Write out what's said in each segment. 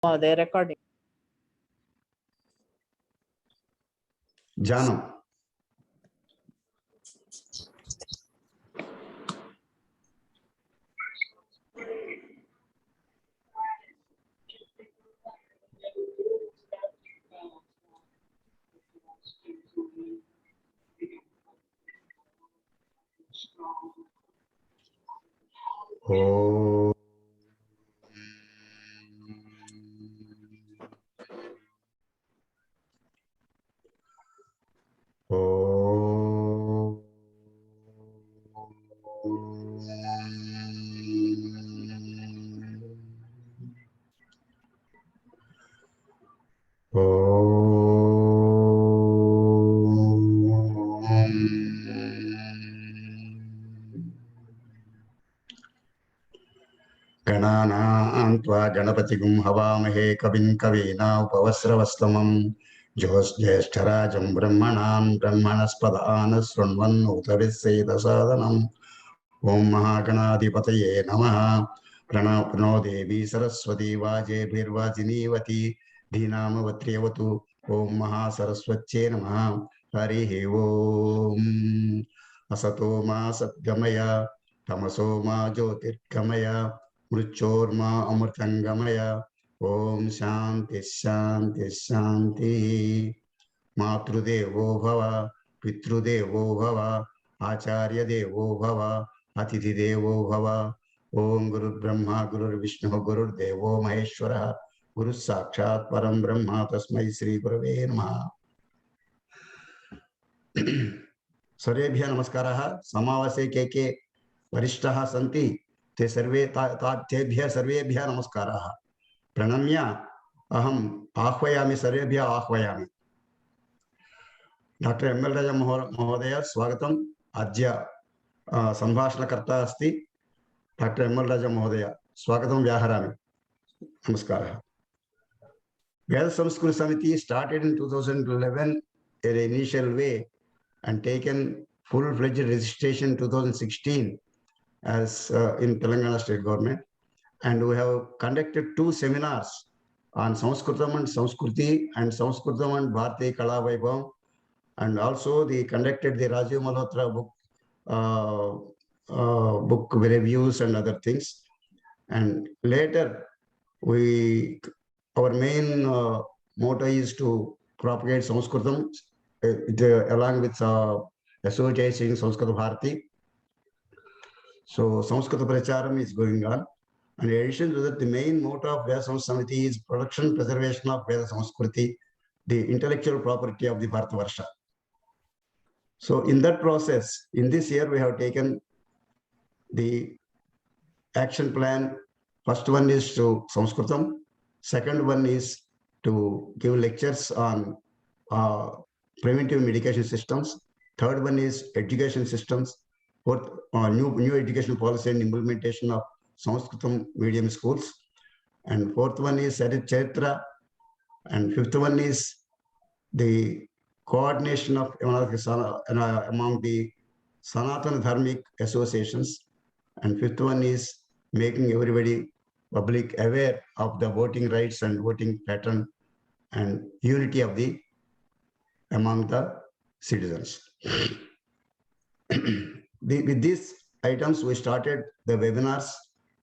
They're recording. Janam. Oh. Oh. Ganana Antva Ganapatigum Havamahe Kavin Kavina Upavasravastamam Jyeshtarajam Brahmanam Brahmanaspadana Srunvan Utaviseda Sadhanam Om Mahaganadipataye Namaha Pranapno Devi Saraswati Vaje Bhirvajinivati Dhinamavatriyavatu Om Mahasaraswatye Namaha Harihi Om Asato Ma Satgamaya Tamaso Ma Jyotirgamaya Mruchorma Amurtangamaya Om Shanti Shanti Shanti Matrudevo Bhava Pitrudevo Bhava Acharya Devo Bhava Atithi Devo Bhava Om Guru Brahma Guru Vishnu Guru Devo Maheshwara Guru Sakshat Param Brahma Tasmai Sri Gurave Namaha. Sarvebhya Namaskaraha Samavase Keke Varishtaha Santi Te Sarve Tebhya Sarvebhya Namaskaraha Pranamya Aham Ahvayami Sarvebhya Ahvayami. Dr. M.L. Raja Mahodaya Swagatam Adya Sambhashanakarta Asti Dr. M.L. Raja Mahodaya Swagatam Vyaharami. Namaskara. Veda Samskruti Samiti started in 2011 in an initial way and taken full-fledged registration in 2016 as in Telangana state government. And we have conducted 2 seminars on Sanskritam and Samskruti and Sanskritam and Bharati Kala Vaibhavam. And also they conducted the Rajiv Malhotra book reviews and other things. And later our main motto is to propagate Sanskritam along with associating Sanskrit Bharati. So Sanskrit Pracharam is going on. And in addition to that, the main motto of Veda Samskruti Samiti is production, preservation of Veda Samskruti, the intellectual property of the Bharatavarsha. So in that process, in this year, we have taken the action plan. First one is to Sanskritam. Second one is to give lectures on preventive medication systems. Third one is education systems. Fourth, new education policy and implementation of Sanskritam medium schools. And fourth one is Charitra. And fifth one is the coordination of among the Sanatana Dharmic associations. And fifth one is making everybody public aware of the voting rights and voting pattern and unity of among the citizens. With these items, we started the webinars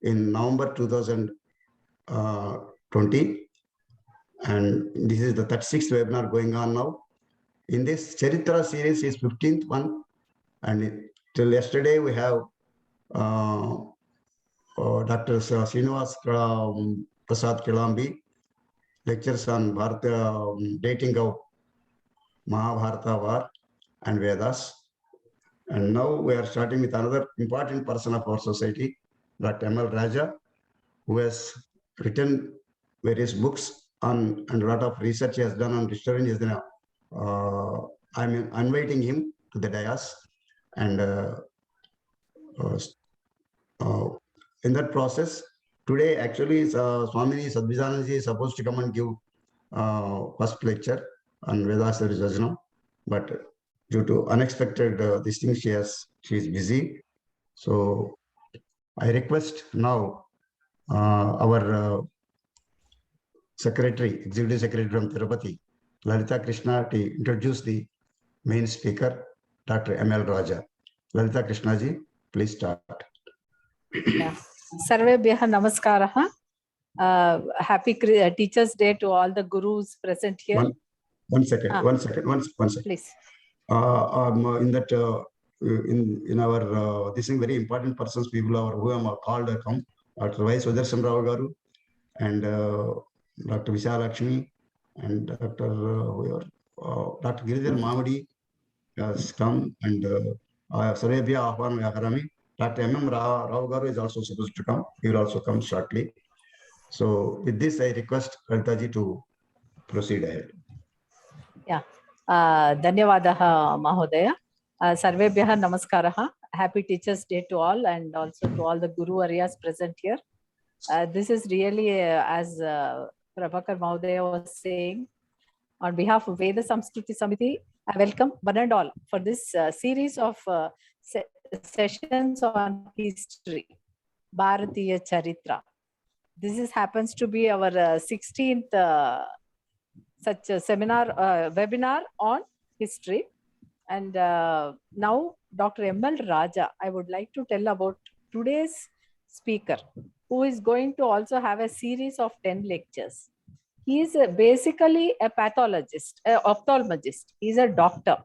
in November 2020. And this is the 36th webinar going on now. In this Charitra series is 15th one. And till yesterday, we have Dr. Srinivas Prasad Kilambi, lectures on Bharata, dating of Mahabharata war and Vedas. And now we are starting with another important person of our society, Dr. M.L. Raja, who has written various books on and a lot of research he has done on restoring. I'm inviting him to the dais, and in that process, today actually Swami Sadbhijananji is supposed to come and give first lecture on Vedas Vijayana, but due to unexpected these things, she is busy. So I request now our Secretary, Executive Secretary from Tirupati, Lalita Krishna, to introduce the main speaker, Dr. M.L. Raja. Lalita Krishna ji, please start. Yeah. Sarvebhyah namaskaraha. Happy Teachers' Day to all the gurus present here. One second. Please. In that, in our this is very important persons, people are who are called come. Dr. Y. Sudarshan Rao Garu and Dr. Vishalakshmi and Dr. Dr. Giridhar Mamadi has come, and Sarvebhyah Ahvan Yakarami. Dr. M.M. Rao Garu is also supposed to come. He will also come shortly. So with this, I request Lalita ji to proceed ahead. Yeah. Dhanyavadaha Mahodaya. Sarvebhyah namaskaraha. Happy Teachers' Day to all, and also to all the Guru Aryas present here. This is really, as Prabhakar Mahodaya was saying, on behalf of Veda Samskruti Samiti, I welcome one and all for this series of sessions on history, Bharatiya Charitra. This happens to be our 16th such a seminar, webinar on history. And now Dr. M.L. Raja, I would like to tell about today's speaker, who is going to also have a series of 10 lectures. He is basically a pathologist, an ophthalmologist. He is a doctor.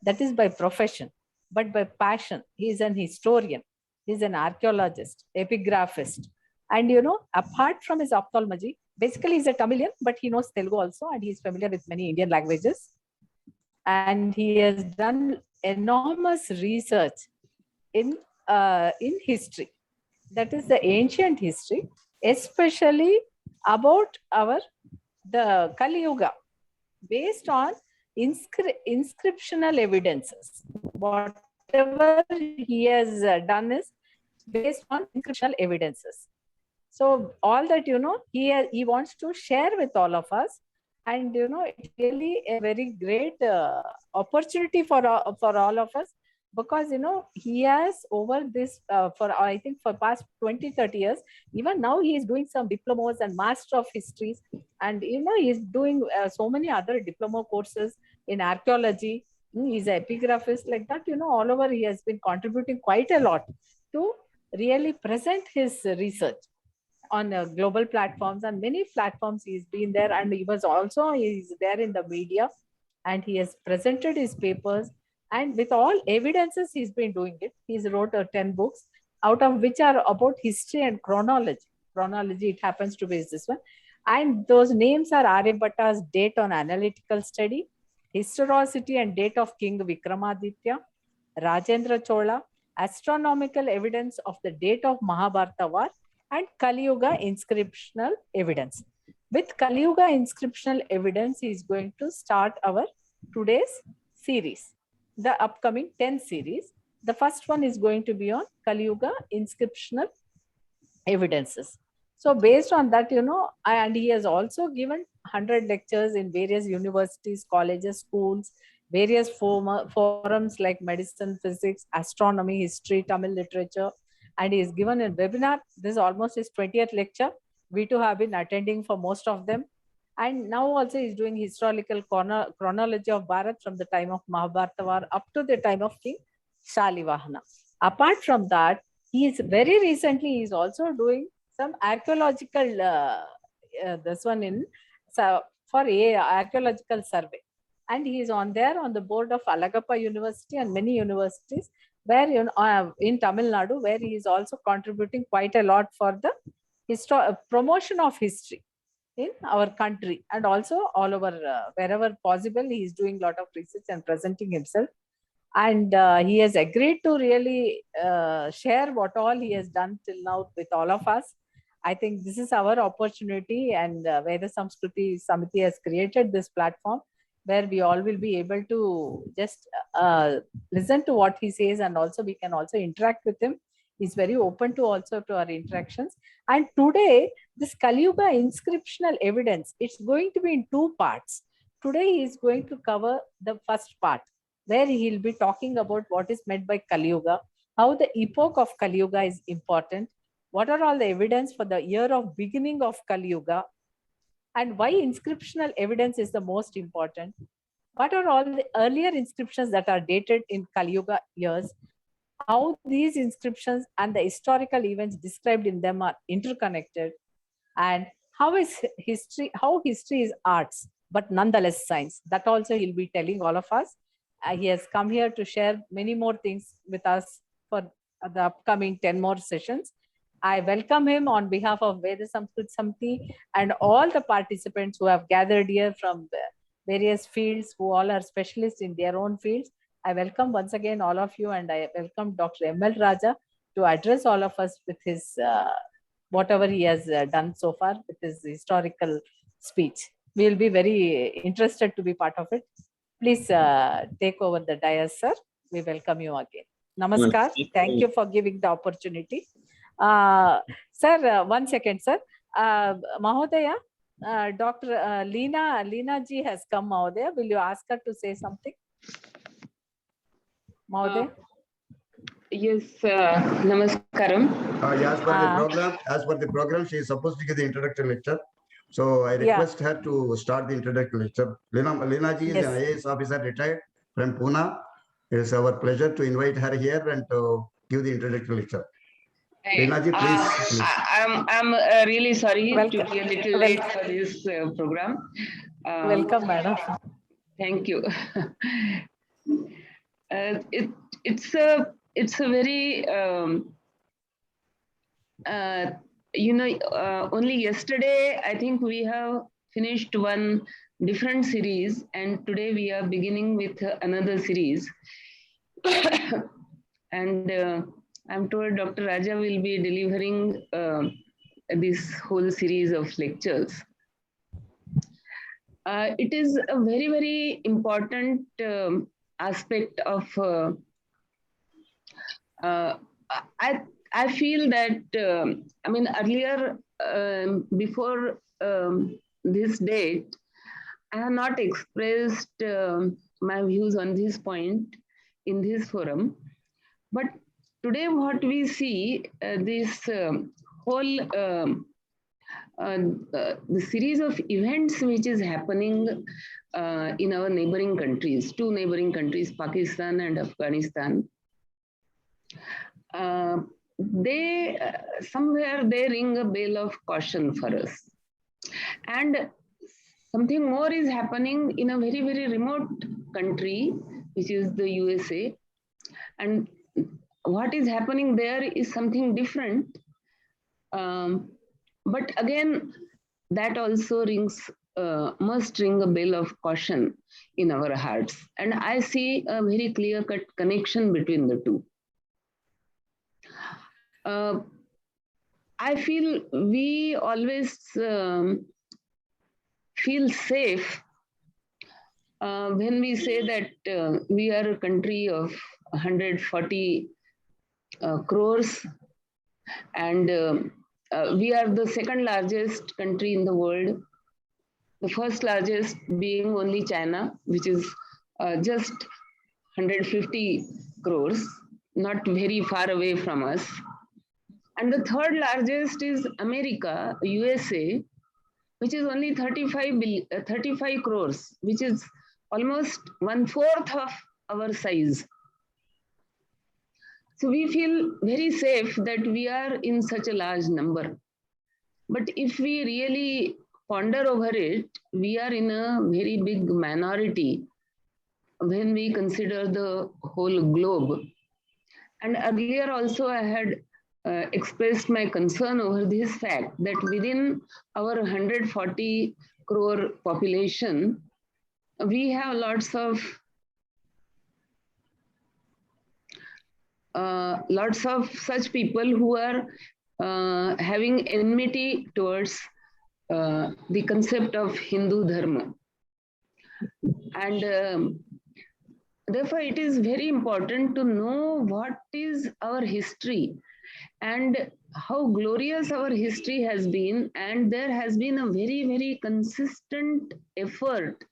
That is by profession, but by passion. He is an historian. He is an archaeologist, epigraphist. And you know, apart from his ophthalmology, basically he's a Tamilian, but he knows Telugu also, and he's familiar with many Indian languages. And he has done enormous research in history. That is the ancient history, especially about the Kali Yuga, based on inscriptional evidences. Whatever he has done is based on inscriptional evidences. So all that, you know, he wants to share with all of us. And, you know, it's really a very great opportunity for all of us, because, you know, he has over this, I think for past 20-30 years, even now he is doing some diplomas and Master of Histories. And, you know, he is doing so many other diploma courses in archaeology. He's an epigraphist like that, you know, all over he has been contributing quite a lot to really present his research on global platforms, and many platforms he's been there, and he's there in the media, and he has presented his papers, and with all evidences he's been doing it. He's wrote 10 books, out of which are about history and chronology. It happens to be this one, and those names are Aryabhata's date on analytical study, historicity and date of King Vikramaditya, Rajendra Chola, astronomical evidence of the date of Mahabharata war, and Kali Yuga inscriptional evidence. With Kali Yuga inscriptional evidence, he is going to start our today's series, the upcoming 10 series. The first one is going to be on Kali Yuga inscriptional evidences. So based on that, you know, and he has also given 100 lectures in various universities, colleges, schools, various forums like medicine, physics, astronomy, history, Tamil literature. And he is given a webinar. This is almost his 20th lecture. We too have been attending for most of them. And now also he is doing historical chronology of Bharat from the time of Mahabharata war up to the time of King Shalivahana. Apart from that, he is very recently, he is also doing some archaeological, this one in, for a archaeological survey. And he is on the board of Alagappa University and many universities, where, you know, in Tamil Nadu, where he is also contributing quite a lot for the promotion of history in our country, and also all over, wherever possible, he is doing a lot of research and presenting himself. And he has agreed to really share what all he has done till now with all of us. I think this is our opportunity, and Veda Samskruti Samiti has created this platform where we all will be able to just listen to what he says, and also we can also interact with him. He's very open to also to our interactions. And today, this Kali Yuga inscriptional evidence, it's going to be in 2 parts. Today, he is going to cover the first part, where he'll be talking about what is meant by Kali Yuga, how the epoch of Kali Yuga is important, what are all the evidence for the year of beginning of Kali Yuga, and why inscriptional evidence is the most important. What are all the earlier inscriptions that are dated in Kali Yuga years? How these inscriptions and the historical events described in them are interconnected, and how history is arts, but nonetheless science. That also he'll be telling all of us. He has come here to share many more things with us for the upcoming 10 more sessions. I welcome him on behalf of Veda Samskruti Samiti and all the participants who have gathered here from the various fields, who all are specialists in their own fields. I welcome once again all of you, and I welcome Dr. M.L. Raja to address all of us with his whatever he has done so far with his historical speech. We will be very interested to be part of it. Please take over the dais, sir. We welcome you again. Namaskar. Thank you for giving the opportunity. Sir, 1 second, sir. Mahodaya, Dr. Leena ji has come, Mahodaya. Will you ask her to say something? Mahodaya? Yes, namaskaram. As per the program, she is supposed to give the introductory lecture. So I request her to start the introductory lecture. Leena ji is an IAS officer retired from Pune. It is our pleasure to invite her here and to give the introductory lecture. Leena ji, please. I'm really sorry to be a little late for this program. Welcome, madam. Thank you. It's a very only yesterday I think we have finished one different series, and today we are beginning with another series. And I'm told Dr. Raja will be delivering this whole series of lectures. It is a very, very important aspect of I feel that earlier before this date, I have not expressed my views on this point in this forum, but today what we see this whole the series of events which is happening in our neighboring countries, two neighboring countries, Pakistan and Afghanistan. They somewhere they ring a bell of caution for us, and something more is happening in a very, very remote country, which is the USA, and what is happening there is something different. But again, that also must ring a bell of caution in our hearts, and I see a very clear-cut connection between the two. I feel we always feel safe when we say that we are a country of 140 crores, and we are the second largest country in the world, the first largest being only China, which is just 150 crores, not very far away from us. And the third largest is America, USA, which is only 35 crores, which is almost 1/4 of our size. So we feel very safe that we are in such a large number. But if we really ponder over it, we are in a very big minority when we consider the whole globe. And earlier also I had expressed my concern over this fact that within our 140 crore population, we have lots of such people who are having enmity towards the concept of Hindu Dharma. And therefore, it is very important to know what is our history and how glorious our history has been. And there has been a very, very consistent effort,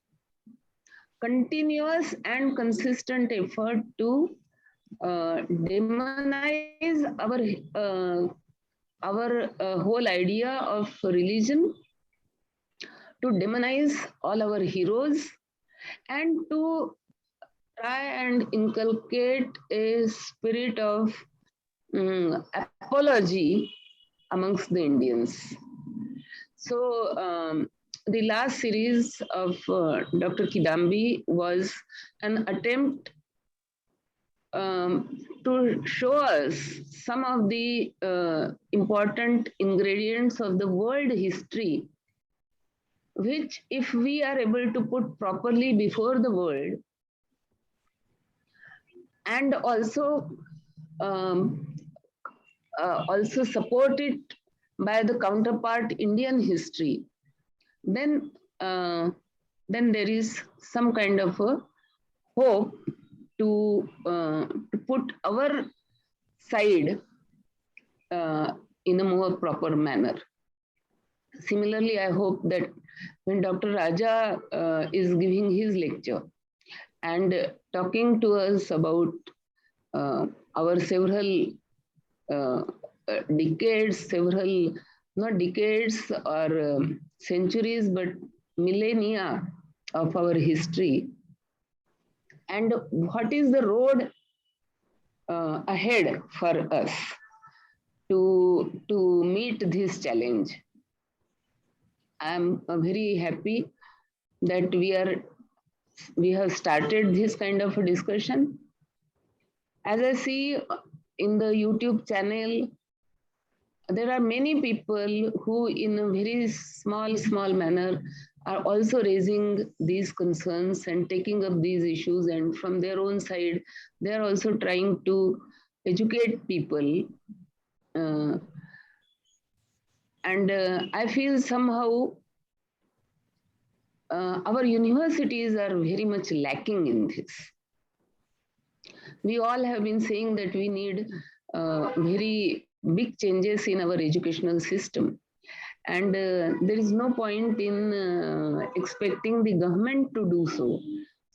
continuous and consistent effort to demonize our whole idea of religion, to demonize all our heroes and to try and inculcate a spirit of apology amongst the Indians. So the last series of Dr. Kidambi was an attempt to show us some of the important ingredients of the world history, which if we are able to put properly before the world, and also support it by the counterpart Indian history, then there is some kind of a hope to put our side in a more proper manner. Similarly, I hope that when Dr. Raja is giving his lecture and talking to us about our several decades, not decades or centuries, but millennia of our history, and what is the road ahead for us to meet this challenge. I'm very happy that we have started this kind of a discussion. As I see in the YouTube channel, there are many people who in a very small manner are also raising these concerns and taking up these issues, and from their own side, they are also trying to educate people. And I feel somehow our universities are very much lacking in this. We all have been saying that we need very big changes in our educational system. And there is no point in expecting the government to do so.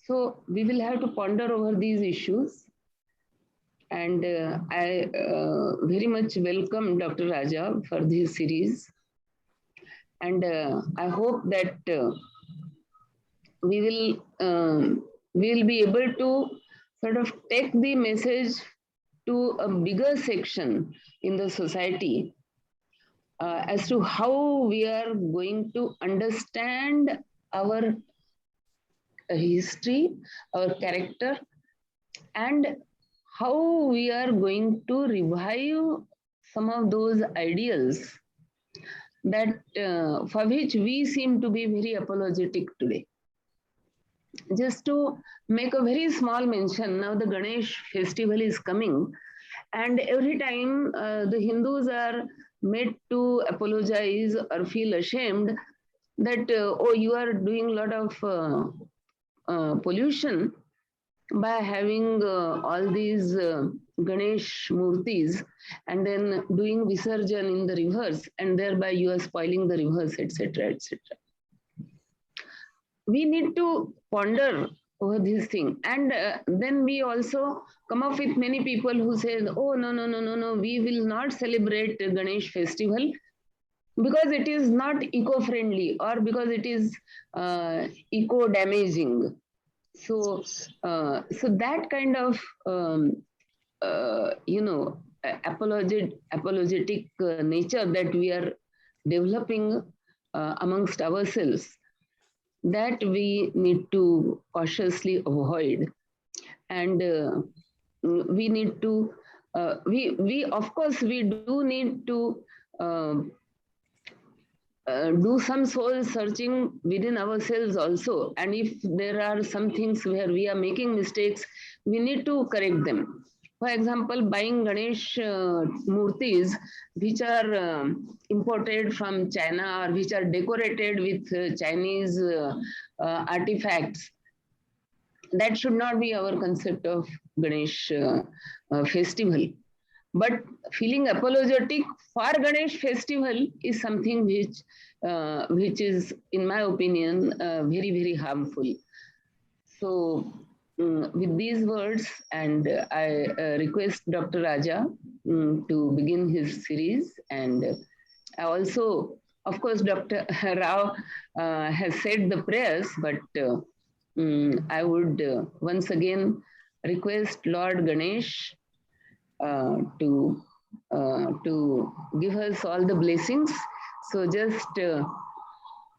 So we will have to ponder over these issues. And I very much welcome Dr. Raja for this series. And I hope that we will be able to sort of take the message to a bigger section in the society as to how we are going to understand our history, our character, and how we are going to revive some of those ideals that for which we seem to be very apologetic today. Just to make a very small mention, now the Ganesh festival is coming, and every time the Hindus are made to apologize or feel ashamed that, oh, you are doing a lot of pollution by having all these Ganesh murtis and then doing Visarjan in the rivers, and thereby you are spoiling the rivers, etc., etc. We need to ponder over this thing. And then we also come up with many people who say, oh, no, we will not celebrate Ganesh festival because it is not eco-friendly or because it is eco-damaging. So that kind of, apologetic nature that we are developing amongst ourselves, that we need to cautiously avoid. And we need to, we of course, we do need to do some soul searching within ourselves also. And if there are some things where we are making mistakes, we need to correct them. For example, buying Ganesh murtis, which are imported from China or which are decorated with Chinese artifacts, that should not be our concept of Ganesh festival. But feeling apologetic for Ganesh festival is something which is, in my opinion, very, very harmful. So with these words, and I request Dr. Raja to begin his series, and I also Of course, Dr. Rao has said the prayers, but I would once again request Lord Ganesh to give us all the blessings. So just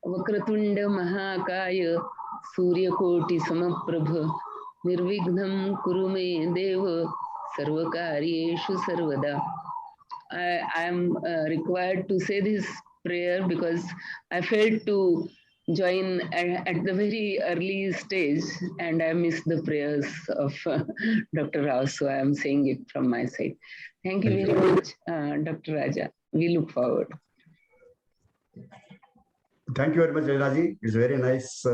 Vakratunda Mahakaya Surya Koti Samaprabha Nirvignam Kurume Deva Sarvakaryeshu Sarvada. I am required to say this prayer because I failed to join at the very early stage and I missed the prayers of Dr. Rao. So I am saying it from my side. Thank you very much, Dr. Raja. We look forward. Thank you very much, Raji. It's a very nice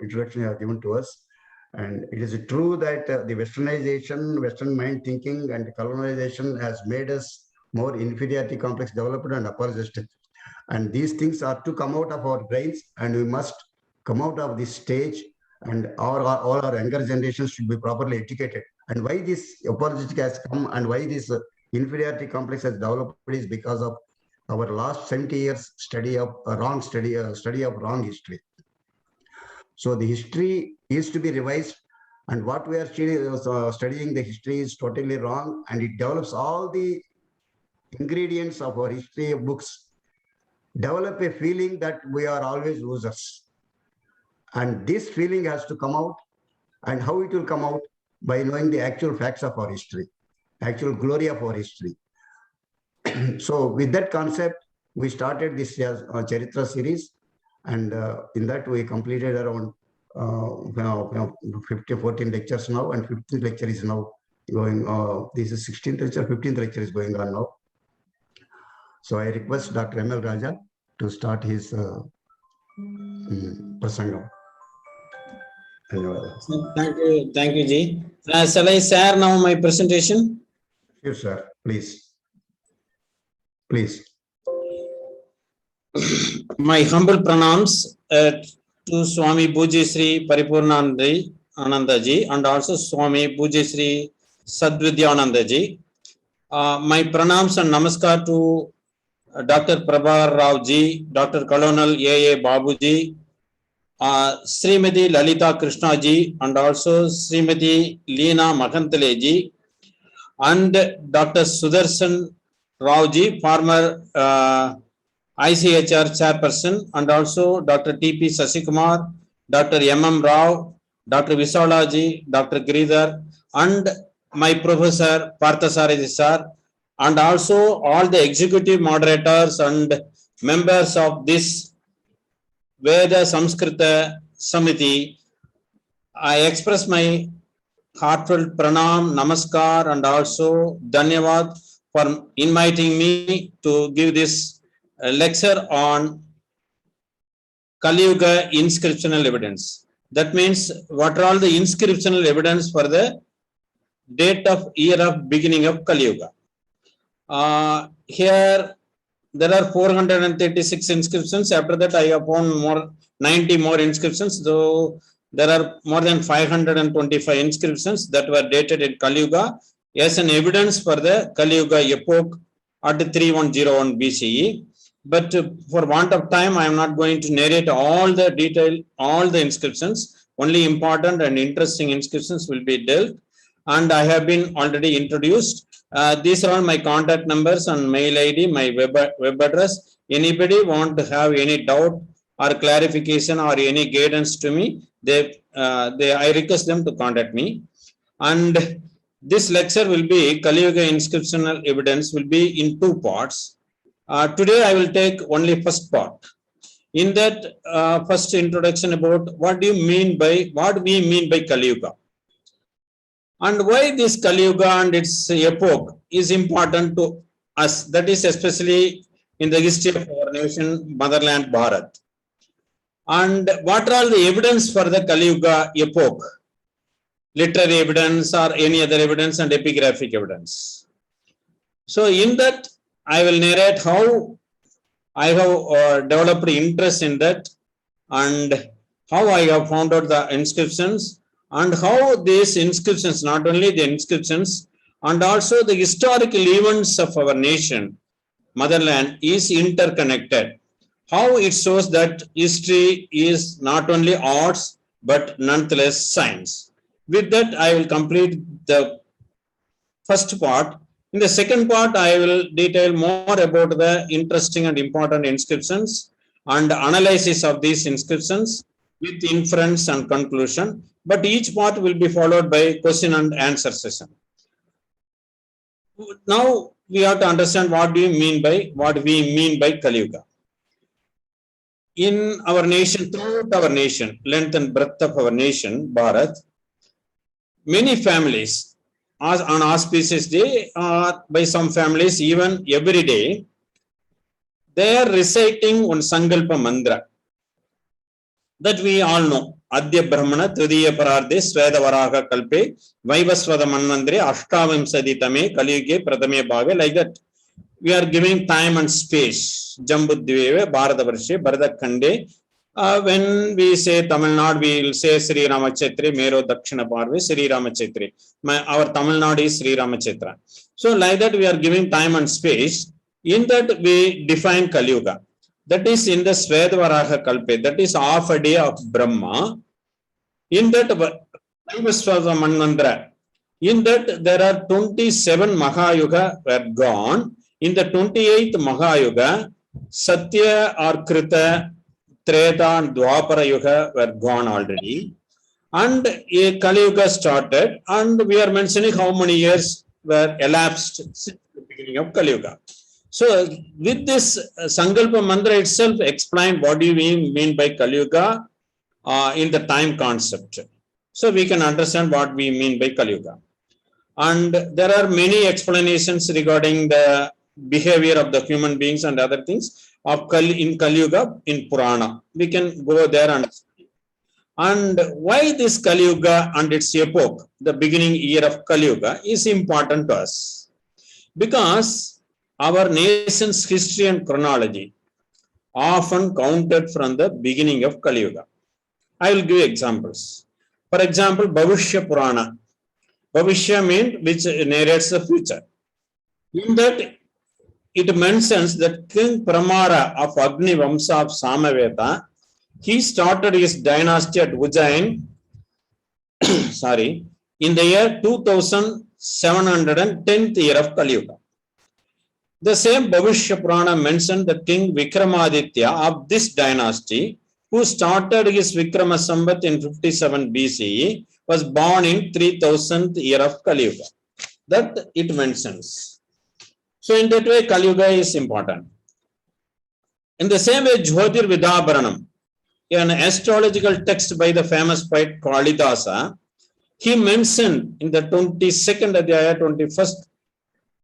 introduction you have given to us. And it is true that the westernization, Western mind thinking and colonization has made us more inferiority complex developed and apologetic. And these things are to come out of our brains and we must come out of this stage and all our younger generations should be properly educated. And why this apologetic has come and why this inferiority complex has developed is because of our last 70 years study of wrong history. So the history is to be revised, and what we are studying the history is totally wrong, and it develops all the ingredients of our history books, develop a feeling that we are always losers. And this feeling has to come out, and how it will come out? By knowing the actual facts of our history, actual glory of our history. So with that concept, we started this Charitra series, and in that we completed around 14 lectures now, and 15th lecture is now going. This is 16th lecture, 15th lecture is going on now. So I request Dr. M.L. Raja to start his prasanga. Thank you, Ji. Shall I share now my presentation? Yes, sir. Please. Please. My humble pranams to Swami Bhuji Sri Paripurnananda Anandaji and also Swami Bhuji Sri Sadvidyanandaji. My pranams and namaskar to Dr. Prabhar Rao Ji, Dr. Colonel A.A. Babuji, Srimati Lalita Krishna Ji, and also Srimati Leena Mahantale Ji, and Dr. Sudarshan Rao Ji, former ICHR chairperson, and also Dr. T.P. Sasikumar, Dr. M.M. Rao, Dr. Visala Ji, Dr. Giridhar, and my professor Parthasarathi sir, and also all the executive moderators and members of this Veda Samskruti Samiti. I express my heartfelt pranam, namaskar, and also dhanyavad for inviting me to give this lecture on Kali Yuga inscriptional evidence. That means what are all the inscriptional evidence for the date of year of beginning of Kali Yuga. Here there are 436 inscriptions. After that I have found 90 more inscriptions. So there are more than 525 inscriptions that were dated in Kali Yuga as an evidence for the Kali Yuga epoch at 3101 BCE. But for want of time, I am not going to narrate all the detail, all the inscriptions. Only important and interesting inscriptions will be dealt. And I have been already introduced. These are all my contact numbers and mail ID, my web address. Anybody want to have any doubt or clarification or any guidance to me, I request them to contact me. And this lecture will be Kali Yuga inscriptional evidence will be in two parts. Today I will take only first part. In that first introduction about what we mean by Kali Yuga and why this Kali Yuga and its epoch is important to us. That is especially in the history of our nation, motherland Bharat. And what are all the evidence for the Kali Yuga epoch? Literary evidence or any other evidence and epigraphic evidence. So in that I will narrate how I have developed interest in that and how I have found out the inscriptions and how these inscriptions, not only the inscriptions and also the historical events of our nation, motherland is interconnected. how it shows that history is not only arts, but nonetheless science. With that, I will complete the first part. In the second part, I will detail more about the interesting and important inscriptions and analysis of these inscriptions with inference and conclusion. But each part will be followed by question and answer session. Now we have to understand what we mean by Kali Yuga. In our nation, throughout our nation, length and breadth of our nation, Bharat, many families, on auspicious day, by some families, even every day, they are reciting one Sankalpa mantra that we all know. Adya Brahmana, Tridiya Pararde, Sveda Varaha Kalpe, Vaivasvada Manvandre, Ashtavamsadi Tame, Kaliyuge, Pradame Bhave, like that. We are giving time and space. Jambudveve, Bharatavarshe, Bharatkhande. When we say Tamil Nadu, we will say Sri Ramachetri, Mero Dakshina Parve, Sri Ramachetri. Our Tamil Nadu is Sri Ramachetra. So, like that, we are giving time and space. In that, we define Kali Yuga. That is in the Svedavaraha Kalpe. That is half a day of Brahma. In that, Vaivasvada Manvandra. In that, there are 27 Mahayuga were gone. In the 28th Mahayuga, Satya or Krita, Treta and Dwapara Yuga were gone already. And a Kali Yuga started, and we are mentioning how many years were elapsed since the beginning of Kali Yuga. So, with this Sankalpa Mantra itself explain what do we mean by Kali Yuga in the time concept. So, we can understand what we mean by Kali Yuga. And there are many explanations regarding the behavior of the human beings and other things of in Kali Yuga in Purana. We can go there and see. And why this Kali Yuga and its epoch, the beginning year of Kali Yuga, is important to us. Because our nation's history and chronology often counted from the beginning of Kali Yuga. I will give examples. For example, Bhavishya Purana. Bhavishya means which narrates the future. In that, it mentions that King Pramara of Agni Vamsa of Samaveta, he started his dynasty at Ujjain, in the year 2710th year of Kali Yuga. The same Bhavishya Purana mentioned that King Vikramaditya of this dynasty, who started his Vikrama Samvat in 57 BCE, was born in 3000th year of Kali Yuga. That it mentions. So, in that way, Kali Yuga is important. In the same way, Jyotir Vidabharanam, an astrological text by the famous poet Kalidasa, he mentioned in the 22nd Adhyaya, 21st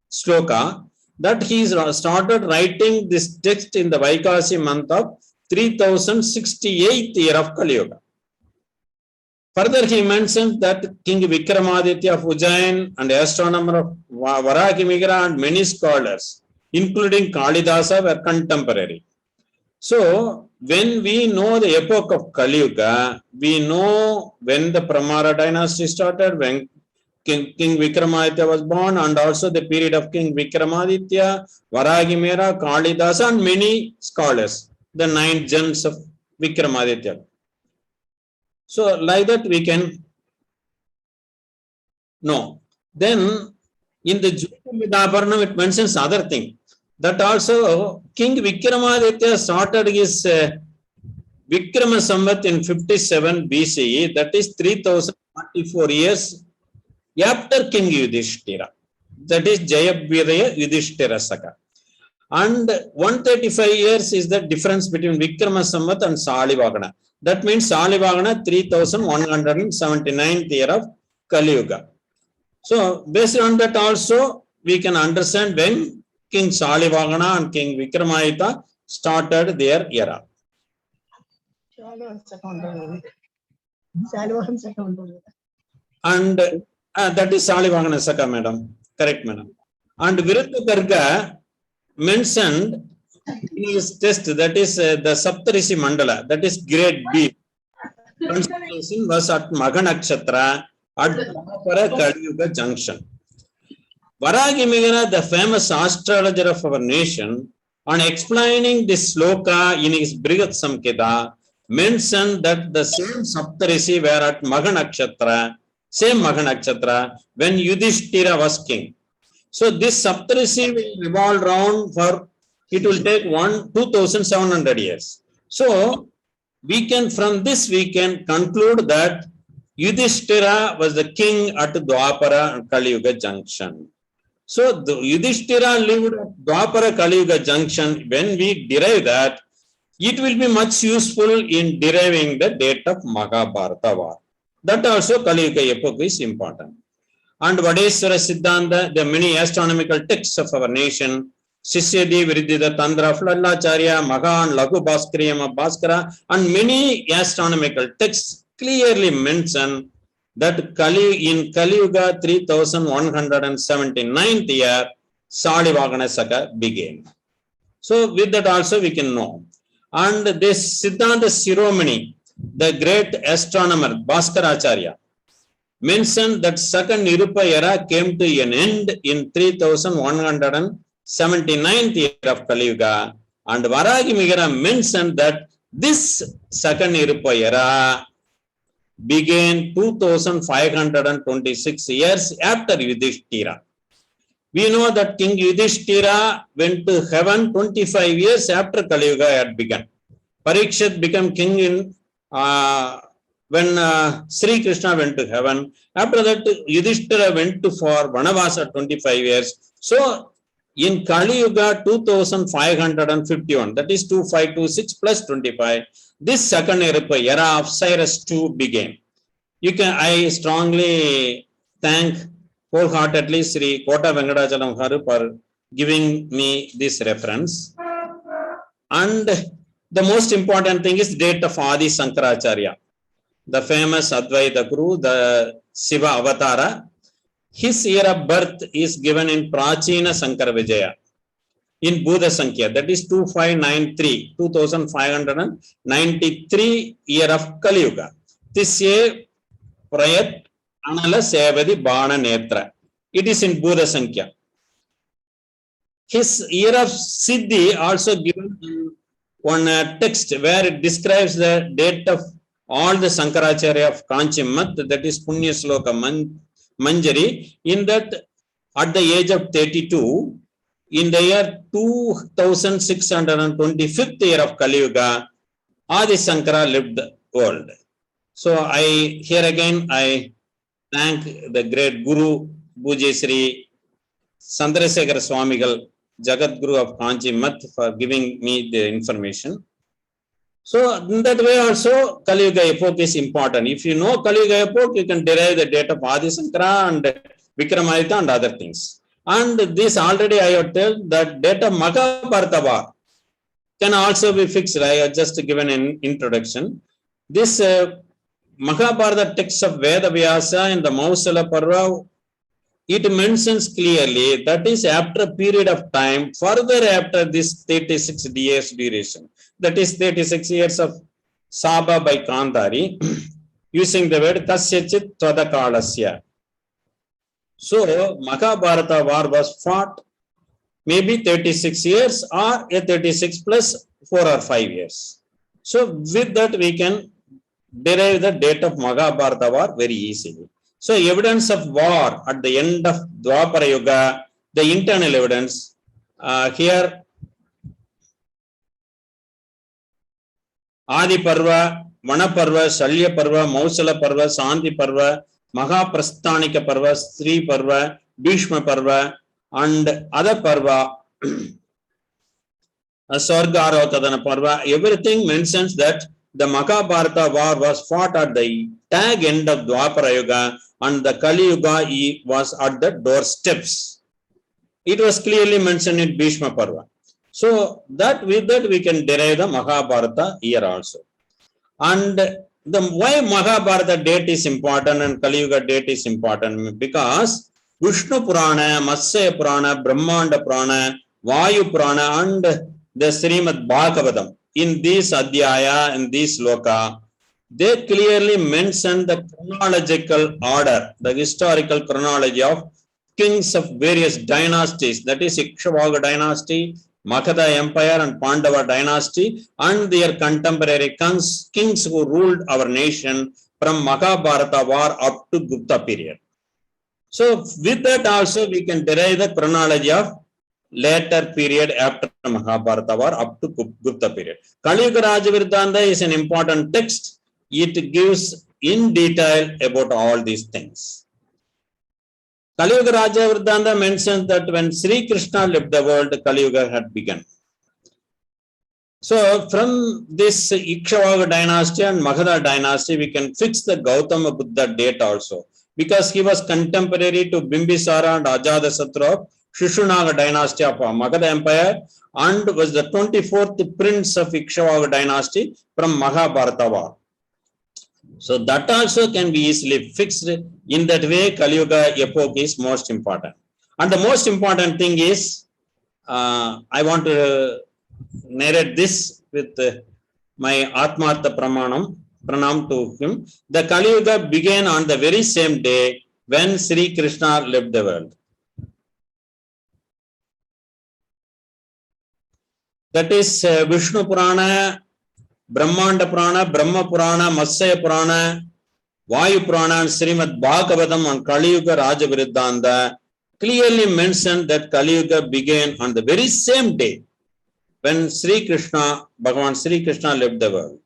Sloka, that he started writing this text in the Vaikasi month of 3068th year of Kali Yuga. Further, he mentions that King Vikramaditya of Ujjain and astronomer of Varakimigra and many scholars, including Kalidasa, were contemporary. So, when we know the epoch of Kali Yuga, we know when the Pramara dynasty started, when King Vikramaditya was born, and also the period of King Vikramaditya, Varagimera, Kalidasa, and many scholars, the 9 gens of Vikramaditya. So, like that we can know. Then, in the Jyotirvidabharanam, it mentions other thing. That also, King Vikramaditya started his Vikrama Samvat in 57 BCE, that is 3044 years after King Yudhishthira. That is Jayabhiraya Yudhishthira Saka. And 135 years is the difference between Vikrama Samvat and Salivagana. That means Salivagana 3179th year of Kali Yuga. So, based on that also, we can understand when King Salivagana and King Vikramaditya started their era. And that is Salivagana Saka, madam. Correct, madam. And Viruddha Garga mentioned in his test, that is the Saptarishi Mandala, that is grade B. Consultation was at Maghanakshatra at Dwapara Kali Yuga junction. Varagimigana, the famous astrologer of our nation, On explaining this sloka in his Brihat Samhita, mentioned that the same Saptarishi were at Magha Nakshatra, same Magha Nakshatra, when Yudhishthira was king. So this Saptarishi will revolve round for, it will take 2,700 years. So we can, from this we can conclude that Yudhishthira was the king at Dwapara and Kali Yuga junction. So the Yudhishthira lived at Dwapara Kali Yuga junction. When we derive that, it will be much useful in deriving the date of Mahabharata war. That also Kali Yuga epoch is important. And Vadeswara Siddhanta, the many astronomical texts of our nation, Sishyadi, Viridhita, Tandra, Fladlacharya, Magha and Laghu Bhaskariyama Bhaskara, and many astronomical texts clearly mention that in Kali Yuga 3179th year, Salivagana Saka began. So with that also we can know. And this Siddhanta Shiromani, the great astronomer Bhaskaracharya, mentioned that second Nirupa era came to an end in 3179th year of Kali Yuga, and Varagi Migara mentioned that this second Nirupa era began 2526 years after Yudhishthira. We know that King Yudhishthira went to heaven 25 years after Kali Yuga had begun. Parikshit became king in when Sri Krishna went to heaven. After that, Yudhishthira went to for Vanavasa 25 years. So, in Kali Yuga 2551, that is 2526 plus 25, this second era of Cyrus II began. I strongly thank wholeheartedly Sri Kota Venkatachalam Garu for giving me this reference. And the most important thing is date of Adi Sankaracharya, the famous Advaita Guru, the Shiva Avatara. His year of birth is given in Prachina Sankara Vijaya in Buddha Sankhya, that is 2593 year of Kali Yuga. This year Prayat Anala Sevadi Bana Netra. It is in Buddha Sankhya. His year of Siddhi also given in one text where it describes the date of all the Sankaracharya of Kanchimat, that is Punya Sloka Manjari, in that at the age of 32, in the year 2625th year of Kali Yuga, Adi Sankara lived the world. So here again I thank the great Guru Bhuje Sri Sandrasekhara Swamigal, Jagat Guru of Kanchimat, for giving me the information. So in that way also Kali Yuga epoch is important. If you know Kali Yuga epoch, you can derive the date of Adi Sankara and Vikramaditya and other things. And this already I have told that date of Mahabharata war can also be fixed. I have just given an introduction. This Mahabharata text of Veda Vyasa in the Mausala Parva, it mentions clearly that is after a period of time, further after this 36 years duration, that is 36 years of Saba by Kandari, using the word Tasyachit Twadakalasya. So, Mahabharata war was fought maybe 36 years or a 36 plus 4 or 5 years. So, with that we can derive the date of Mahabharata war very easily. So, evidence of war at the end of Dwapara Yuga, the internal evidence, here Adi Parva, Mana Parva, Shalya Parva, Mausala Parva, Santi Parva, Mahaprasthanika Parva, Sri Parva, Bhishma Parva, and other Parva, Sargaravakadana Parva, everything mentions that the Mahabharata war was fought at the tag end of Dwapara Yuga, and the Kali Yuga was at the doorsteps. It was clearly mentioned in Bhishma Parva. So that with that we can derive the Mahabharata year also. And why Mahabharata date is important and Kali Yuga date is important? Because Vishnu Purana, Matsya Purana, Brahmanda Purana, Vayu Purana, and the Srimad Bhagavatam, in this Adhyaya, in this Loka, they clearly mention the chronological order, the historical chronology of kings of various dynasties, that is Ikshvaku dynasty, Magadha Empire and Pandava dynasty and their contemporary kings who ruled our nation from Mahabharata war up to Gupta period. So with that also we can derive the chronology of later period after Mahabharata war up to Gupta period. Kali Yuga Raja Vriddhanta is an important text. It gives in detail about all these things. Kali Yuga Raja Vriddhanta mentions that when Sri Krishna left the world, Kali Yuga had begun. So from this Ikshavaku dynasty and Magadha dynasty, we can fix the Gautama Buddha date also, because he was contemporary to Bimbisara and Ajatasattu of Shushunaga dynasty of Magadha Empire and was the 24th prince of Ikshavaku dynasty from Mahabharata war. So that also can be easily fixed. In that way, Kali Yuga epoch is most important. And the most important thing is, I want to narrate this with my Atmartha Pranam to him. The Kali Yuga began on the very same day when Sri Krishna left the world. That is Vishnu Purana, Brahmanda Purana, Brahma Purana, Matsya Purana, Vayu Purana and Srimad Bhagavatam on Kali Yuga Raja Vriddhanta clearly mentioned that Kali Yuga began on the very same day when Sri Krishna, Bhagavan Sri Krishna left the world.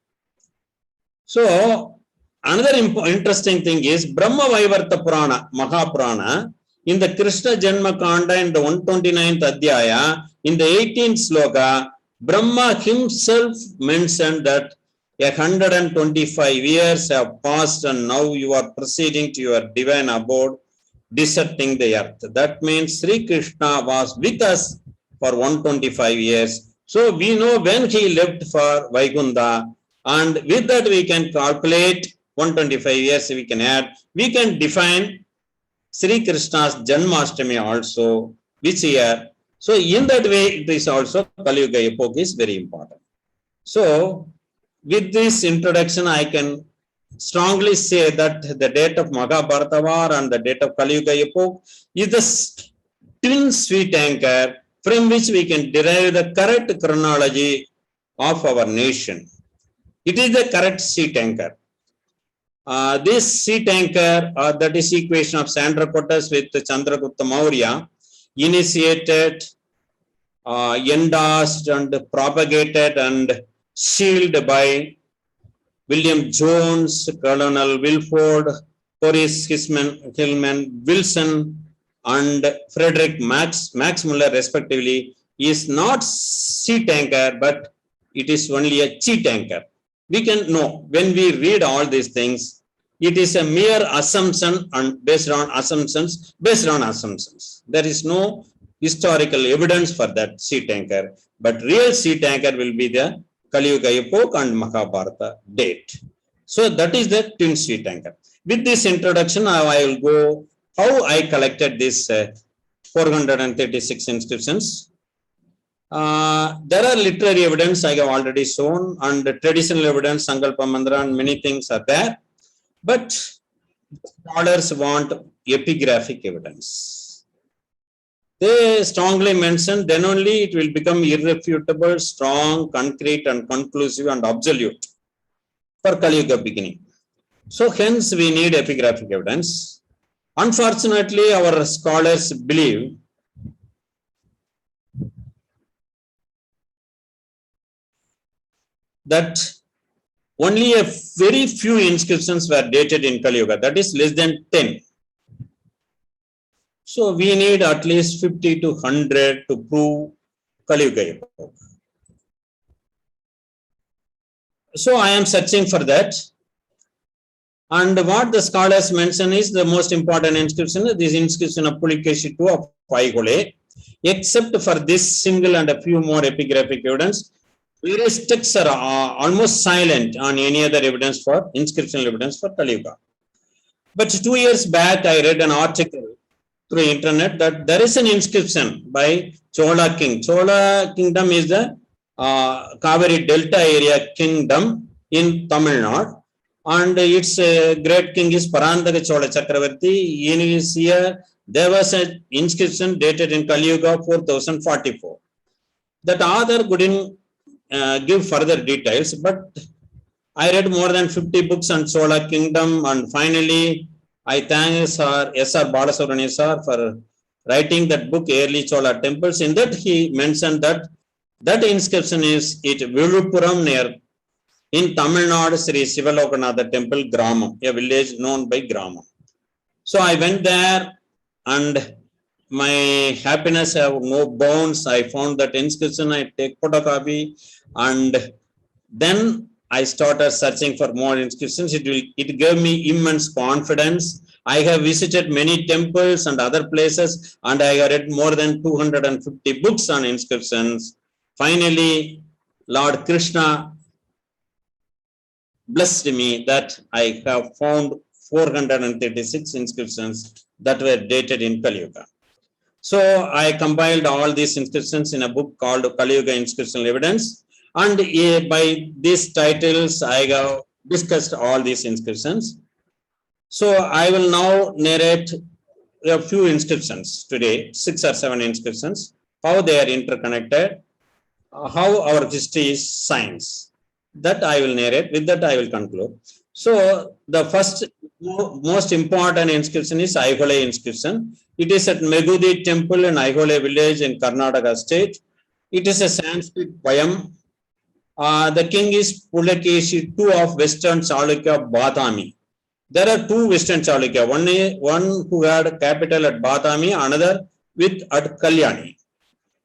So another interesting thing is Brahma Vaivarta Purana, Mahapurana, in the Krishna Janma Kanda in the 129th Adhyaya, in the 18th sloka, Brahma himself mentioned that 125 years have passed and now you are proceeding to your divine abode, deserting the earth. That means Sri Krishna was with us for 125 years. So we know when he left for Vaikunta, and with that we can calculate 125 years we can add. We can define Sri Krishna's Janmashtami also, which year. So in that way, it is also Kali Yuga epoch is very important. So with this introduction, I can strongly say that the date of Mahabharata war and the date of Kali Yuga epoch is the twin sweet anchor from which we can derive the correct chronology of our nation. It is the correct seat anchor. This seat anchor, that is equation of Sandrakotas with Chandragupta Maurya, initiated, endorsed and propagated and sealed by William Jones, Colonel Wilford, Horace Hillman, Wilson, and Frederick Max Muller, respectively, is not seat anchor, but it is only a cheat anchor. We can know when we read all these things, it is a mere assumption and based on assumptions. There is no historical evidence for that seat anchor, but real seat anchor will be the Kali Yuga epoch and Mahabharata date. So that is the twin seat anchor. With this introduction, I will go how I collected this 436 inscriptions. There are literary evidence I have already shown, and traditional evidence, Sankalpa Mantra, and many things are there. But scholars want epigraphic evidence. They strongly mention, then only it will become irrefutable, strong, concrete, and conclusive and absolute for Kali Yuga beginning. So hence we need epigraphic evidence. Unfortunately, our scholars believe that only a very few inscriptions were dated in Kali Yuga, that is less than 10. So we need at least 50 to 100 to prove Kali Yuga epoch. So I am searching for that. And what the scholars mention is the most important inscription, this inscription of Pulikeshitu of Paigole. Except for this single and a few more epigraphic evidence, various texts are almost silent on any other evidence for inscriptional evidence for Kali Yuga. But 2 years back, I read an article through internet that there is an inscription by Chola king. Chola kingdom is the Kaveri Delta area kingdom in Tamil Nadu. And its great king is Parandaka Chola Chakravarti. In his year, there was an inscription dated in Kali Yuga 4044. That author couldn't give further details, but I read more than 50 books on Chola Kingdom, and finally I thank Sir S.R. Balasubramanian sir for writing that book, Early Chola Temples. In that he mentioned that inscription is at Viluppuram near in Tamil Nadu, Sri Sivalokanatha Temple, Gramam, a village known by Gramam. So I went there, and my happiness have no bounds. I found that inscription, I take photocopy, and then I started searching for more inscriptions. It gave me immense confidence. I have visited many temples and other places, and I have read more than 250 books on inscriptions. Finally, Lord Krishna blessed me that I have found 436 inscriptions that were dated in Kali Yuga. So I compiled all these inscriptions in a book called Kali Yuga Inscriptional Evidence, and by these titles I have discussed all these inscriptions. So I will now narrate a few inscriptions today, 6 or 7 inscriptions, how they are interconnected, how our history is science. That I will narrate. With that I will conclude. So the first most important inscription is Eiffel Inscription. It is at Megudi Temple in Eiffel village in Karnataka state. It is a Sanskrit poem. The king is Pulakeshi II of Western Chalukya Badami. There are 2 Western Chalukya, one who had capital at Badami, another with at Kalyani.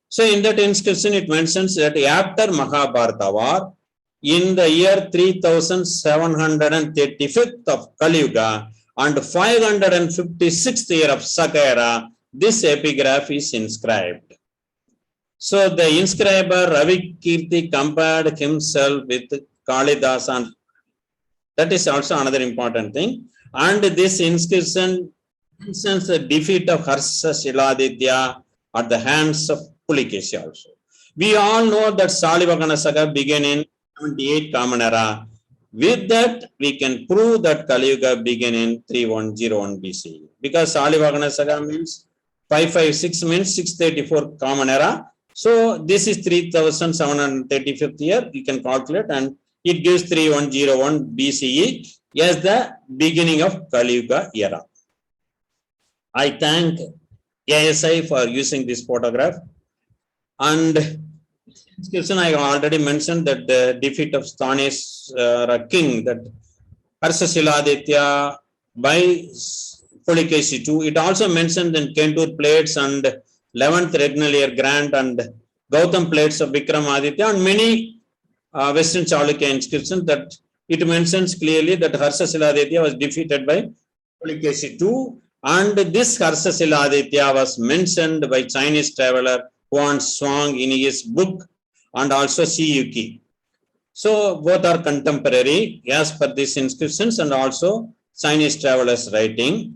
So in that inscription it mentions that after Mahabharata war, in the year 3735th of Kali Yuga and 556th year of Sakara, this epigraph is inscribed. So the inscriber Ravi Kirti compared himself with Kalidas, and that is also another important thing. And this inscription mentions the defeat of Harsha Shiladitya at the hands of Pulikeshi also. We all know that Salivagana Saga began in 78 Common Era. With that, we can prove that Kali Yuga began in 3101 BCE. Because Salivagana Saga means 556 means 634 Common Era. So this is 3735th year. You can calculate, and it gives 3101 BCE as the beginning of Kali Yuga era. I thank ASI for using this photograph. And inscription, I already mentioned that the defeat of Stanesh king, that Harsha by Pulikeshi II. It also mentioned in Kentur plates and 11th regnal year grant and Gautam plates of Vikramaditya and many Western Chalukya inscriptions that it mentions clearly that Harsha was defeated by Pulikeshi II, and this Harsha was mentioned by Chinese traveler Huan Shuang in his book and also Siyuki. So both are contemporary as per these inscriptions and also Chinese travelers writing.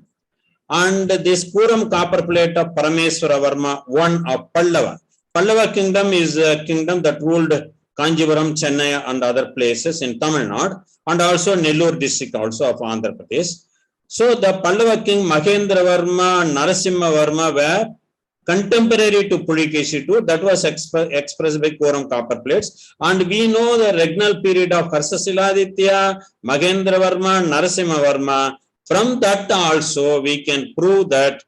And this Puram copper plate of Parameswara Varma I of Pallava. Pallava kingdom is a kingdom that ruled Kanjivaram, Chennai and other places in Tamil Nadu, and also Nellore district also of Andhra Pradesh. So the Pallava king Mahendra Varma and Narasimha Varma were contemporary to Pulikeshi II. That was expressed by Puram copper plates. And we know the regnal period of Harsasiladitya, Mahendra Varma, Narasimha Varma. From that also we can prove that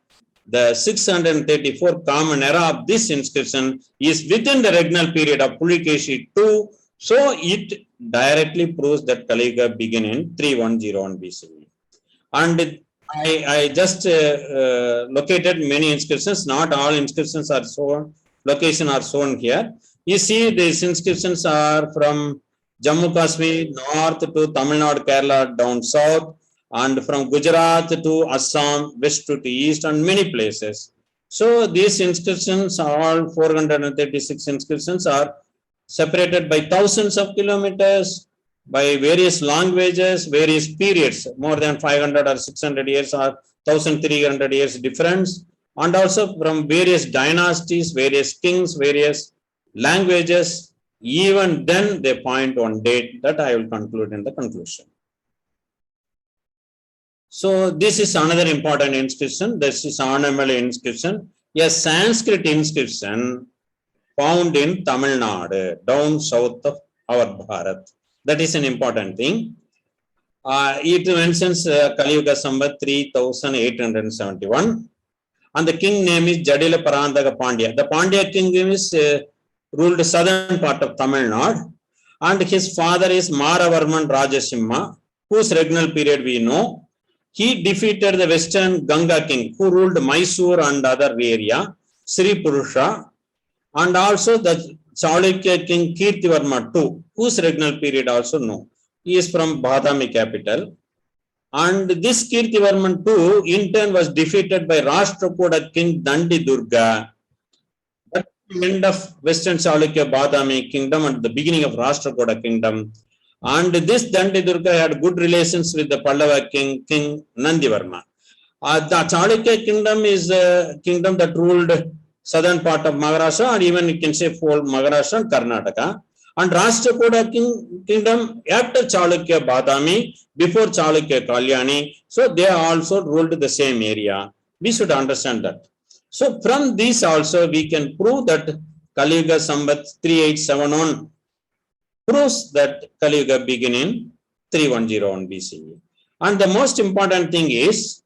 the 634 common era of this inscription is within the regnal period of Pulikeshi II. So it directly proves that Kali Yuga began in 3101 BCE. And I just located many inscriptions. Not all inscriptions are shown, location are shown here. You see these inscriptions are from Jammu Kashmir north to Tamil Nadu, Kerala down south, and from Gujarat to Assam, west to east, and many places. So these inscriptions, all 436 inscriptions, are separated by thousands of kilometers, by various languages, various periods, more than 500 or 600 years or 1300 years difference, and also from various dynasties, various kings, various languages. Even then they point on date that I will conclude in the conclusion. So this is another important inscription. This is ornamental inscription, a Sanskrit inscription found in Tamil Nadu, down south of our Bharat. That is an important thing. It mentions Kali Yuga Samvat 3871. And the king name is Jadila Parandaga Pandya. The Pandya king is ruled the southern part of Tamil Nadu. And his father is Maravarman Rajasimha, whose regnal period we know. He defeated the western Ganga king, who ruled Mysore and other area, Sri Purusha, and also the Chalukya king Kirtivarma II, whose regnal period also know. He is from Badami capital. And this Kirtivarman II in turn was defeated by Rashtrakuta king Dandi Durga. At the end of Western Chalukya Badami kingdom and the beginning of Rashtrakuta kingdom. And this Dandi Durga had good relations with the Pallava king, King Nandivarma. The Chalukya kingdom is a kingdom that ruled southern part of Maharashtra, and even you can say for Maharashtra and Karnataka. And Rashtrakuta kingdom after Chalukya Badami, before Chalukya Kalyani, so they also ruled the same area. We should understand that. So from this also we can prove that Kali Yuga Samvat 3871 proves that Kali Yuga began in 3101 BCE. And the most important thing is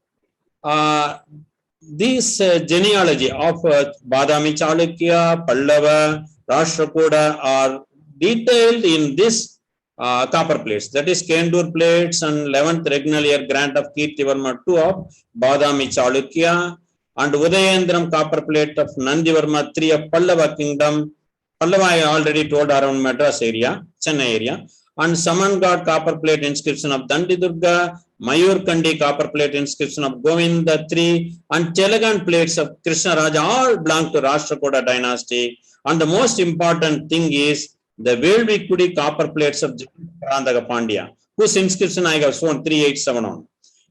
this genealogy of Badami Chalukya, Pallava, Rashtrakuta are detailed in this copper plates, that is Kendur plates and 11th regnal year grant of Kirtivarma II of Badami Chalukya, and Udayendram copper plate of Nandivarma III of Pallava kingdom. Pallava I already told around Madras area, Chennai area, and Samangad copper plate inscription of Dandi Durga, Mayurkandi copper plate inscription of Govinda III, and Telagan plates of Krishna Raja all belong to Rashtrakuta dynasty. And the most important thing is the Velvikudi copper plates of Parandaga Pandya, whose inscription I have shown 3871.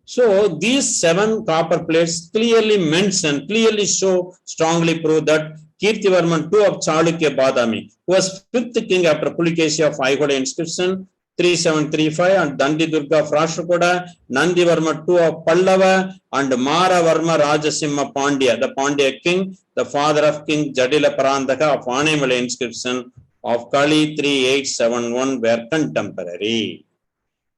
So these 7 copper plates clearly mention, clearly show, strongly prove that Kirtivarman II of Chalukya Badami, who was 5th king after Pulikesi of Aighoda inscription 3735, and Dandi Durga of Rashtrakuta, Nandivarma II of Pallava, and Maravarma Rajasimha Pandya, the Pandya king, the father of King Jadila Parandaka of Animal inscription of Kali 3871 were contemporary.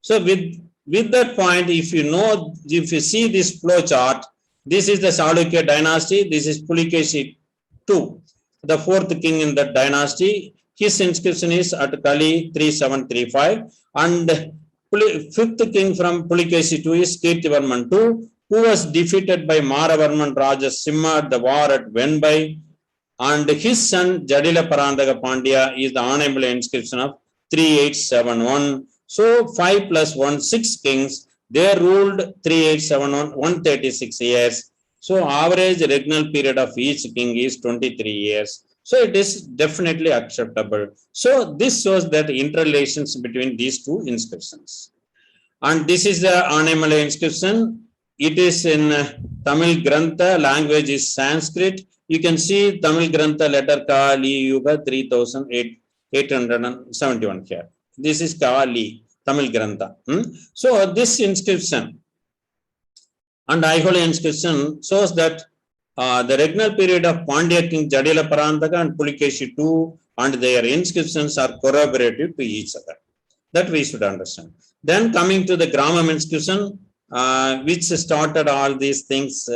So with that point, if you know, if you see this flow chart, this is the Chalukya dynasty, this is Pulikesi II, the 4th king in that dynasty. His inscription is at Kali 3735, and 5th king from Pulikesi II is Kirtivarman II, who was defeated by Maravarman Rajasimha at the war at Venbai, and his son Jadila Parandaga Pandya is the honorable inscription of 3871. So 5 plus 1, 6 kings, they ruled 3871, 136 years. So average regnal period of each king is 23 years. So it is definitely acceptable. So this shows that interrelations between these two inscriptions. And this is the Anamala inscription. It is in Tamil Grantha, language is Sanskrit. You can see Tamil Grantha letter Kali Yuga 3871 here. This is Kali, Tamil Grantha. So this inscription and Aighoda inscription shows that the regnal period of Pandya king Jadila Parandaka and Pulikesi II and their inscriptions are corroborative to each other. That we should understand. Then coming to the Gramam inscription, which started all these things,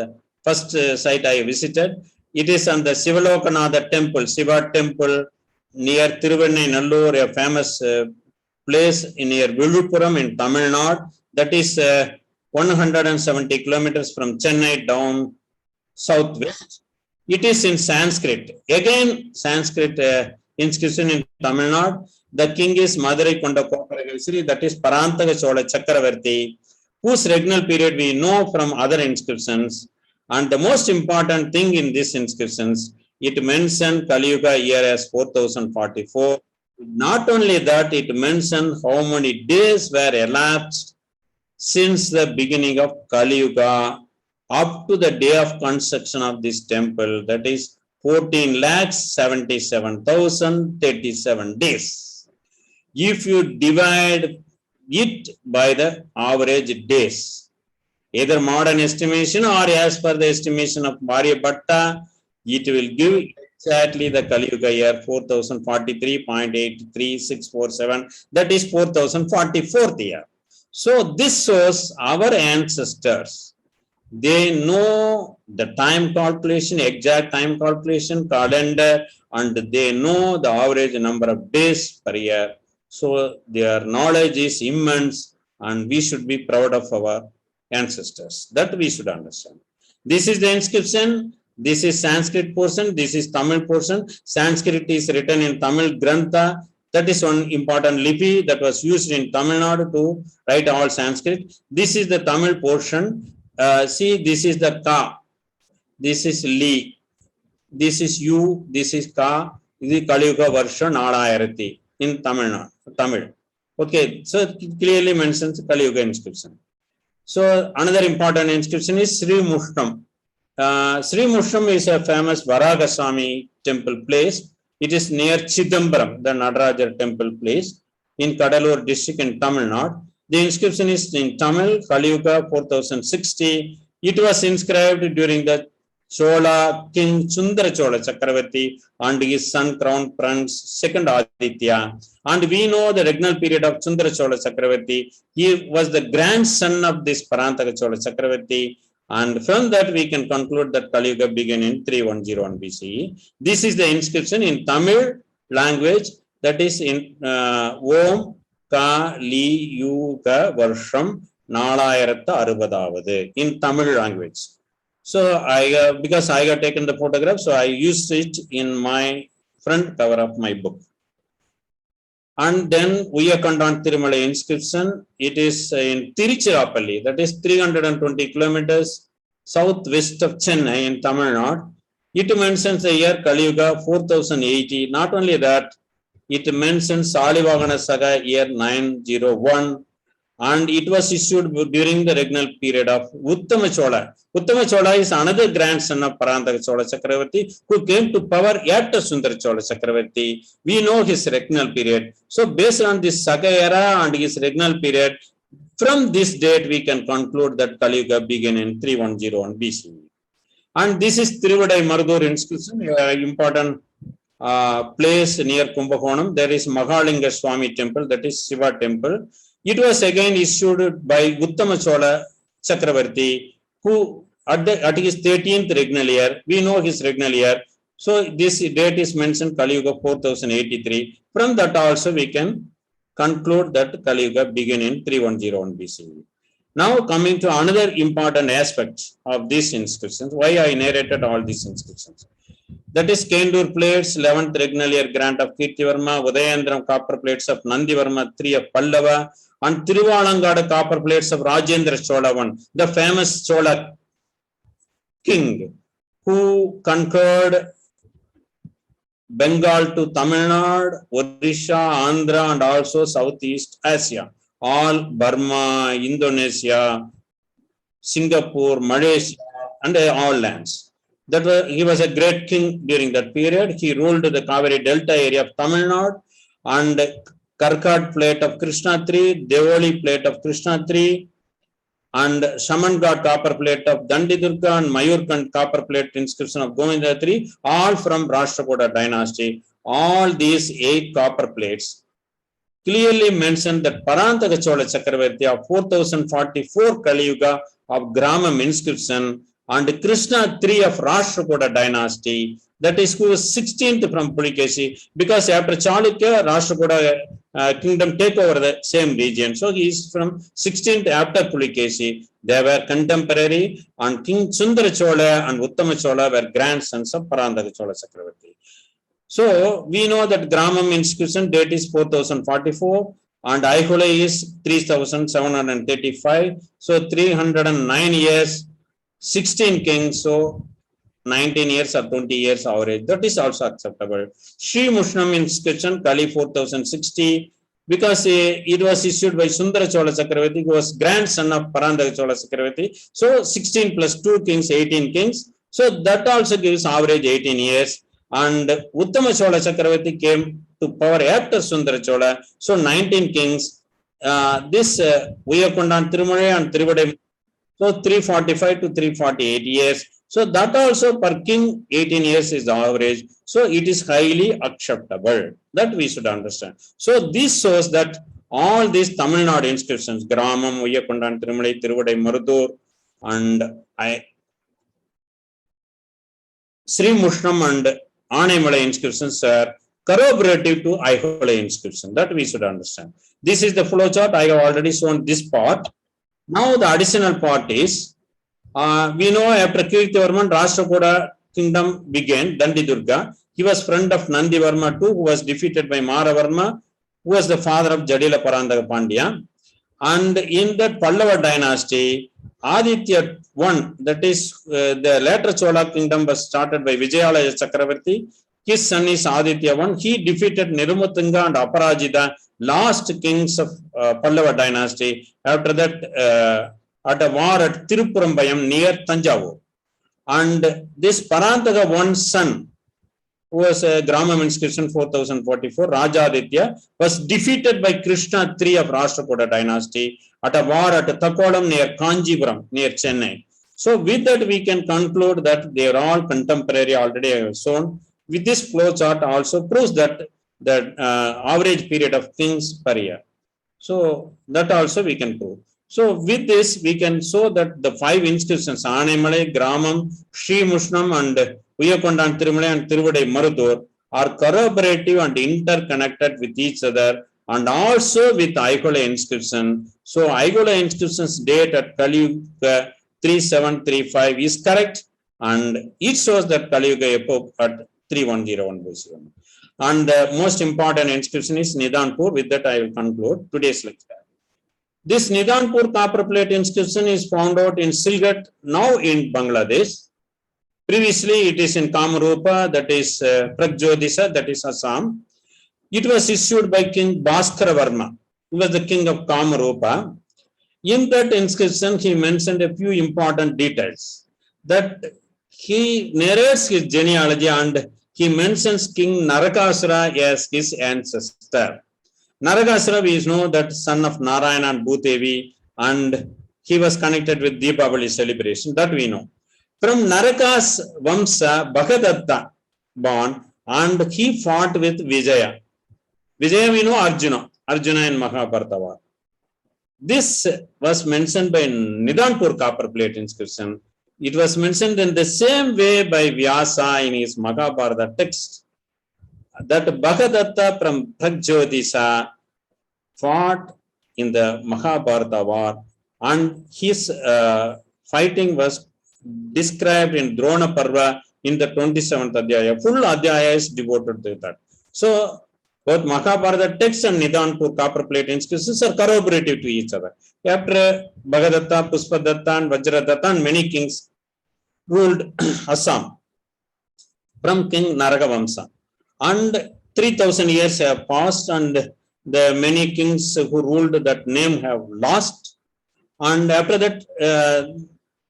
first site I visited, it is on the Sivalokanatha temple, Shiva temple near Tiruvennai Nallur, a famous place near Viluppuram in Tamil Nadu. That is 170 kilometers from Chennai down southwest. It is in Sanskrit. Again, Sanskrit inscription in Tamil Nadu. The king is Madurai Konda Kopparagasri, that is Parantaka Chola Chakravarti, whose regnal period we know from other inscriptions. And the most important thing in these inscriptions, it mentioned Kali Yuga year as 4044. Not only that, it mentioned how many days were elapsed since the beginning of Kali Yuga up to the day of construction of this temple, that is 14,77,037 days. If you divide it by the average days, either modern estimation or as per the estimation of Maria Bhatta, it will give exactly the Kali Yuga year 4043.83647, that is 4044th year. So this shows our ancestors, they know the time calculation, exact time calculation, calendar, and they know the average number of days per year. So their knowledge is immense, and we should be proud of our ancestors. That we should understand. This is the inscription. This is Sanskrit portion. This is Tamil portion. Sanskrit is written in Tamil Grantha. That is one important lipi that was used in Tamil Nadu to write all Sanskrit. This is the Tamil portion. See, this is the Ka. This is Li. This is U. This is Ka. This is Kali Yuga Varsha Nalaayarathi in Tamil Nadu. Tamil. Okay, so it clearly mentions Kali Yuga inscription. So another important inscription is Sri Mushram. Sri Mushram is a famous Varaga Swami temple place. It is near Chidambaram, the Nadarajar temple place in Kadalur district in Tamil Nadu. The inscription is in Tamil, Kali Yuga 4060. It was inscribed during the Chola King Sundara Chola Chakravarti and his son Crown Prince second Aditya. And we know the regnal period of Sundara Chola Chakravarti. He was the grandson of this Parantaka Chola Chakravarti. And from that we can conclude that Kali Yuga began in 3101 BCE. This is the inscription in Tamil language, that is in Om Kali Yuga Varsham Nalaayaratta Arubadavadu in Tamil language. So I because I got taken the photograph, so I used it in my front cover of my book. And then Uyakandan Tirumala inscription, it is in Tiruchirappalli, that is 320 kilometers southwest of Chennai in Tamil Nadu. It mentions the year Kali Yuga 4080. Not only that, it mentions Salivagana Saga year 901, and it was issued during the regnal period of Uttama Chola. Uttama Chola is another grandson of Parantaka Chola Chakravarti who came to power after Sundara Chola Chakravarti. We know his regnal period. So based on this Saga era and his regnal period, from this date we can conclude that Kali Yuga began in 3101 BCE. And this is Tiruvadai Marudur inscription, important place near Kumbakonam. There is Mahalinga Swami temple, that is Shiva temple. It was again issued by Uttama Chola Chakravarti, who at his 13th regnal year, we know his regnal year. So this date is mentioned Kali Yuga 4083. From that also we can conclude that Kali Yuga began in 3101 BCE. Now coming to another important aspect of these inscriptions, why I narrated all these inscriptions. That is Kendur plates, 11th regnal year grant of Kirtivarma, Udayandram copper plates of Nandivarma III of Pallava, and Tiruvalangada copper plates of Rajendra Chola I, the famous Chola king who conquered Bengal to Tamil Nadu, Odisha, Andhra, and also Southeast Asia, all Burma, Indonesia, Singapore, Malaysia, and all lands. He was a great king during that period. He ruled the Kaveri Delta area of Tamil Nadu, and Karkad plate of Krishna III, Devoli plate of Krishna III, and Shamanghat copper plate of Dandidurga and Mayurkand copper plate inscription of Govinda III, all from Rashtrakuta dynasty. All these 8 copper plates clearly mention that Parantaka Chola Chakravarti of 4044 Kali Yuga of Gramam inscription and Krishna III of Rashtrakuta dynasty, that is who was 16th from Pulikesi, because after Chalukya, Rashtrakuta kingdom take over the same region. So he is from 16th after Pulikesi. They were contemporary, and King Sundara Chola and Uttama Chola were grandsons of Parantaka Chola Chakravarti. So we know that Gramam inscription date is 4044 and Aihole is 3735. So 309 years, 16 kings. So 19 years or 20 years average. That is also acceptable. Sri Mushram inscription, Kali 4060, because it was issued by Sundara Chola Chakravarti, who was grandson of Parantaka Chola Chakravarti. So 16 plus 2 kings, 18 kings. So that also gives average 18 years. And Uttama Chola Chakravarti came to power after Sundara Chola. So 19 kings. This Uyakondan Tirumala and Tiruvadai, so 345 to 348 years. So that also per king 18 years is the average. So it is highly acceptable. That we should understand. So this shows that all these Tamil Nadu inscriptions, Gramam, Uyakondan, Thirumalai, Tiruvadai, Marudur, and Sri Mushram and Aanaimalai inscriptions are corroborative to Eiffel inscription. That we should understand. This is the flow chart. I have already shown this part. Now the additional part is, we know after Kirtivarman, Rashtrakuta kingdom began, Dandi Durga. He was friend of Nandi Varma too, who was defeated by Maravarma, who was the father of Jadila Parandaka Pandya. And in that Pallava dynasty, Aditya I, that is the later Chola kingdom was started by Vijayalaya Chakravarti. His son is Aditya I. He defeated Nirumutanga and Aparajita, last kings of Pallava dynasty. After that, at a war at Tirupurambayam near Tanjavur. And this Parantaka one son, who was a Gramam inscription 4044, Rajaditya, was defeated by Krishna III of Rashtrakuta dynasty at a war at Takolam near Kanjipuram, near Chennai. So with that we can conclude that they are all contemporary, already I have shown. With this flow chart also proves that the average period of kings per year. So that also we can prove. So with this we can show that the 5 inscriptions, Aanaimalai, Gramam, Sri Mushram and Uyakondan Thirumalai and Tiruvadai Marudur, are corroborative and interconnected with each other, and also with Eiffel inscription. So Eiffel inscription's date at Kali Yuga 3735 is correct, and it shows that Kali Yuga epoch at 3101 BC. And the most important inscription is Nidanpur. With that I will conclude today's lecture. This Nidanpur copper plate inscription is found out in Silgat, now in Bangladesh. Previously it is in Kamarupa, that is Pragjodisa, that is Assam. It was issued by King Bhaskara Varma, who was the king of Kamarupa. In that inscription he mentioned a few important details, that he narrates his genealogy and he mentions King Narakasura as his ancestor. Narakasura, we know that son of Narayana and Bhudevi, and he was connected with Deepavali celebration, that we know. From Naraka's Vamsa, Bhagadatta born, and he fought with Vijaya. Vijaya we know Arjuna in Mahabharata war. This was mentioned by Nidanpur copper plate inscription. It was mentioned in the same way by Vyasa in his Mahabharata text, that Bhagadatta from Pragjodisa fought in the Mahabharata war, and his fighting was described in Drona Parva in the 27th Adhyaya. Full Adhyaya is devoted to that. So both Mahabharata text and Nidanpur copper plate inscriptions are corroborative to each other. After Bhagadatta, Puspadatta and Vajradatta and many kings ruled Assam from King Naragavamsa. And 3000 years have passed, and the many kings who ruled that name have lost. And after that,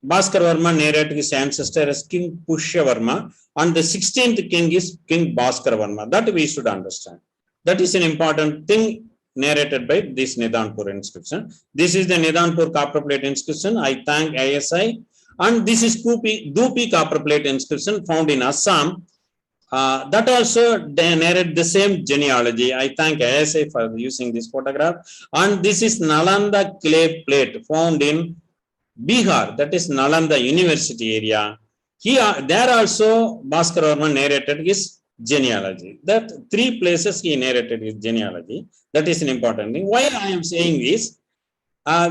Bhaskara Varma narrated his ancestor as King Pushyavarma, and the 16th king is King Bhaskara Varma. That we should understand. That is an important thing narrated by this Nidanpur inscription. This is the Nidanpur copper plate inscription. I thank ISI. And this is Dupi copper plate inscription found in Assam. That also they narrate the same genealogy. I thank ISI for using this photograph. And this is Nalanda clay plate found in Bihar, that is Nalanda University area. Here, there also Bhaskara Varma narrated his genealogy. That 3 places he narrated his genealogy. That is an important thing. Why I am saying this?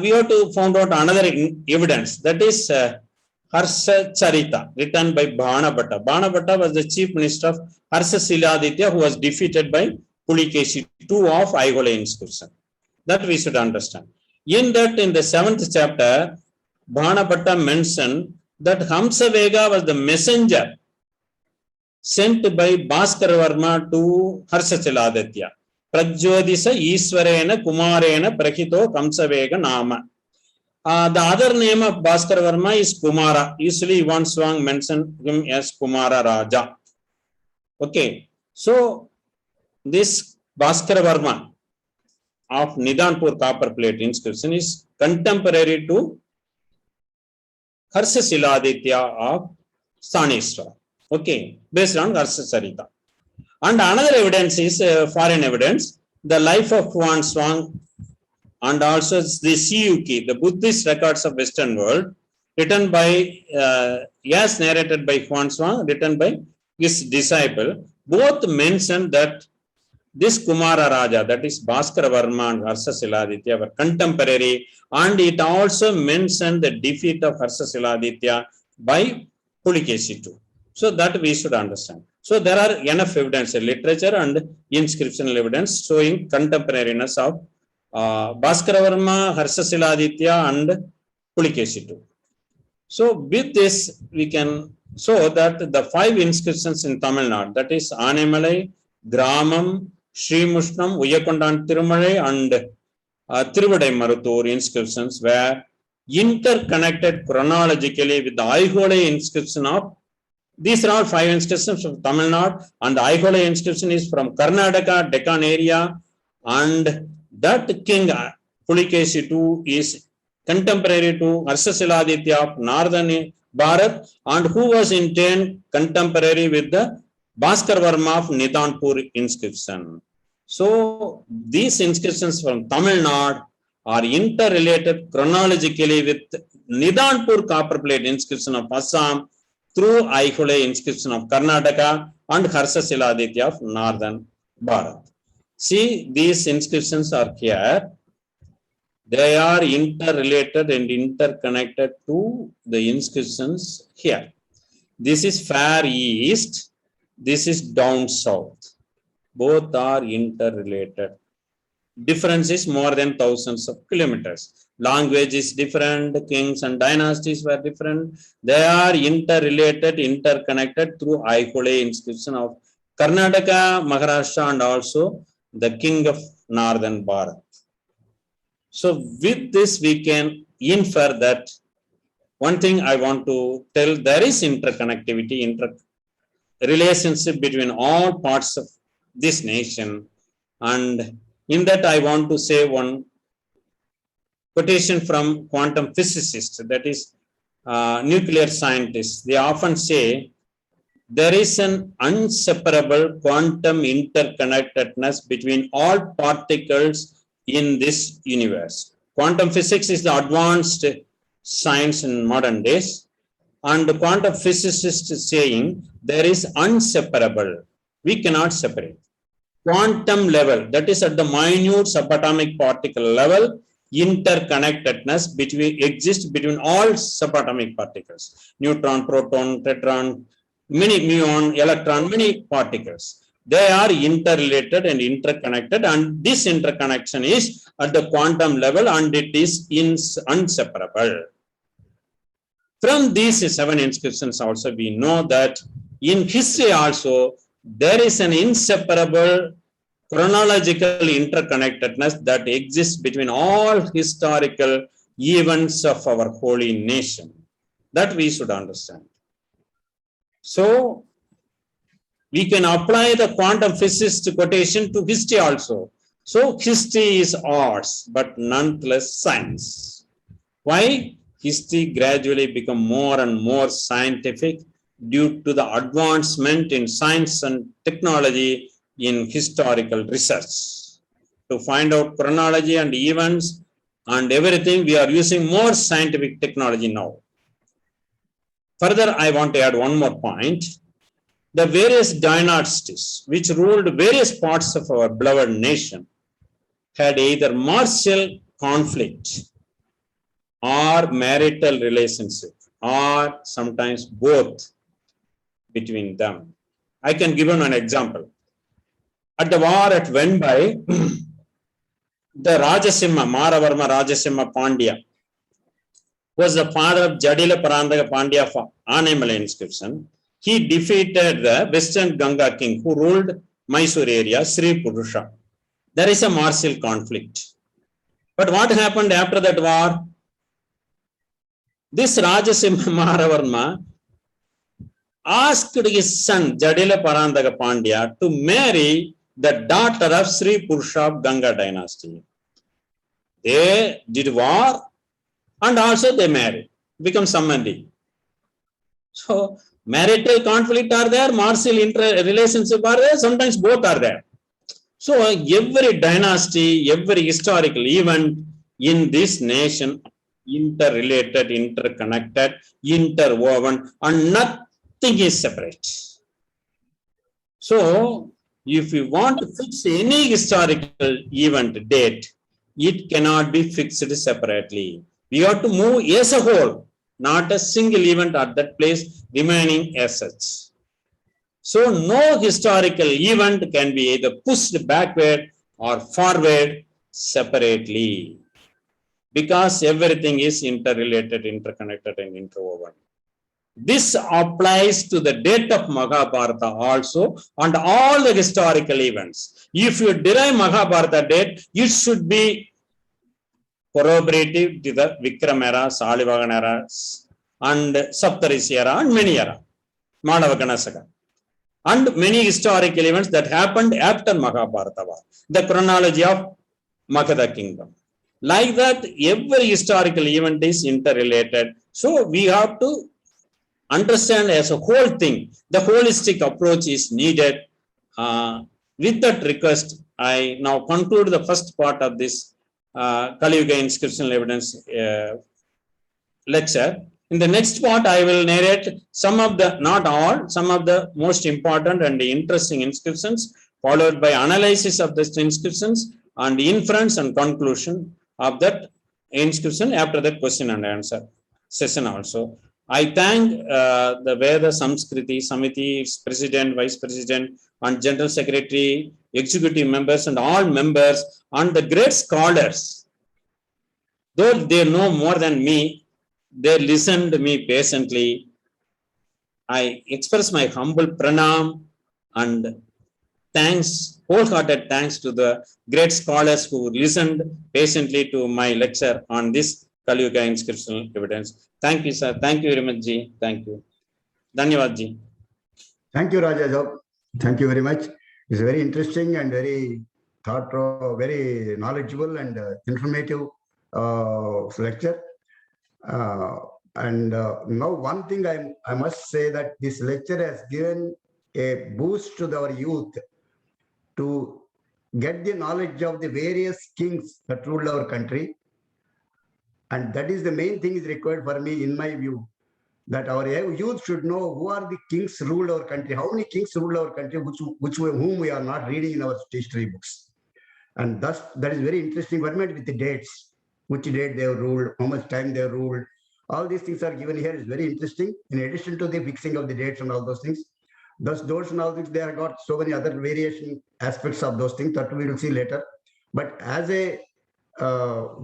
We have to find out another evidence. That is Harsha Charita, written by Bhanabhatta. Bhanabhatta was the chief minister of Harsha Siladitya, who was defeated by Pulikeshi II of Eiffel inscription. That we should understand. In that, in the 7th chapter, Bhanabhatta mentioned that Hamsavega was the messenger sent by Bhaskara Varma to Harsha Siladitya. Pragjodisa Iswarena Kumarena Prakito Kamsavega Nama. The other name of Bhaskara Varma is Kumara. Usually one song mentioned him as Kumara Raja. Okay, so this Bhaskara Varma of Nidanpur copper plate inscription is contemporary to Harsha Siladitya of Staniswara. Okay, based on Harsha Sarita. And another evidence is foreign evidence, the life of Huan Swang, and also the Siyuki, the Buddhist records of Western world, written by, as narrated by Huan Swang, written by his disciple, both mention that this Kumara Raja, that is Bhaskara Varma and Harsha Siladitya, were contemporary, and it also mentioned the defeat of Harsha Siladitya by Pulikeshitu. So that we should understand. So there are enough evidence, literature and inscriptional evidence showing contemporariness of Bhaskara Varma, Harsha Siladitya and Pulikeshitu. So with this, we can show that the 5 inscriptions in Tamil Nadu, that is Anemalai, Gramam, Sri Mushram, Uyakondan Tirumalai and Tiruvadai Maruttur inscriptions were interconnected chronologically with the Aihole inscription of, these are all 5 inscriptions from Tamil Nadu, and the Aihole inscription is from Karnataka, Deccan area, and that king Pulikeshitu is contemporary to Harsha Siladitya of northern Bharat, and who was in turn contemporary with the Bhaskar Varma of Nidanpur inscription. So these inscriptions from Tamil Nadu are interrelated chronologically with Nidanpur copper plate inscription of Assam through Aihole inscription of Karnataka and Harsha Siladitya of northern Bharat. See, these inscriptions are here. They are interrelated and interconnected to the inscriptions here. This is far east. This is down south. Both are interrelated. Difference is more than thousands of kilometers. Language is different. Kings and dynasties were different. They are interrelated, interconnected through Aihole inscription of Karnataka, Maharashtra, and also the king of northern Bharat. So with this, we can infer that one thing I want to tell, there is interconnectivity, relationship between all parts of this nation. And in that, I want to say one quotation from quantum physicists, that is nuclear scientists. They often say, there is an inseparable quantum interconnectedness between all particles in this universe. Quantum physics is the advanced science in modern days, and the quantum physicist is saying there is inseparable. We cannot separate. Quantum level, that is at the minute subatomic particle level, interconnectedness exists between all subatomic particles. Neutron, proton, teton, many muon, electron, many particles. They are interrelated and interconnected, and this interconnection is at the quantum level, and it is inseparable. From these 7 inscriptions also, we know that in history also, there is an inseparable chronological interconnectedness that exists between all historical events of our holy nation. That we should understand. So, we can apply the quantum physicist quotation to history also. So, history is arts, but nonetheless science. Why? History gradually become more and more scientific due to the advancement in science and technology in historical research. To find out chronology and events and everything, we are using more scientific technology now. Further, I want to add one more point. The various dynasties which ruled various parts of our beloved nation had either martial conflict or marital relationship, or sometimes both between them. I can give you an example. At the war at Venbai, the Rajasimha, Maravarma Rajasimha Pandya, was the father of Jadila Parandaga Pandya for Anemalai inscription. He defeated the Western Ganga king who ruled Mysore area, Sri Purusha. There is a martial conflict. But what happened after that war? This Rajasimha Maravarma asked his son Jadila Parandaga Pandya to marry the daughter of Sri Purusha of Ganga dynasty. They did war and also they married, become Samandi. So marital conflict are there, martial relationship are there, sometimes both are there. So every dynasty, every historical event in this nation, interrelated, interconnected, interwoven, and nothing is separate. So if you want to fix any historical event date, it cannot be fixed separately. We have to move as a whole, not a single event at that place remaining as such. So no historical event can be either pushed backward or forward separately, because everything is interrelated, interconnected, and interwoven. This applies to the date of Mahabharata also and all the historical events. If you derive Mahabharata date, it should be corroborative to the Vikram era, Salivagan era, and Saptarishi era, and many era, Madavakanasaka, and many historical events that happened after Mahabharata war, the chronology of Magadha kingdom. Like that, every historical event is interrelated. So we have to understand as a whole thing. The holistic approach is needed. With that request, I now conclude the first part of this Kali Yuga inscriptional evidence lecture. In the next part, I will narrate some of the, not all, some of the most important and interesting inscriptions, followed by analysis of the inscriptions and inference and conclusion of that inscription after the question and answer session also. I thank the Veda Samskruti Samiti, its president, vice president, and general secretary, executive members, and all members, and the great scholars. Though they know more than me, they listened to me patiently. I express my humble pranam and thanks, wholehearted thanks to the great scholars who listened patiently to my lecture on this Kali Yuga inscriptional evidence. Thank you, sir. Thank you very much, Ji. Thank you. Dhanyavad, Ji. Thank you, Raja. Thank you very much. It's very interesting and very very knowledgeable and informative lecture. Now one thing I must say that this lecture has given a boost to our youth to get the knowledge of the various kings that ruled our country. And that is the main thing is required for me, in my view, that our youth should know who are the kings who ruled our country, how many kings ruled our country, whom we are not reading in our history books. And thus, that is very interesting for me with the dates, which date they have ruled, how much time they have ruled. All these things are given here. It's very interesting. In addition to the fixing of the dates and all those things, those and all things, they have got so many other variation aspects of those things that we will see later. But as a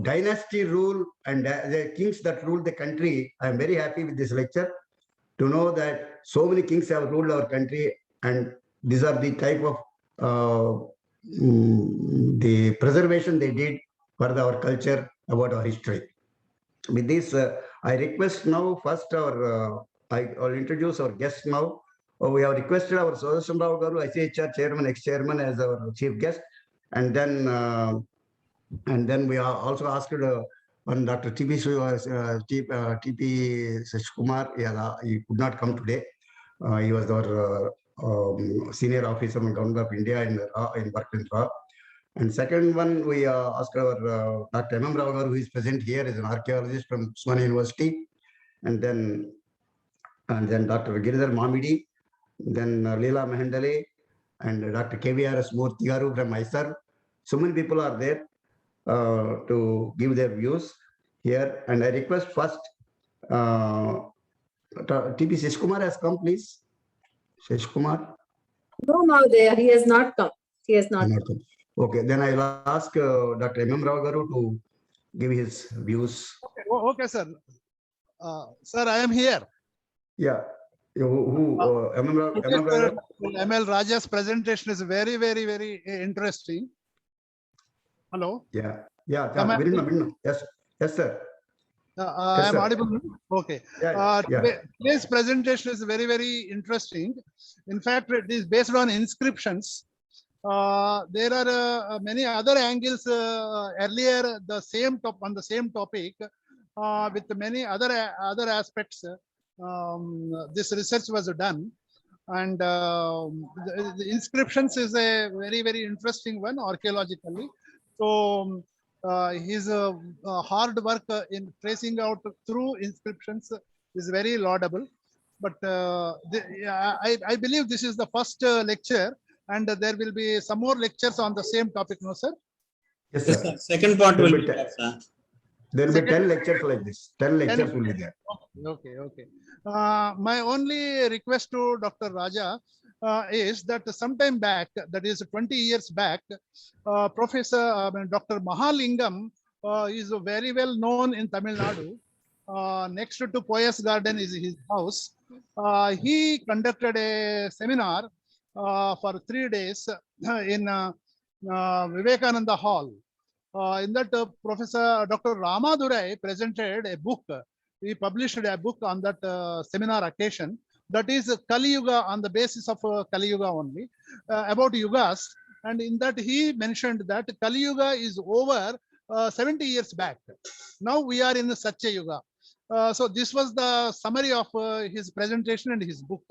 dynasty rule and the kings that ruled the country, I am very happy with this lecture to know that so many kings have ruled our country, and these are the type of the preservation they did for our culture, about our history. With this, I request now first I'll introduce our guest now. We have requested our Sodasam Rao Garu, ICHR chairman, ex-chairman, as our chief guest, and then we are also asked one Dr. TP Seshkumar. He could not come today. He was our senior officer in Government of India in work in law. And second one, we asked our Dr. M. Rao Garu, who is present here, is an archaeologist from Swami University, and then Dr. Giridhar Mamidi, then Leela Mehendale, and Dr. KVRS Murthy Garu from Mysore. So many people are there to give their views here, and I request first TP Seshkumar has come, please. Seshkumar? No, Mahodaya, he has not come. He has not come. Okay, then I'll ask Dr. M. Rao Garu to give his views. Okay, sir. Sir, I am here. Yeah. ML Raja's presentation is very, very, very interesting. Hello? Yeah. Yes, sir. I am audible. Okay. Today's presentation is very, very interesting. In fact, it is based on inscriptions. There are many other angles earlier on the same topic with many other aspects this research was done. And the inscriptions is a very, very interesting one archaeologically. So his hard work in tracing out through inscriptions is very laudable. But I believe this is the first lecture, and there will be some more lectures on the same topic, no, sir? Yes, Yes, sir. sir. Second part There will will be be there, sir. There will be 10 lectures like this. 10 lectures will be there. Okay. My only request to Dr. Raja is that sometime back, that is 20 years back, Dr. Mahalingam is very well known in Tamil Nadu. Next to Poyas Garden is his house. He conducted a seminar for 3 days in Vivekananda Hall. In that, Professor Dr. Ramadurai presented a book. He published a book on that seminar occasion. That is Kali Yuga, on the basis of Kali Yuga only, about Yugas. And in that, he mentioned that Kali Yuga is over 70 years back. Now we are in the Satya Yuga. So this was the summary of his presentation and his book.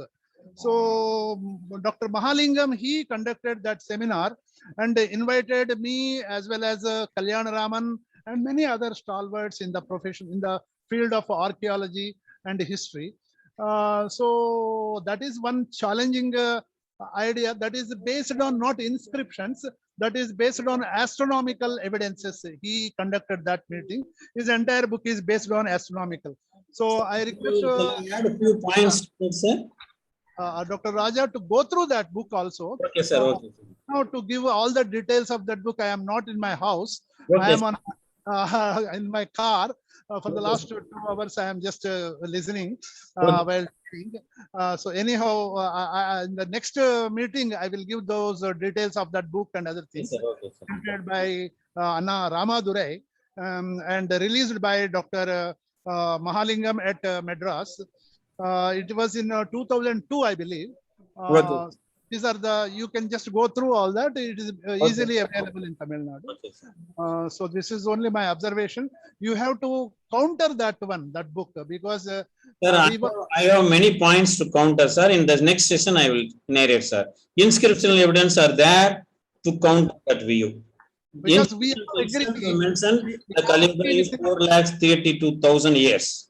So Dr. Mahalingam, he conducted that seminar and invited me as well as Kalyana Raman and many other stalwarts in the profession, in the field of archaeology and history. So that is one challenging idea that is based on not inscriptions, that is based on astronomical evidences. He conducted that meeting. His entire book is based on astronomical. So I request add a few points, sir. Dr. Raja to go through that book also. Okay, sir. Okay. Now to give all the details of that book, I am not in my house. Okay. I am on in my car. For the last 2 hours, I am just listening while reading. So anyhow, in the next meeting, I will give those details of that book and other things. Yes, sir. Okay, sir. Printed by Anna Ramadurai and released by Dr. Mahalingam at Madras. It was in 2002, I believe. Okay. These are the, you can just go through all that. It is easily available in Tamil Nadu. Okay, So this is only my observation. You have to counter that one, that book, because sir, I have many points to counter, sir. In the next session, I will narrate, sir. Inscriptional evidence are there to counter that view. Because we agree. Mentioned the Kali Yuga is 4,32,000 years.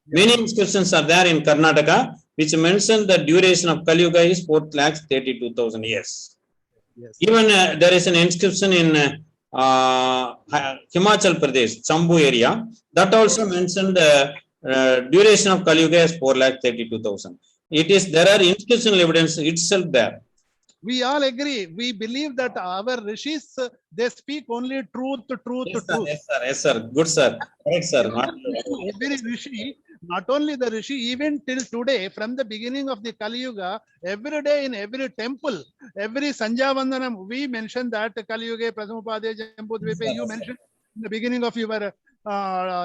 Many inscriptions are there in Karnataka, which mention the duration of Kali Yuga is 4,32,000 years. Yes. Even there is an inscription in Himachal Pradesh, Chambu area, that also mentioned the duration of Kali Yuga is 4,32,000. It is, there are inscriptional evidence itself there. We all agree. We believe that our rishis, they speak only truth. Yes, sir. Yes, sir. Good, sir. Correct, sir. Every rishi, not only the rishi, even till today, from the beginning of the Kali Yuga, every day in every temple, every Sanja Vandanam, we mention that Kali Yuga, Prasamupade, Jambudvipe, you mentioned in the beginning of your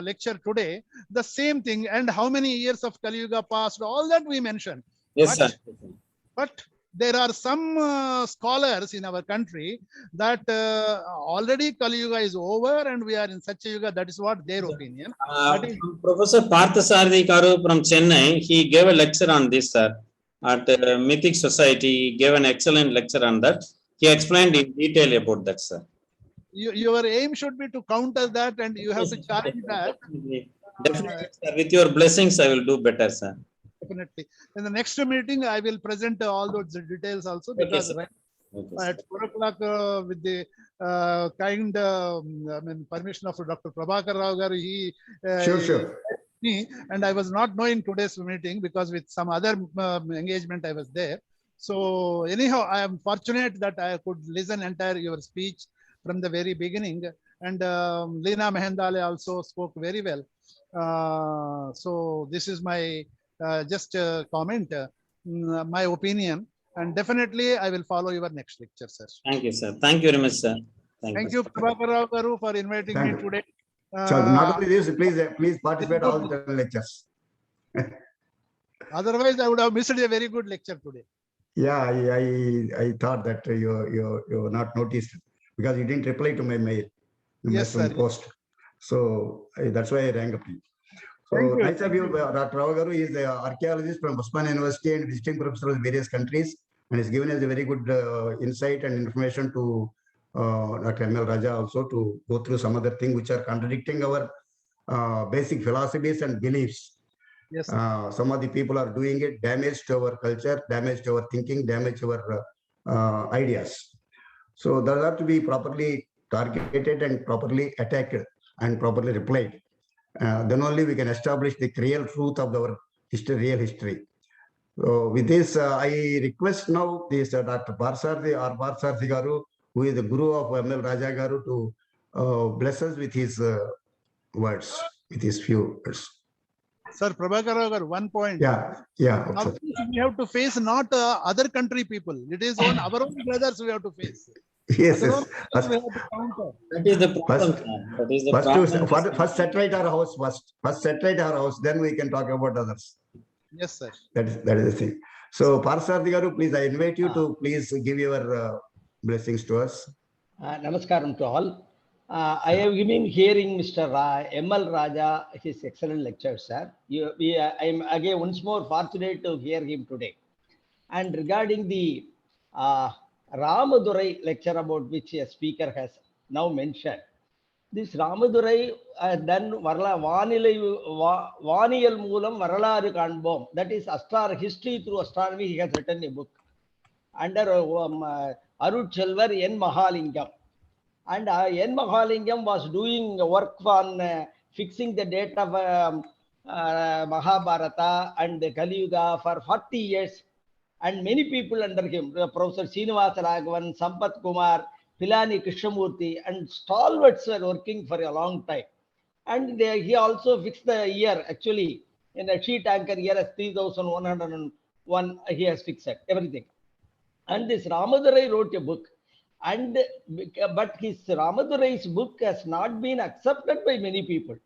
lecture today, the same thing. And how many years of Kali Yuga passed, all that we mentioned. Yes, sir. But there are some scholars in our country that already Kali Yuga is over and we are in Satya Yuga. That is what their opinion. Professor Parthasarathi Karu from Chennai, he gave a lecture on this, sir, at Mythic Society. He gave an excellent lecture on that. He explained in detail about that, sir. Your aim should be to counter that, and you have to challenge that. Definitely, sir. With your blessings, I will do better, sir. Definitely. In the next meeting, I will present all those details also, because Okay, at 4 o'clock, with the permission of Dr. Prabhakar Rao Garu, he Sure. me, and I was not knowing today's meeting because with some other engagement I was there. So anyhow, I am fortunate that I could listen entire your speech from the very beginning, and Leena Mehendale also spoke very well. So this is my just comment, my opinion, and definitely I will follow your next lecture, sir. Thank you, sir. Thank you very much, sir. Thank you, Prabhakar Rao Garu, for inviting me today. So not only this, please participate all the lectures. Otherwise, I would have missed a very good lecture today. Yeah, I thought that you were not noticed because you didn't reply to my mail. Yes, sir. Post. So that's why I rang up you. So Thank you. nice of you, Dr. Rao is an archaeologist from Usman University and visiting professor of various countries, and has given us a very good insight and information to Dr. M.L. Raja also to go through some other things which are contradicting our basic philosophies and beliefs. Yes. Some of the people are doing it, damage to our culture, damage to our thinking, damage to our ideas. So those have to be properly targeted and properly attacked and properly replied. Then only we can establish the real truth of our history, real history. So with this, I request now this Dr. Parsarthi or Parsarthi Garu, who is the guru of M.L. Raja Garu, to bless us with his words, with his few words. Sir, Prabhakar, one point. Yeah. Now, we have to face not other country people. It is on our own brothers we have to face. Yes. We have to counter. That is the problem. That is the problem. First set right our house first. First set right our house, then we can talk about others. Yes, sir. That is the thing. So Parsarthi Garu, please, I invite you to please give your blessings to us. Namaskaram to all. I have been hearing Mr. M.L. Raja, his excellent lecture, sir. I am again once more fortunate to hear him today. And regarding the Ramadurai lecture about which a speaker has now mentioned, this Ramadurai done Vaniyal Moolam Varalaru Kanbom, that is history through astronomy. He has written a book under Arut Chelvar N. Mahalingam. And N. Mahalingam was doing work on fixing the date of Mahabharata and the Kali Yuga for 40 years. And many people under him, Professor Srinivasa Raghavan, Sampath Kumar, Pilani Krishnamurthy, and stalwarts were working for a long time. And he also fixed the year, actually, in a sheet anchor year as 3101, he has fixed everything. And this Ramadurai wrote a book. But his Ramadurai's book has not been accepted by many people.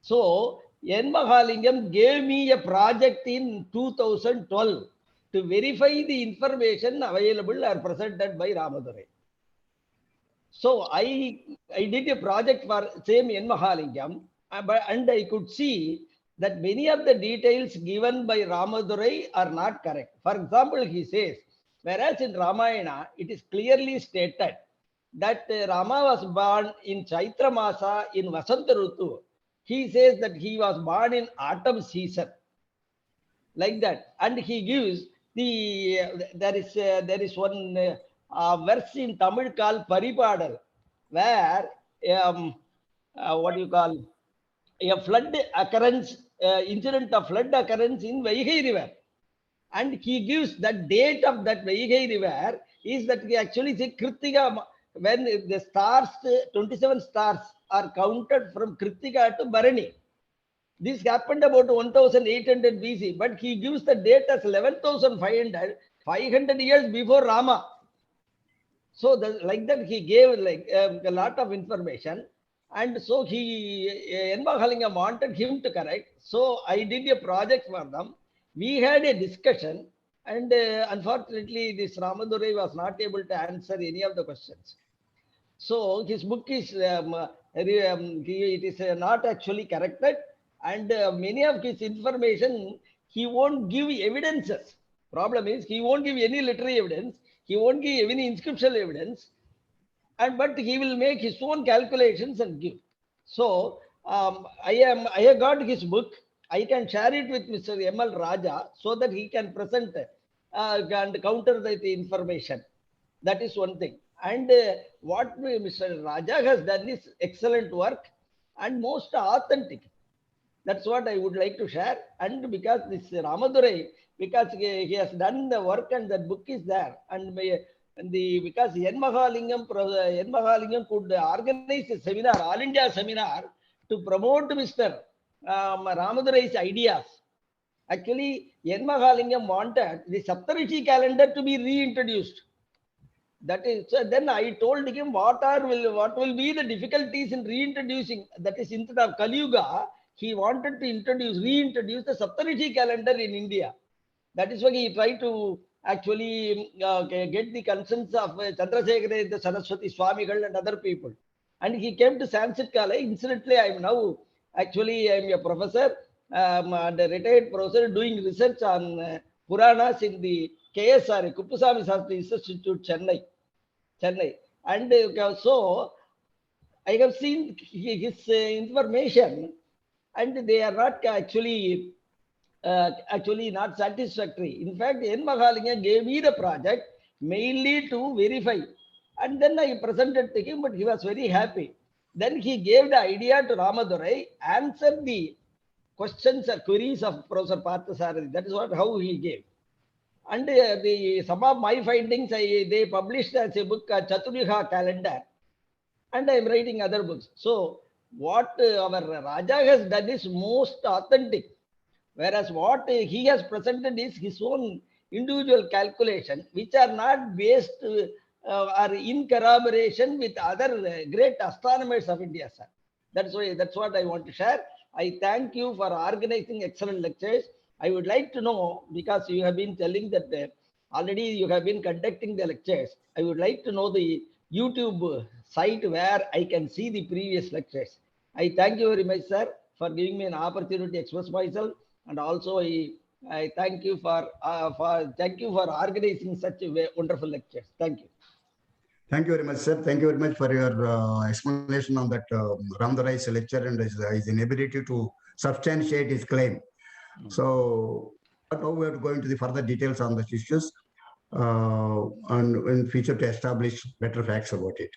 So N. Mahalingam gave me a project in 2012 to verify the information available or presented by Ramadurai. So I did a project for same N. Mahalingam, and I could see that many of the details given by Ramadurai are not correct. For example, he says, whereas in Ramayana, it is clearly stated that Rama was born in Chaitra Masa in Vasanta Rutu. He says that he was born in autumn season. Like that. And he gives there is one verse in Tamil called Paripadal, where what you call a flood occurrence, incident of flood occurrence in Vaigai River. And he gives the date of that Vaigai River is that we actually say Kritika, when the stars, 27 stars are counted from Kritika to Bharani. This happened about 1800 BC, but he gives the date as 11,500, 500 years before Rama. So like that he gave like a lot of information. And so N. Mahalingam wanted him to correct. So I did a project for them. We had a discussion, and unfortunately this Ramadurai was not able to answer any of the questions. So his book is it is not actually corrected, and many of his information he won't give evidences. Problem is he won't give any literary evidence, he won't give any inscriptional evidence, but he will make his own calculations and give. So I have got his book. I can share it with Mr. M.L. Raja so that he can present and counter the information. That is one thing. And what Mr. Raja has done is excellent work and most authentic. That's what I would like to share. And because this Ramadurai, because he has done the work and that book is there, and because N. Mahalingam could organize a seminar, All India seminar, to promote Mr. Ramadurai's ideas. Actually, N. Mahalingam wanted the Saptarishi calendar to be reintroduced. That is, so then I told him what will be the difficulties in reintroducing. That is, instead of Kali Yuga, he wanted to reintroduce the Saptarishi calendar in India. That is why he tried to actually get the consents of Chandrasekhara, the Saraswati Swamigal and other people. And he came to Sanskrit College. Incidentally, I am now, actually, I am a professor and a retired professor doing research on Puranas in the KSR, Kuppusamy Sastry Institute, Chennai. And so I have seen his information, and they are not actually not satisfactory. In fact, N. Mahalinga gave me the project mainly to verify, and then I presented to him, but he was very happy. Then he gave the idea to Ramadurai, answered the questions or queries of Professor Parthasarathi. That is how he gave. And some of my findings they published as a book, Chaturya Calendar, and I am writing other books. So what our Raja has done is most authentic, whereas what he has presented is his own individual calculation, which are not based or in corroboration with other great astronomers of India, sir. That's what I want to share. I thank you for organizing excellent lectures. I would like to know, because you have been telling that already you have been conducting the lectures, I would like to know the YouTube site where I can see the previous lectures. I thank you very much, sir, for giving me an opportunity to express myself, and also I thank you for organizing such wonderful lectures. Thank you. Thank you very much, sir. Thank you very much for your explanation on that Ramdarai's lecture and his inability to substantiate his claim. So now we are going to the further details on the issues and in future to establish better facts about it.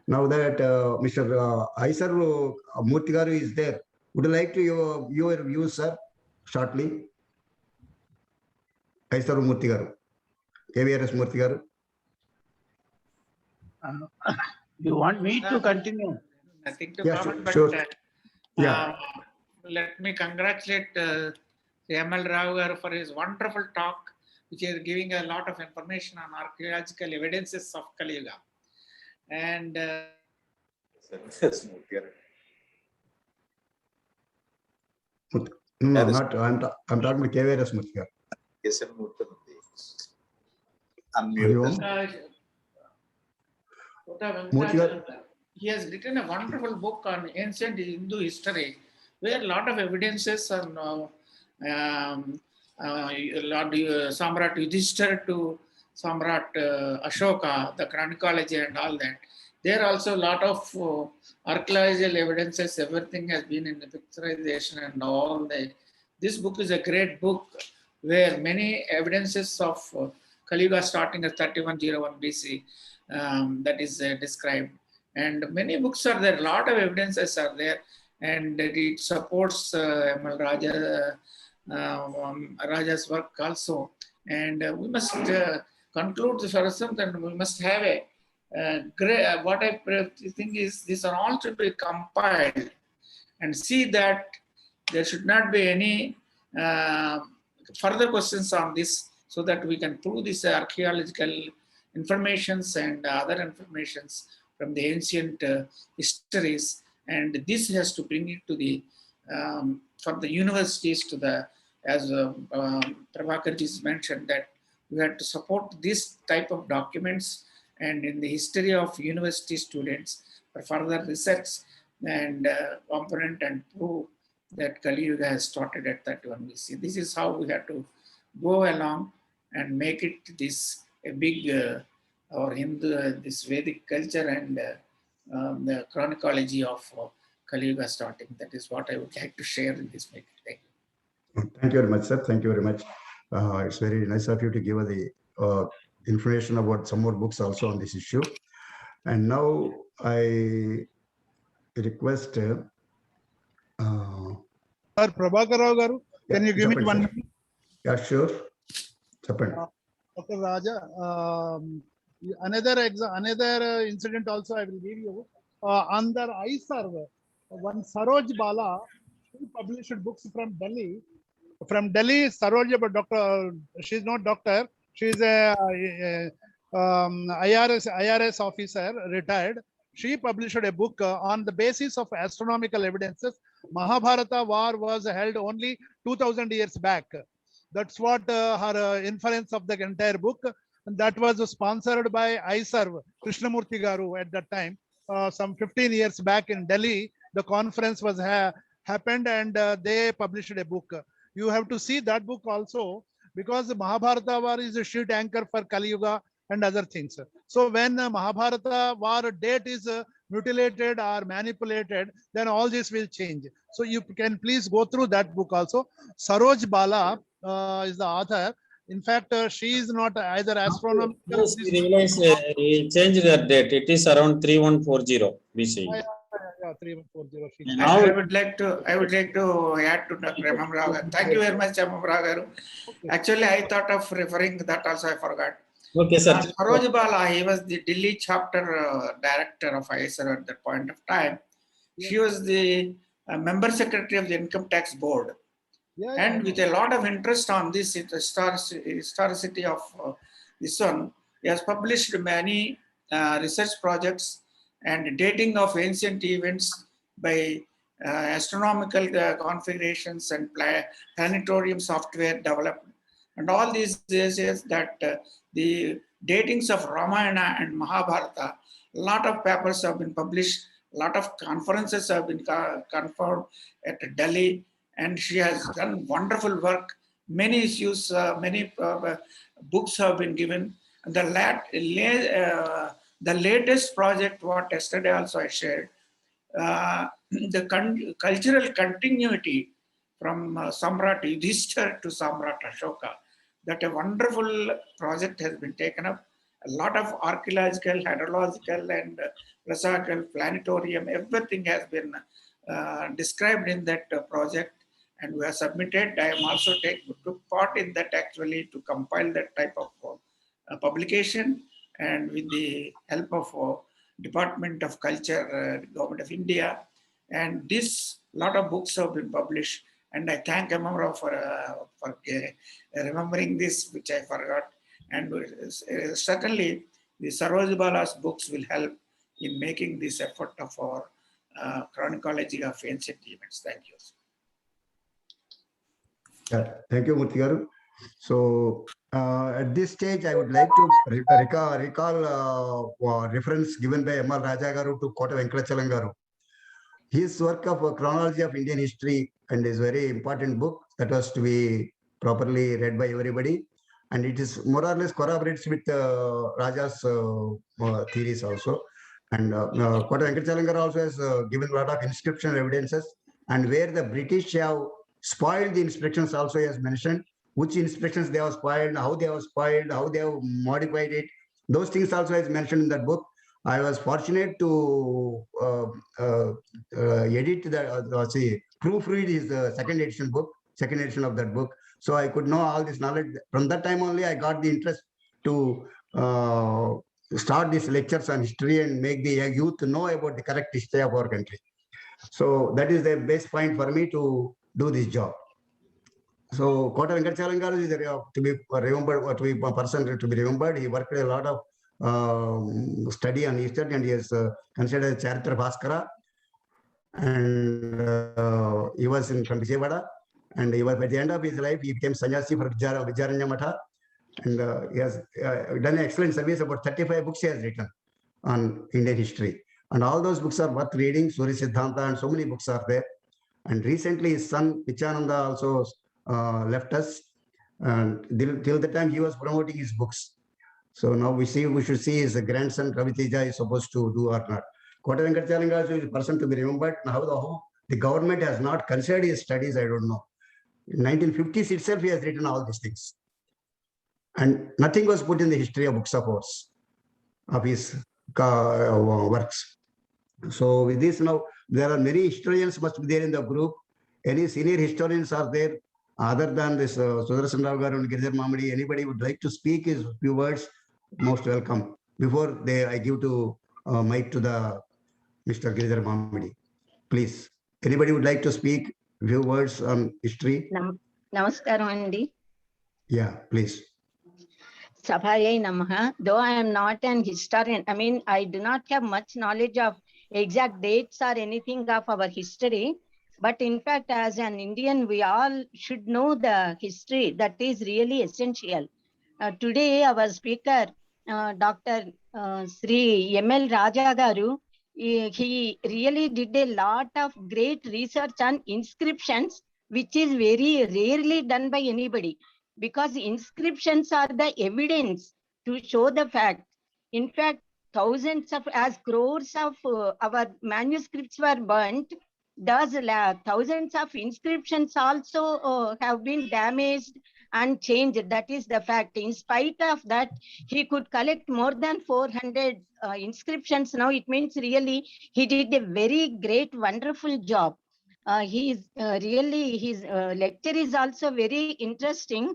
Now that Mr. Eiffel Murtigaru is there, would you like to your views, sir, shortly? Eiffel Murtigaru, KVRS Murtigaru. You want me to continue? Nothing to Yeah, comment, sure. but let me congratulate M.L. Rao garu for his wonderful talk, which is giving a lot of information on archaeological evidences of Kali Yuga. And No, not. I'm talking to KVRS Murtigaru. he has written a wonderful book on ancient Hindu history, where a lot of evidences on Lord Samrat Yudhishthira to Samrat Ashoka, the chronology and all that. There are also a lot of archaeological evidences. Everything has been in the picturization and all that. This book is a great book where many evidences of Kali Yuga starting at 3101 BC that is described. And many books are there, a lot of evidences are there, and it supports M.L. Raja's work also. And we must conclude the Sarasam, and we must have a great, what I think is these are all to be compiled and see that there should not be any further questions on this, so that we can prove this archaeological informations and other informations from the ancient histories, and this has to bring it to the from the universities to the, as Prabhakar ji mentioned, that we have to support this type of documents and in the history of university students for further research and component and prove that Kali Yuga has started at 31 BC. This is how we have to go along and make it this a big or Hindu this Vedic culture and the chronology of Kali Yuga starting. That is what I would like to share in this meeting. Thank you. Thank you very much, sir. Thank you very much. It's very nice of you to give us the information about some more books also on this issue. And now I request Sir Prabhakar Rao garu, can you give me 1 minute? Yeah, sure. Dr. Raja, another incident also I will give you. Under iServe, one Saroj Bala, she published books from Delhi. From Delhi, Saroj, but doctor, she's not doctor. She's a IRS officer, retired. She published a book on the basis of astronomical evidences. Mahabharata war was held only 2000 years back. That's what her inference of the entire book. And that was sponsored by iServe, Krishnamurti Garu at that time. Some 15 years back in Delhi, the conference was happened, and they published a book. You have to see that book also, because the Mahabharata war is a sheet anchor for Kali Yuga and other things. So when Mahabharata war date is mutilated or manipulated, then all this will change. So you can please go through that book also. Saroj Bala is the author. In fact, she is not either astronomical. Yes, we realize he changed that date. It is around 3140 BC. Yeah, 3140. Now I would like to add to Dr. Ramamrao. Thank you very much, Ramamrao. Actually, I thought of referring that also. I forgot. okay, sir. Saroj Bala, he was the Delhi chapter director of ISR at that point of time. She was the member secretary of the Income Tax Board. And with a lot of interest on this historicity of this one, he has published many research projects and dating of ancient events by astronomical configurations and planetarium software development. And all these says that the datings of Ramayana and Mahabharata, a lot of papers have been published, a lot of conferences have been conferred at Delhi, and she has done wonderful work. Many issues, many books have been given. And the latest project, what yesterday also I shared, the cultural continuity from Samrat Yudhishthira to Samrat Ashoka, that a wonderful project has been taken up. A lot of archaeological, hydrological, and philosophical, planetarium, everything has been described in that project, and we have submitted. I am also took part in that actually to compile that type of publication, and with the help of Department of Culture, Government of India, and this lot of books have been published. And I thank Amamrao for remembering this, which I forgot. And certainly, the Saroj Bala's books will help in making this effort of our chronology of ancient events. Thank you. Thank you, Murthy garu. So at this stage, I would like to recall reference given by M.R. Raja garu to Kota Venkachalam garu. His work of chronology of Indian history and is very important book that was to be properly read by everybody. And it is more or less corroborates with Raja's theories also. And Kota Venkachalam garu also has given a lot of inscription evidences, and where the British have spoiled the inscriptions also he has mentioned, which inscriptions they have spoiled, how they have spoiled, how they have modified it. Those things also is mentioned in that book. I was fortunate to edit the, proofread his second edition of that book. So I could know all this knowledge. From that time only, I got the interest to start these lectures on history and make the youth know about the correct history of our country. So that is the best point for me to do this job. So Kota Venkachalam garu is to be remembered, to be a person to be remembered. He worked a lot of study on history, and he is considered a Charitra Bhaskara. And he was from Vijayawada, and he was at the end of his life, he became sannyasi for Vijaranya Matha, and he has done an excellent service. About 35 books he has written on Indian history, and all those books are worth reading. Surya Siddhanta and so many books are there. And recently his son Pichananda also left us, and till the time he was promoting his books. So now we should see his grandson Raviteja is supposed to do or not. Kota Venkachalam garu is a person to be remembered. How the government has not considered his studies, I don't know. In 1950s itself, he has written all these things. And nothing was put in the history of books of ours, of his works. So with this now, there are many historians must be there in the group. Any senior historians are there, other than this Sudarshan Rao garu and Giridhar Mamadi. Anybody would like to speak his few words, most welcome. Before I give to mic to the Mr. Giridhar Mamadi. Please, anybody would like to speak few words on history? Namaskaram Andi. Yeah, please. Sabhayai Namaha. Though I am not an historian, I mean, I do not have much knowledge of exact dates or anything of our history. But in fact, as an Indian, we all should know the history. That is really essential. Today, our speaker, Dr. Sri M.L. Raja Garu, he really did a lot of great research on inscriptions, which is very rarely done by anybody, because inscriptions are the evidence to show the fact. In fact, thousands of, as crores of our manuscripts were burnt, thousands of inscriptions also have been damaged and changed. That is the fact. In spite of that, he could collect more than 400 inscriptions. Now it means really he did a very great, wonderful job. His lecture is also very interesting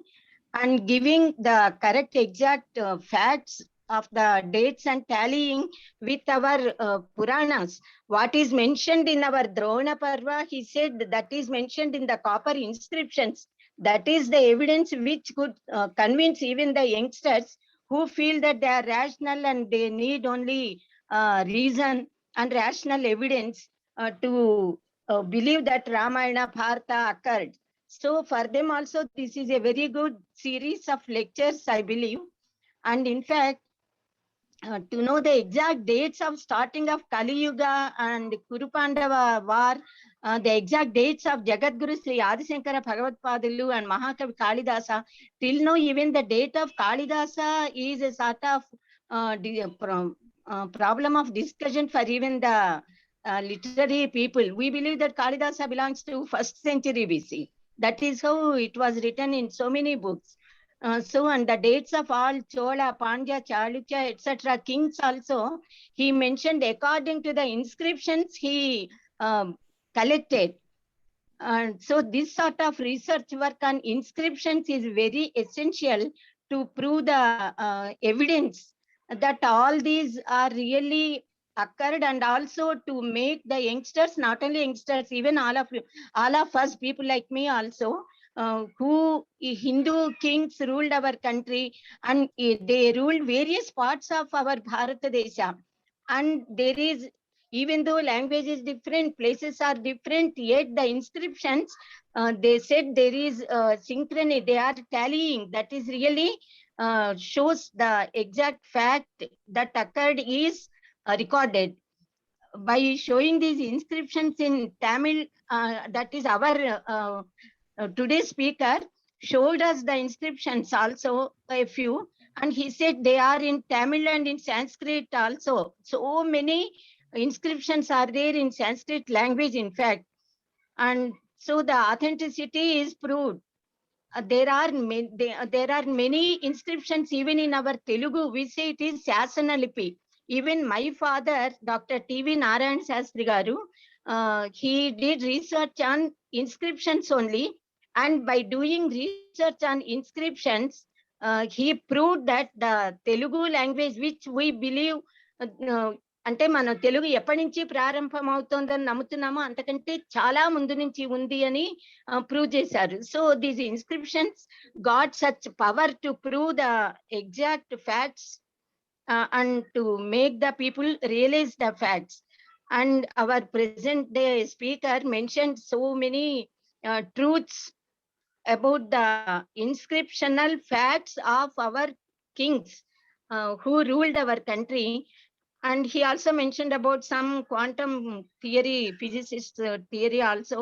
and giving the correct exact facts of the dates and tallying with our Puranas. What is mentioned in our Drona Parva, he said that is mentioned in the copper inscriptions. That is the evidence which could convince even the youngsters who feel that they are rational and they need only reason and rational evidence to believe that Ramayana, Bharata occurred. So for them also, this is a very good series of lectures, I believe. And in fact, to know the exact dates of starting of Kali Yuga and Kuru Pandava war, the exact dates of Jagadguru Sri Adisankara Bhagavatpadalu and Mahakavi Kalidasa, till now even the date of Kalidasa is a sort of problem of discussion for even the literary people. We believe that Kalidasa belongs to 1st century BC. That is how it was written in so many books. And the dates of all Chola, Pandya, Chalukya, etc. kings also, he mentioned according to the inscriptions he collected. And so this sort of research work on inscriptions is very essential to prove the evidence that all these are really occurred, and also to make the youngsters, not only youngsters, even all of us, people like me also, who Hindu kings ruled our country, and they ruled various parts of our Bharat Desha. And there is, even though language is different, places are different, yet the inscriptions, they said there is synchrony, they are tallying. That is really shows the exact fact that occurred is recorded. By showing these inscriptions in Tamil, that is our today's speaker showed us the inscriptions also, a few, and he said they are in Tamil and in Sanskrit also. So many inscriptions are there in Sanskrit language, in fact. And so the authenticity is proved. There are many inscriptions even in our Telugu. We say it is Sasanalipi. Even my father, Dr. T.V. Narayan Shastri Garu, he did research on inscriptions only. And by doing research on inscriptions, he proved that the Telugu language, which we believe, అంటే మనం తెలుగు ఎప్పటి నుంచి ప్రారంభం అవుతోందని నమ్ముతున్నామో అంతకంటే చాలా ముందు నుంచి ఉంది అని ప్రూవ్ చేశారు. So these inscriptions got such power to prove the exact facts and to make the people realize the facts. And our present day speaker mentioned so many truths about the inscriptional facts of our kings who ruled our country. And he also mentioned about some quantum theory, physicist theory also.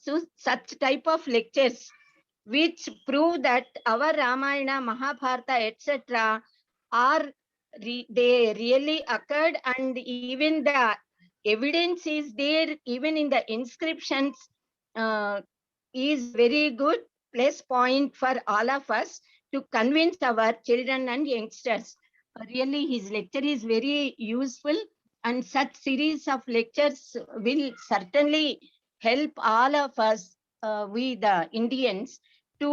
So such type of lectures which prove that our Ramayana, Mahabharata, etc. are they really occurred, and even the evidence is there, even in the inscriptions, is very good plus point for all of us to convince our children and youngsters. Really, his lecture is very useful, and such series of lectures will certainly help all of us, we the Indians, to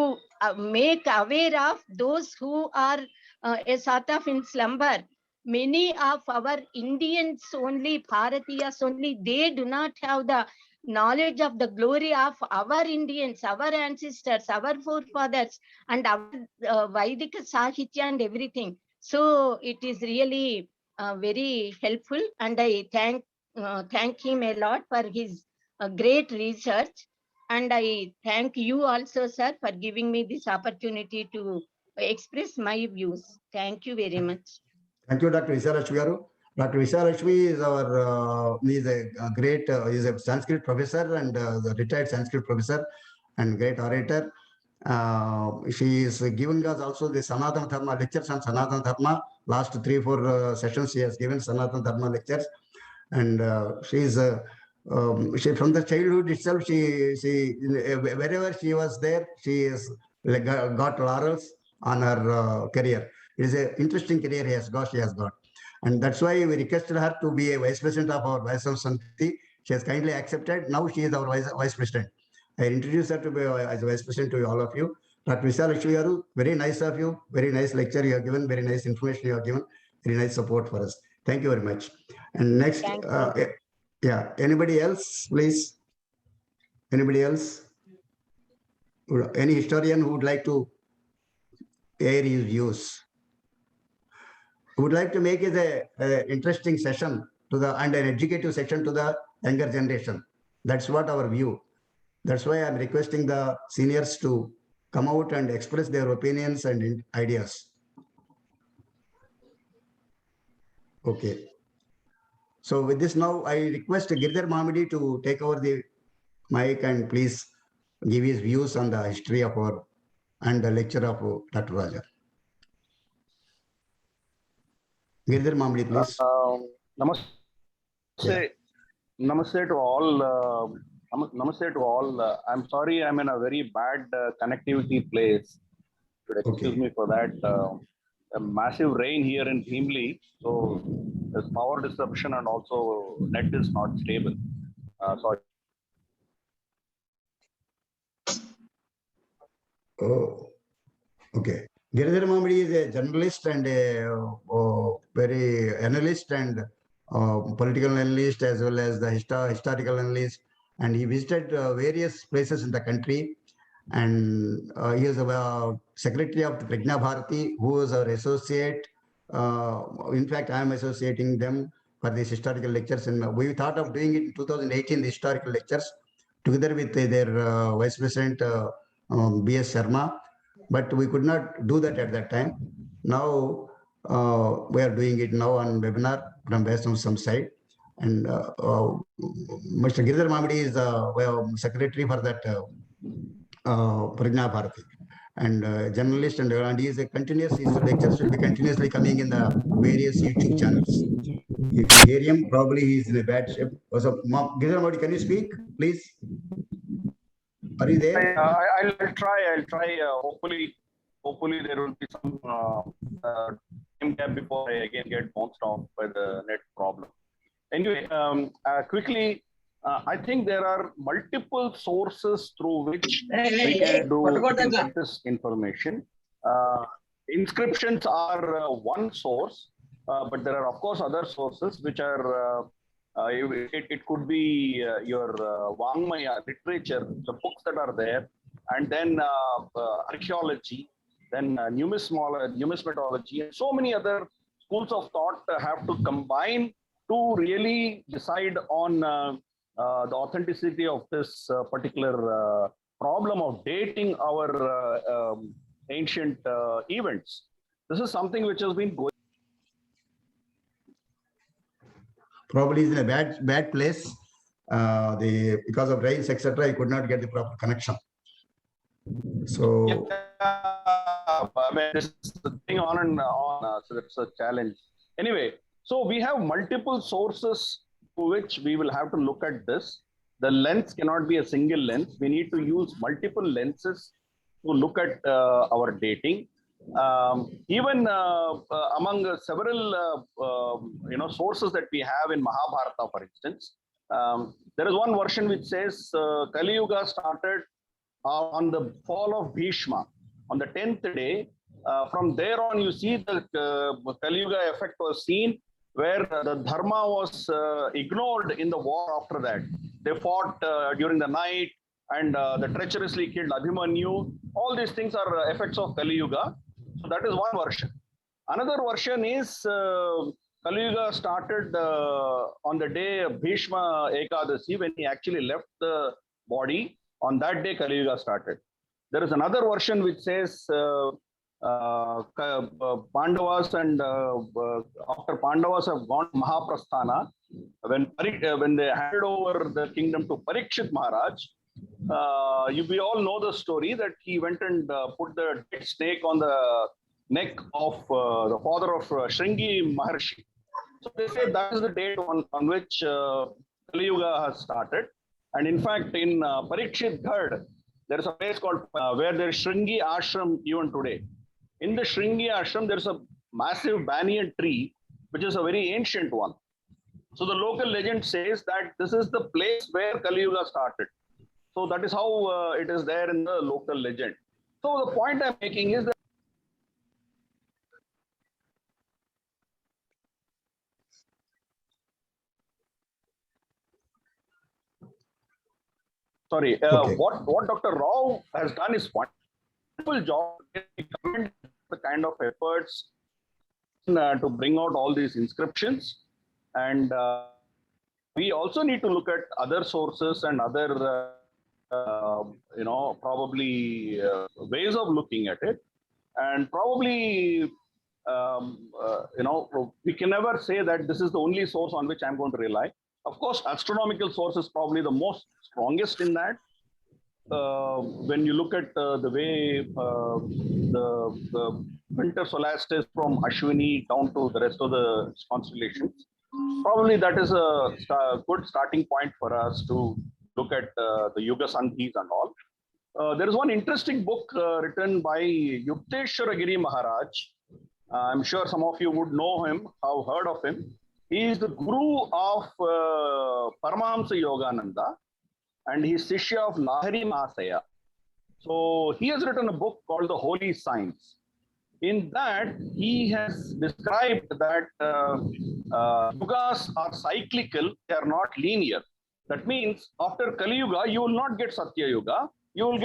make aware of those who are a sort of in slumber. Many of our Indians only, Bharatiyas only, they do not have the knowledge of the glory of our Indians, our ancestors, our forefathers, and our Vedic Sahitya and everything. So it is really very helpful, and I thank him a lot for his great research. And I thank you also, sir, for giving me this opportunity to express my views. Thank you very much. Thank you, Dr. Visalakshmi garu. Dr. Visalakshmi is our is a great is a Sanskrit professor and the retired Sanskrit professor and great orator. She is giving us also the Sanatana Dharma lectures on Sanatana Dharma. Last 3-4 sessions she has given Sanatana Dharma lectures, and she from the childhood itself she wherever she was there she is got laurels on her career. It is an interesting career she has got. And that's why we requested her to be a vice president of our Veda Samskruti. She has kindly accepted. Now she is our vice president. I introduced her to be as a vice president to all of you. Dr. Visalakshmi garu, very nice of you. Very nice lecture you have given. Very nice information you have given. Very nice support for us. Thank you very much. And next, yeah, anybody else, please? Anybody else? Any historian who would like to air his views? Would like to make it an interesting session and an educative session to the younger generation. That's what our view. That's why I'm requesting the seniors to come out and express their opinions and ideas. Okay. So with this now, I request Girdhar Mamidi to take over the mic and please give his views on the history of our and the lecture of Dr. Raja. Girdhar Mamidi, please. Namaste to all. Namaste to all. I'm sorry, I'm in a very bad connectivity place. Excuse me for that. A massive rain here in Bhimli, so there's power disruption and also net is not stable. Sorry. Oh, okay. Giridhar Mamidi is a journalist and a very analyst and political analyst as well as the historical analyst. And he visited various places in the country. And he is a secretary of the Prajna Bharati, who is our associate. In fact, I am associating them for these historical lectures. And we thought of doing it in 2018, the historical lectures, together with their Vice President, B.S. Sharma. But we could not do that at that time. Now, we are doing it now on webinar from based on some side. And Mr. Giridhar Mamidi is secretary for that Prajna Bharati and journalist, and he is a continuous, his lectures will be continuously coming in the various YouTube channels. If you hear him, probably he is in a bad shape. So, Giridhar Mamidi, can you speak, please? Are you there? I'll try. Hopefully there will be some time gap before I again get bounced off by the net problem. Anyway, quickly, I think there are multiple sources through which we can get this information. Inscriptions are one source, but there are of course other sources which are, it could be your Vangmaya literature, the books that are there, and then archaeology, then numismatology, and so many other schools of thought have to combine to really decide on the authenticity of this particular problem of dating our ancient events. This is something which has been going. Probably is in a bad place. Because of rains, etc., I could not get the proper connection. So I mean, this is thing on and on, so it's a challenge. Anyway, so we have multiple sources to which we will have to look at this. The lens cannot be a single lens. We need to use multiple lenses to look at our dating. Even among several sources that we have in Mahabharata, for instance, there is one version which says Kali Yuga started on the fall of Bhishma on the 10th day. From there on, you see the Kali Yuga effect was seen, where the dharma was ignored in the war after that. They fought during the night and the treacherously killed Abhimanyu. All these things are effects of Kali Yuga. So that is one version. Another version is Kali Yuga started on the day of Bhishma Ekadasi, when he actually left the body. On that day, Kali Yuga started. There is another version which says Pandavas and after Pandavas have gone to Mahaprasthana, when they handed over the kingdom to Parikshit Maharaj, we all know the story that he went and put the dead snake on the neck of the father of Shringi Maharshi. So they say that is the date on which Kali Yuga has started. And in fact, in Parikshit Ghad, there is a place called where there is Shringi Ashram even today. In the Shringi Ashram, there is a massive banyan tree, which is a very ancient one. So the local legend says that this is the place where Kali Yuga started. So that is how it is there in the local legend. So the point I'm making is that what Dr. Rao has done is wonderful job. The kind of efforts to bring out all these inscriptions, and we also need to look at other sources and other probably ways of looking at it, and probably we can never say that this is the only source on which I'm going to rely. Of course, astronomical source is probably the most strongest in that. When you look at the way the winter solstice from Ashwini down to the rest of the constellations, probably that is a good starting point for us to look at the Yuga Sandhis and all. There is one interesting book written by Yukteswara Giri Maharaj. I'm sure some of you would know him, have heard of him. He is the guru of Paramahamsa Yogananda, and he is Sishya of Lahari Mahasaya. So he has written a book called The Holy Science. In that, he has described that yugas are cyclical, they are not linear. That means after Kali Yuga, you will not get Satya Yuga, you will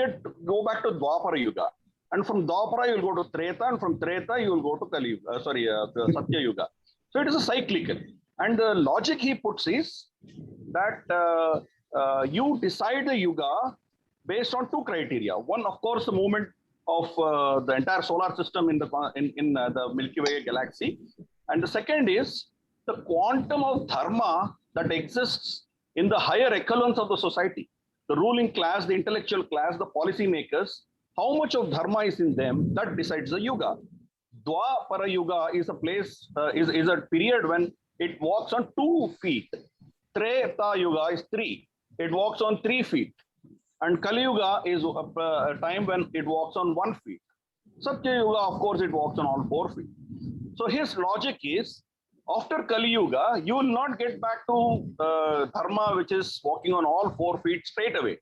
go back to Dwapara Yuga. And from Dwapara, you will go to Treta, and from Treta, you will go to Kali Yuga, Satya Yuga. So it is a cyclical. And the logic he puts is that you decide the Yuga based on two criteria. One, of course, the movement of the entire solar system in the Milky Way galaxy. And the second is the quantum of dharma that exists in the higher echelons of the society. The ruling class, the intellectual class, the policy makers, how much of dharma is in them, that decides the Yuga. Dwapara Yuga is a place, is a period when it walks on 2 feet. Treta Yuga is 3. It walks on 3 feet. And Kali Yuga is a time when it walks on 1 feet. Satya Yuga, of course, it walks on all 4 feet. So his logic is, after Kali Yuga, you will not get back to dharma, which is walking on all 4 feet straight away.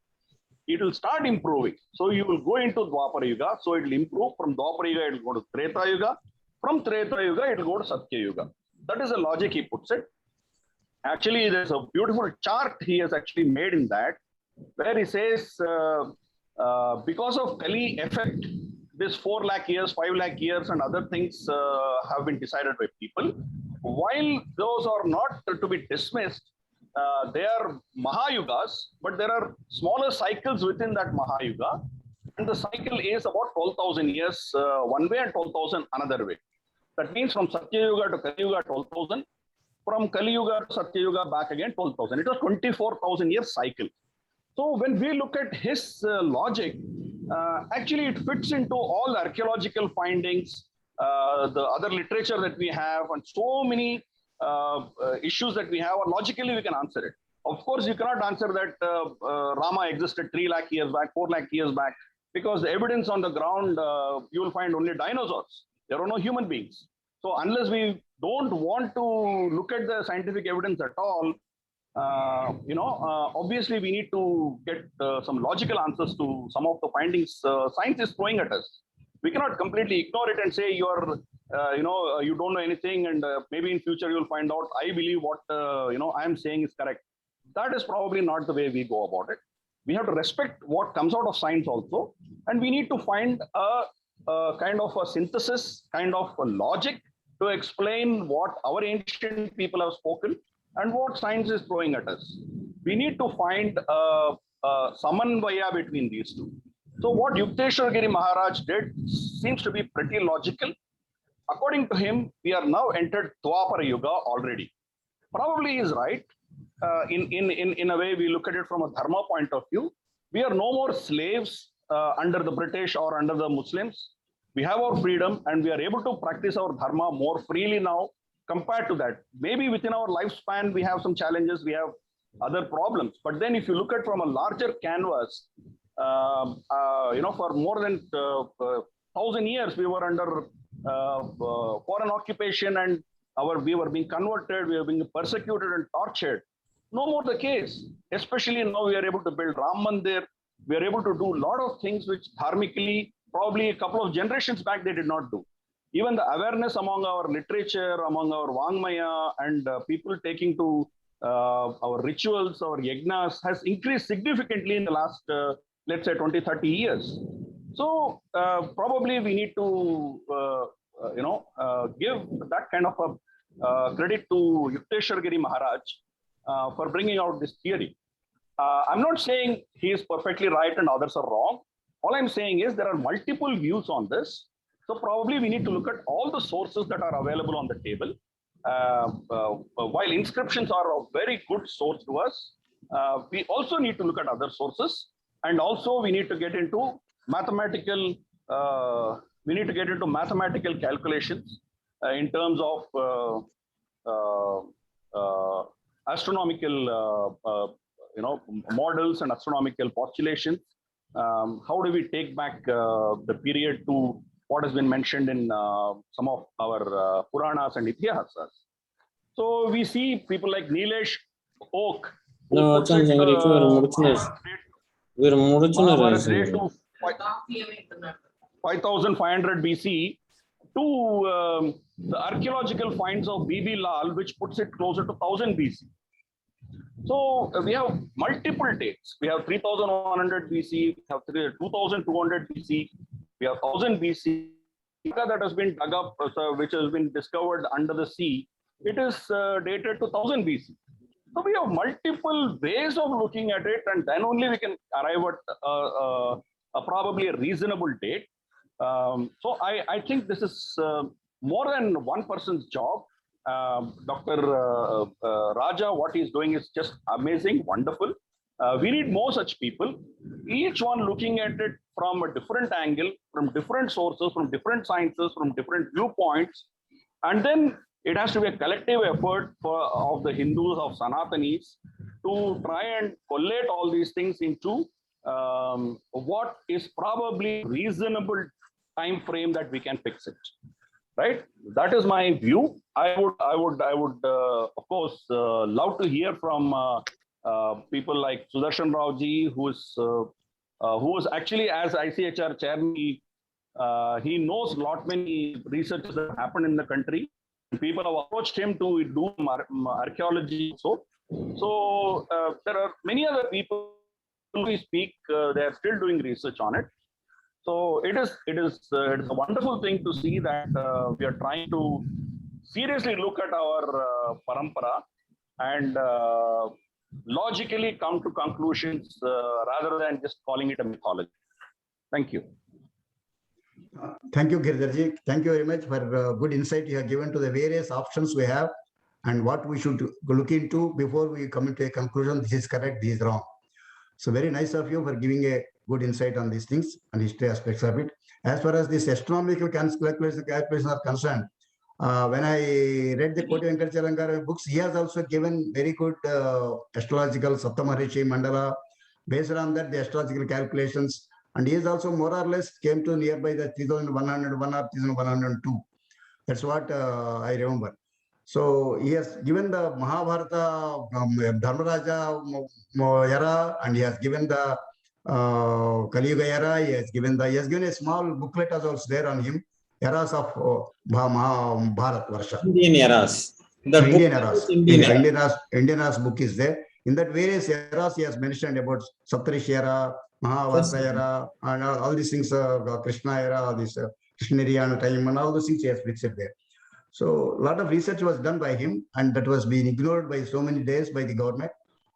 It will start improving. So you will go into Dwapara Yuga. So it will improve. From Dwapara Yuga, it will go to Treta Yuga. From Treta Yuga, it will go to Satya Yuga. That is the logic he puts it. Actually, there's a beautiful chart he has actually made in that, where he says, because of Kali effect, this 4 lakh years, 5 lakh years and other things have been decided by people. While those are not to be dismissed, they are Mahayugas, but there are smaller cycles within that Mahayuga. And the cycle is about 12,000 years one way and 12,000 another way. That means from Satya Yuga to Kali Yuga, 12,000. From Kali Yuga to Satya Yuga back again, 12,000. It was 24,000 year cycle. So when we look at his logic, actually it fits into all the archaeological findings, the other literature that we have, and so many issues that we have, or logically we can answer it. Of course, you cannot answer that Rama existed 3 lakh years back, 4 lakh years back, because the evidence on the ground, you will find only dinosaurs. There are no human beings. So unless we don't want to look at the scientific evidence at all, obviously we need to get some logical answers to some of the findings science is throwing at us. We cannot completely ignore it and say you don't know anything, and maybe in future you'll find out. I believe what I am saying is correct. That is probably not the way we go about it. We have to respect what comes out of science also, and we need to find a kind of a synthesis, kind of a logic to explain what our ancient people have spoken and what science is throwing at us. We need to find a samanvaya between these two. So what Yukteswar Giri Maharaj did seems to be pretty logical. According to him, we are now entered Dwapara Yuga already. Probably he is right. In a way, we look at it from a dharma point of view. We are no more slaves under the British or under the Muslims. We have our freedom and we are able to practice our dharma more freely now compared to that. Maybe within our lifespan, we have some challenges, we have other problems. But then if you look at from a larger canvas, for more than 1,000 years, we were under foreign occupation and we were being converted, we were being persecuted and tortured. No more the case. Especially now we are able to build Ram Mandir. We are able to do a lot of things which dharmically, probably a couple of generations back, they did not do. Even the awareness among our literature, among our Vangmaya and people taking to our rituals, our yajnas has increased significantly in the last, let's say 20, 30 years. So probably we need to, give that kind of a credit to Yukteswar Giri Maharaj for bringing out this theory. I'm not saying he is perfectly right and others are wrong. All I'm saying is there are multiple views on this. So probably we need to look at all the sources that are available on the table. While inscriptions are a very good source to us, we also need to look at other sources, and also we need to get into mathematical. Calculations in terms of astronomical, models and astronomical postulations. How do we take back the period to what has been mentioned in some of our Puranas and Itihasas? So we see people like Nilesh Oak. No, 5500 BC to the archaeological finds of B.B. Lal, which puts it closer to 1000 BC. So we have multiple dates. We have 3100 BC, we have 2200 BC, we have 1000 BC. That has been dug up, which has been discovered under the sea. It is dated to 1000 BC. So we have multiple ways of looking at it, and then only we can arrive at probably a reasonable date. So I think this is more than one person's job. Dr. Raja, what he's doing is just amazing, wonderful. We need more such people, each one looking at it from a different angle, from different sources, from different sciences, from different viewpoints. And then it has to be a collective effort of the Hindus, of Sanatanis, to try and collate all these things into what is probably reasonable time frame that we can fix it. Right? That is my view. I would of course love to hear from people like Sudarshan Raoji, who was actually, as ICHR chairman, he knows lot many researches that happened in the country. People have approached him to do archaeology. So there are many other people who we speak. They are still doing research on it. So it's a wonderful thing to see that we are trying to seriously look at our parampara and logically come to conclusions rather than just calling it a mythology. Thank you. Thank you, Girdharji. Thank you very much for good insight you have given to the various options we have and what we should look into before we come into a conclusion. This is correct, this is wrong. So very nice of you for giving a good insight on these things and history aspects of it. As far as this astronomical calculations are concerned, when I read the Koti Venkatacharya books, he has also given very good astrological Saptamarishi Mandala. Based on that, the astrological calculations, and he is also more or less came to nearby the 3101 or 3102. That's what I remember. So he has given the Mahabharata Dharmaraja era, and he has given the Kali Yuga era. He has given a small booklet as also there on him. Eras of Bharat Varsha. Indian eras. Indian eras book is there. In that various eras, he has mentioned about Saptarishi era, Mahavarta era, and all these things, Krishna era, this Krishnariana time, and all those things he has fixed there. So a lot of research was done by him, and that was being ignored by so many days by the government.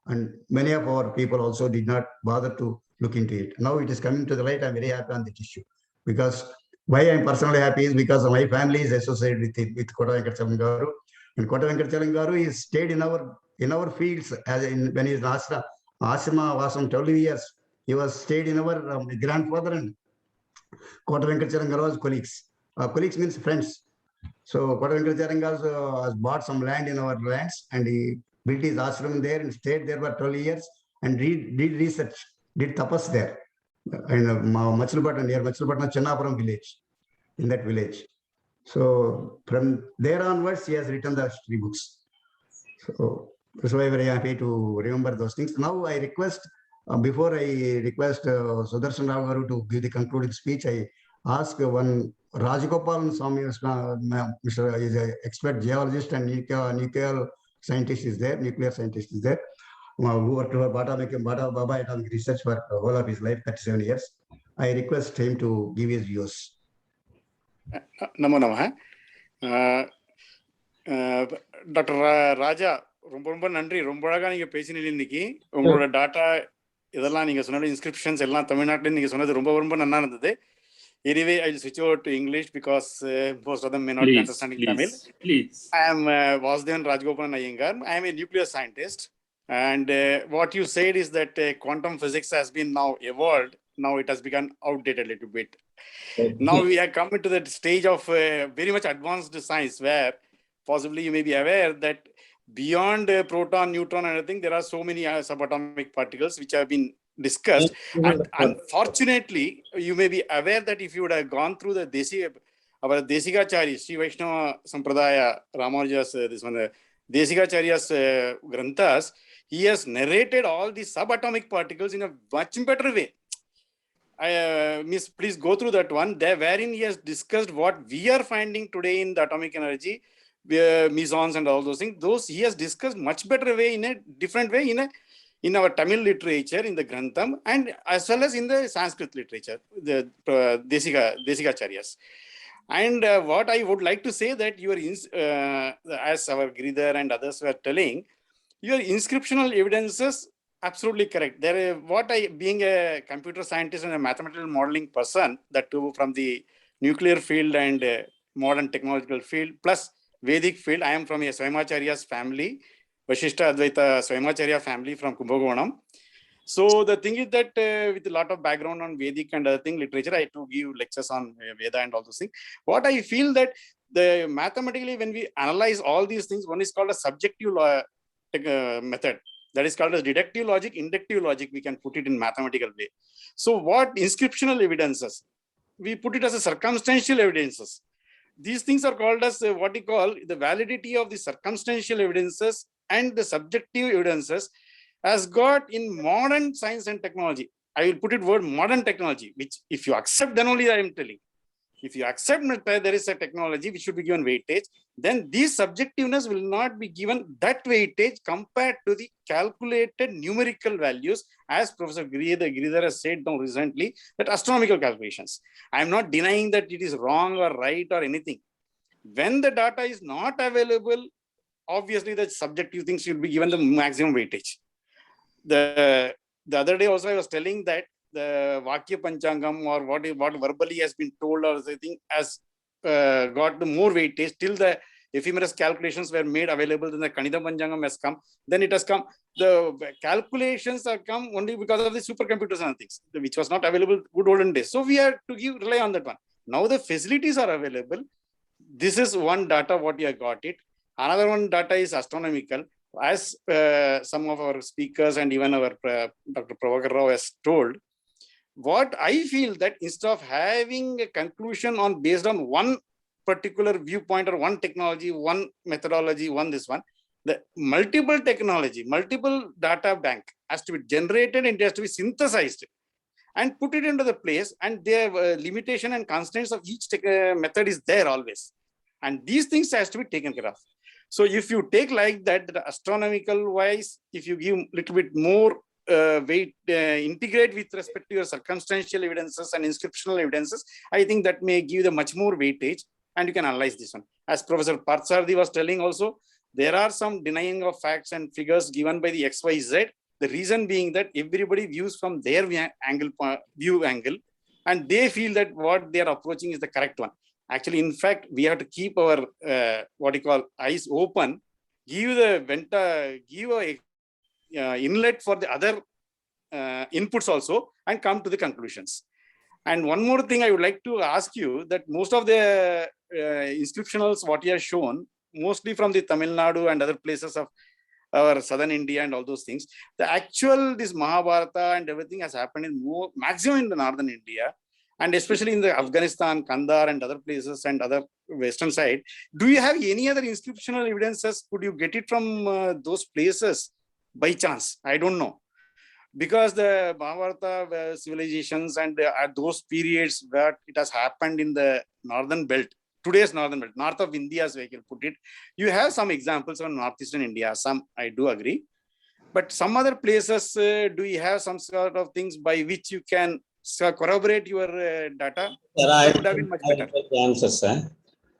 And many of our people also did not bother to look into it. Now it is coming to the light. I'm very happy on that issue, because why I'm personally happy is because my family is associated with Kota Venkatachalam Garu, and Kota Venkatachalam Garu is stayed in our fields as when he is in Ashrama was from 12 years. He was stayed in our grandfather and Kota Venkatachalam Garu was colleagues. Colleagues means friends. So Kota Venkatachalam Garu has bought some land in our lands, and he built his ashram there and stayed there for 12 years and did research, did tapas there. In Machilpatna, near Machilpatna, Channapuram village, in that village. So from there onwards, he has written the 3 books. So that's why I'm very happy to remember those things. Now I request, before I request Sudarshan Rao Garu to give the concluding speech, I ask one Rajagopalan Swami, Mr. is an expert geologist and nuclear scientist is there, who worked for Baba Atomic Research for the whole of his life, 37 years. I request him to give his views. Namo Namaha. Dr. Raja, ரொம்ப நன்றி. ரொம்ப அழகா நீங்க பேசினீங்க இன்னைக்கு. உங்களோட tata இதெல்லாம் நீங்க சொன்ன இன்ஸ்கிரிப்ஷன்ஸ் எல்லாம் தமிழ்நாட்டில நீங்க சொன்னது ரொம்ப நல்லா இருந்தது. Anyway, I'll switch over to English because most of them may not be understanding Tamil. Please. I am Vasudevan Rajgopalan Iyengar. I am a nuclear scientist. And what you said is that quantum physics has been now evolved. Now it has become outdated a little bit. Now we have come into that stage of very much advanced science where possibly you may be aware that beyond proton, neutron, and everything, there are so many subatomic particles which have been discussed. And unfortunately, you may be aware that if you would have gone through the our Desikachari, Sri Vaishnava Sampradaya, Ramanuja's, this one, Desikacharya's Granthas, he has narrated all the subatomic particles in a much better way. Miss, please go through that one, there wherein he has discussed what we are finding today in the atomic energy, mesons and all those things. Those he has discussed much better way, in a different way, in our Tamil literature, in the Grantham, and as well as in the Sanskrit literature, the Desikacharyas. And what I would like to say that as our Giridhar and others were telling, your inscriptional evidences, absolutely correct. What I, being a computer scientist and a mathematical modeling person, that too from the nuclear field and modern technological field, plus Vedic field, I am from a Swamacharya's family, Vashishta Advaita Swamacharya family from Kumbakonam. So the thing is that with a lot of background on Vedic and other thing literature, I to give lectures on Veda and all those things. What I feel that mathematically, when we analyze all these things, one is called a subjective method. That is called as deductive logic, inductive logic. We can put it in mathematical way. So what inscriptional evidences? We put it as a circumstantial evidences. These things are called as what we call the validity of the circumstantial evidences and the subjective evidences has got in modern science and technology. I will put it word modern technology, which if you accept, then only I am telling. If you accept that there is a technology which should be given weightage, then this subjectiveness will not be given that weightage compared to the calculated numerical values, as Professor Giridhar has said now recently, that astronomical calculations. I am not denying that it is wrong or right or anything. When the data is not available, obviously the subjective things should be given the maximum weightage. The other day also I was telling that the Vakya Panchangam or what verbally has been told or something has got the more weightage till the ephemeris calculations were made available, then the Kanida Panchangam has come, then it has come. The calculations have come only because of the supercomputers and things, which was not available good olden days. So we have to rely on that one. Now the facilities are available. This is one data what you have got it. Another one data is astronomical. As some of our speakers and even our Dr. Prabhakar Rao has told, what I feel that instead of having a conclusion on based on one particular viewpoint or one technology, one methodology, this one, the multiple technology, multiple data bank has to be generated and it has to be synthesized and put it into the place, and their limitation and constraints of each method is there always. And these things has to be taken care of. So if you take like that, the astronomical wise, if you give a little bit more weight, integrate with respect to your circumstantial evidences and inscriptional evidences, I think that may give the much more weightage and you can analyze this one. As Professor Partsarthi was telling also, there are some denying of facts and figures given by the XYZ, The reason being that everybody views from their view angle, and they feel that what they are approaching is the correct one. Actually, in fact, we have to keep our eyes open, give a inlet for the other inputs also, and come to the conclusions. And one more thing I would like to ask you, that most of the inscriptionals what you have shown, mostly from the Tamil Nadu and other places of our southern India and all those things, the actual this Mahabharata and everything has happened in maximum in the northern India, and especially in the Afghanistan, Kandahar and other places and other western side. Do you have any other inscriptional evidences? Could you get it from those places by chance? I don't know. Because the Mahabharata civilizations and at those periods where it has happened in the northern belt, today's northern belt, north of India, as we can put it, you have some examples on northeastern India. Some I do agree, but some other places, do you have some sort of things by which you can corroborate your data? That would have been much better. The answers,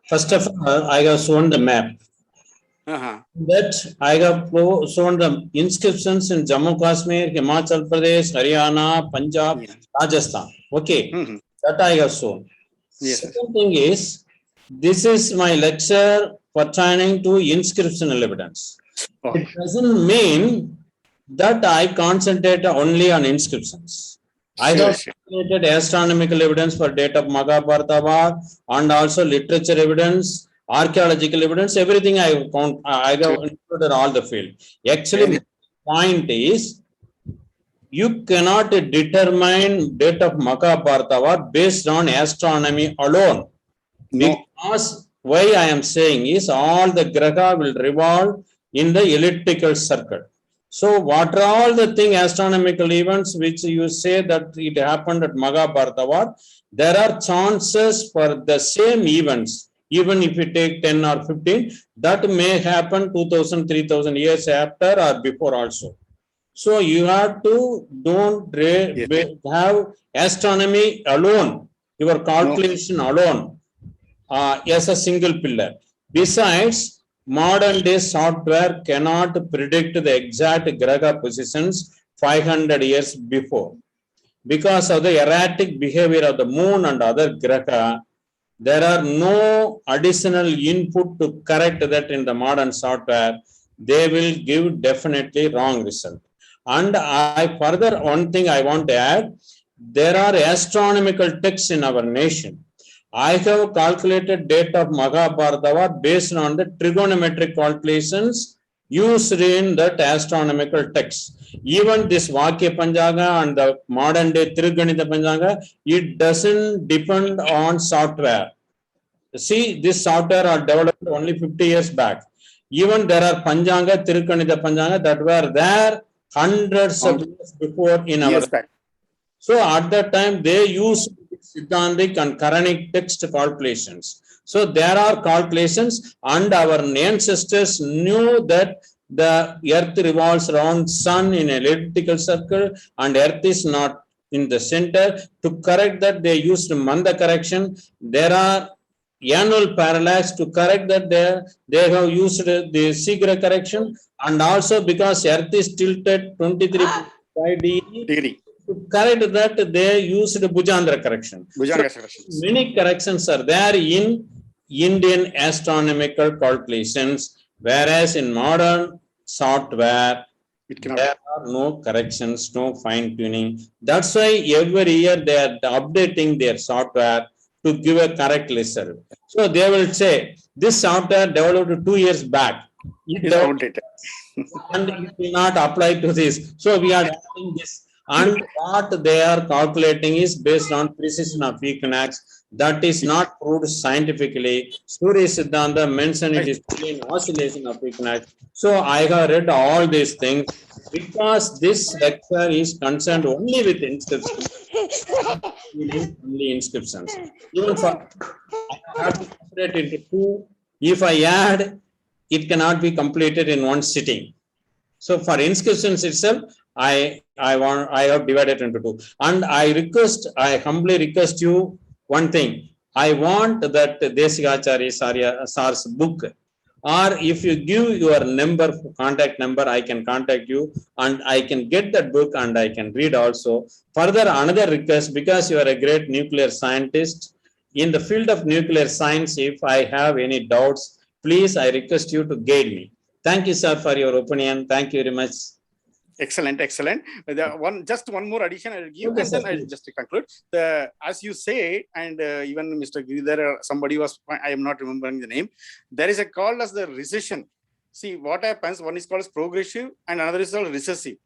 first of all, I have shown the map. That I have shown the inscriptions in Jammu Kashmir, Himachal Pradesh, Haryana, Punjab, Rajasthan. Okay, that I have shown. Yes. Second thing is, this is my lecture pertaining to inscriptional evidence. It doesn't mean that I concentrate only on inscriptions. I have calculated astronomical evidence for date of Mahabharata and also literature evidence, archaeological evidence, everything I have included all the field. Actually, the point is, you cannot determine date of Mahabharata based on astronomy alone. Because why I am saying is, all the graha will revolve in the elliptical circle. So what are all the astronomical events which you say that it happened at Mahabharata? There are chances for the same events, even if you take 10 or 15, that may happen 2000, 3000 years after or before also. So you have to don't have astronomy alone, your calculation alone as a single pillar. Besides, modern day software cannot predict the exact graha positions 500 years before. Because of the erratic behavior of the moon and other graha, there are no additional input to correct that in the modern software. They will give definitely wrong result. And further, one thing I want to add, there are astronomical texts in our nation. I have calculated date of Mahabharata based on the trigonometric calculations used in that astronomical text. Even this Vakya Panchaga and the modern day Triganita Panchaga, it doesn't depend on software. See, this software are developed only 50 years back. Even there are Panchaga, Triganita Panchaga that were there hundreds of years before in our. So at that time, they used Siddhantic and Quranic text calculations. So there are calculations, and our ancestors knew that the earth revolves around sun in an elliptical circle and earth is not in the center. To correct that, they used Manda correction. There are annual parallax. To correct that, they have used the Sigra correction, and also because earth is tilted 23.5 degree. To correct that, they used Bhujandra correction. So many corrections are there in Indian astronomical calculations, whereas in modern software, there are no corrections, no fine tuning. That's why every year they are updating their software to give a correct result. So they will say, this software developed 2 years back. It outdated. And it will not apply to this. So we are adding this. And what they are calculating is based on precision of equinox. That is not proved scientifically. Surya Siddhanta mentioned it is in oscillation of equinox. So I have read all these things because this lecture is concerned only with inscriptions. Only inscriptions. Even for I have to separate into two. If I add, it cannot be completed in one sitting. So for inscriptions itself, I have divided into two. And I humbly request you one thing. I want that Desikacharya Sar's book, or if you give your number, contact number, I can contact you and I can get that book and I can read also. Further, another request, because you are a great nuclear scientist, in the field of nuclear science, if I have any doubts, please, I request you to guide me. Thank you, sir, for your opinion. Thank you very much. Excellent, excellent. Just one more addition I will give, Okay, and sir, then I'll just conclude. As you say, and even Mr. Giridhar, somebody was, I am not remembering the name. There is a call as the recession. See what happens. One is called as progressive, and another is called recessive.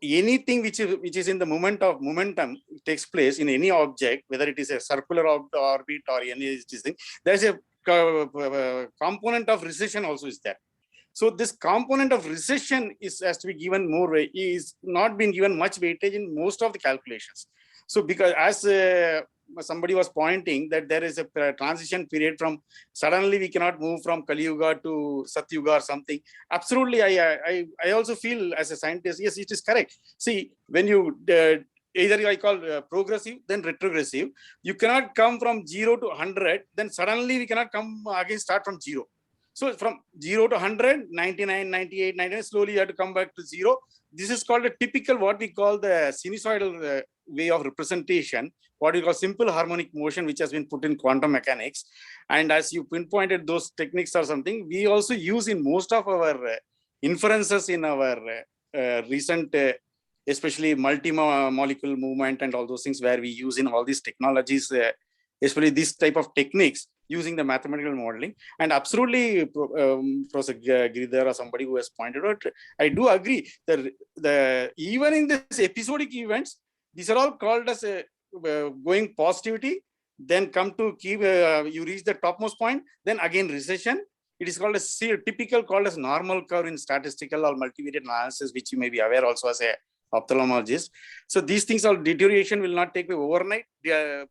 Anything which is in the moment of momentum takes place in any object, whether it is a circular orbit or any thing. There is a component of recession also is there. So this component of recession has to be given more weight, is not been given much weightage in most of the calculations. So because as somebody was pointing that there is a transition period from suddenly we cannot move from Kali Yuga to Satyuga or something. Absolutely, I also feel as a scientist, yes, it is correct. See, when you either I call progressive, then retrogressive, you cannot come from 0 to 100, then suddenly we cannot come again, start from 0. So from 0 to 100, 99, 98, 99, slowly you have to come back to 0. This is called a typical, what we call the sinusoidal way of representation, what we call simple harmonic motion, which has been put in quantum mechanics. And as you pinpointed, those techniques are something we also use in most of our inferences in our recent, especially multi-molecule movement and all those things, where we use in all these technologies, especially this type of techniques, using the mathematical modeling. And absolutely, Professor Giridhar or somebody who has pointed out, I do agree that even in this episodic events, these are all called as going positivity, then come to keep, you reach the topmost point, then again recession. It is called a typical, called as normal curve in statistical or multivariate analysis, which you may be aware also as a ophthalmologist. So these things, all deterioration will not take overnight,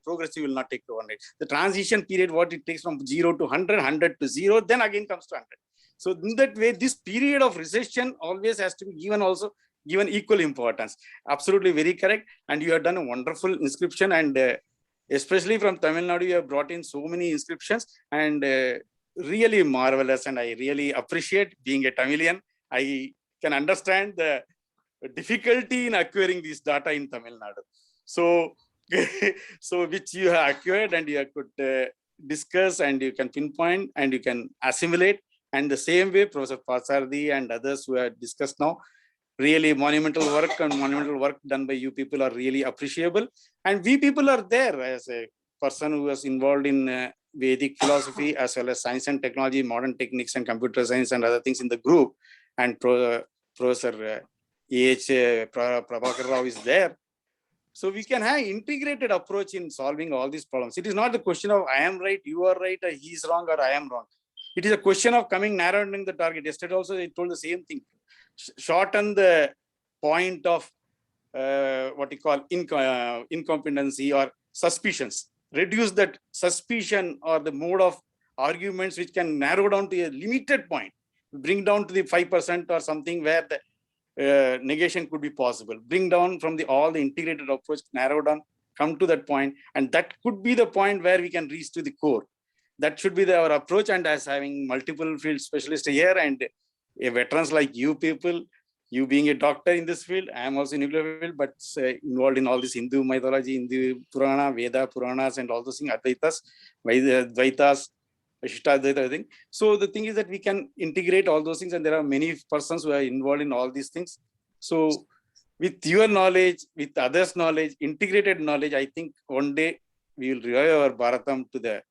progressive will not take overnight. The transition period, what it takes from 0 to 100, 100 to 0, then again comes to 100. So in that way, this period of recession always has to be given equal importance. Absolutely very correct. And you have done a wonderful inscription, and especially from Tamil Nadu, you have brought in so many inscriptions, and really marvelous. And I really appreciate, being a Tamilian, I can understand the difficulty in acquiring this data in Tamil Nadu. So, so which you have acquired, and you could discuss, and you can pinpoint, and you can assimilate. And the same way, Professor Pasardi and others who have discussed now, really monumental work done by you people are really appreciable. And we people are there as a person who was involved in Vedic philosophy, as well as science and technology, modern techniques and computer science and other things in the group. And Professor E.H. Prabhakar Rao is there. So we can have integrated approach in solving all these problems. It is not the question of I am right, you are right, or he is wrong, or I am wrong. It is a question of narrowing the target. Yesterday also I told the same thing. Shorten the point of what you call incompetency or suspicions. Reduce that suspicion or the mode of arguments which can narrow down to a limited point. Bring down to the 5% or something where the negation could be possible. Bring down from all the integrated approach, narrow down, come to that point, and that could be the point where we can reach to the core. That should be our approach. And as having multiple field specialists here and veterans like you people, you being a doctor in this field, I am also in nuclear field, but involved in all this Hindu mythology, Hindu Purana, Veda, Puranas, and all those things, Advaitas, Dvaitas, Ashtadvaita thing. So the thing is that we can integrate all those things, and there are many persons who are involved in all these things. So with your knowledge, with others' knowledge, integrated knowledge, I think one day we will revive our Bharatam to the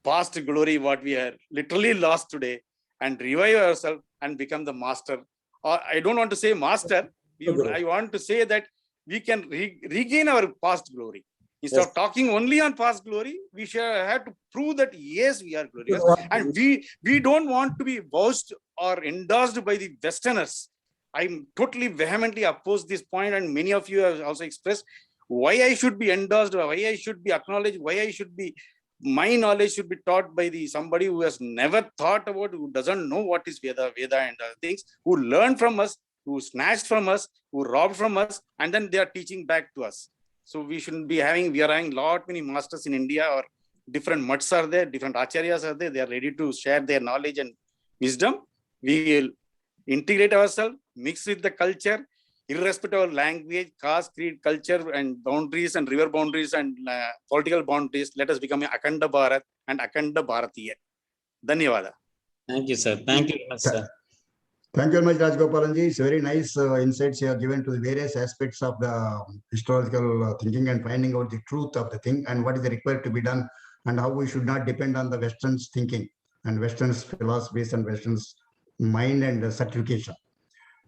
past glory, what we are literally lost today, and revive ourselves and become the master. Or I don't want to say master, I want to say that we can regain our past glory. Instead of talking only on past glory, we shall have to prove that yes, we are glorious. And we don't want to be boasted or endorsed by the Westerners. I'm totally vehemently opposed this point, and many of you have also expressed why I should be endorsed, why I should be acknowledged, why I should be, my knowledge should be taught by somebody who has never thought about, who doesn't know what is Veda and other things, who learned from us, who snatched from us, who robbed from us, and then they are teaching back to us. So we shouldn't be having, we are having many masters in India, or different mutts are there, different acharyas are there. They are ready to share their knowledge and wisdom, we will integrate ourselves, mix with the culture, irrespective of language, caste, creed, culture, and boundaries, and river boundaries, and political boundaries. Let us become Akhanda Bharat and Akhanda Bharatiya. Dhanyavada. Thank you, sir. Thank you very much, sir. Thank you very much, Rajgopalanji. It's very nice insights you have given to the various aspects of the historical thinking and finding out the truth of the thing and what is required to be done and how we should not depend on the Western's thinking and Western's philosophies and Western's mind and certification.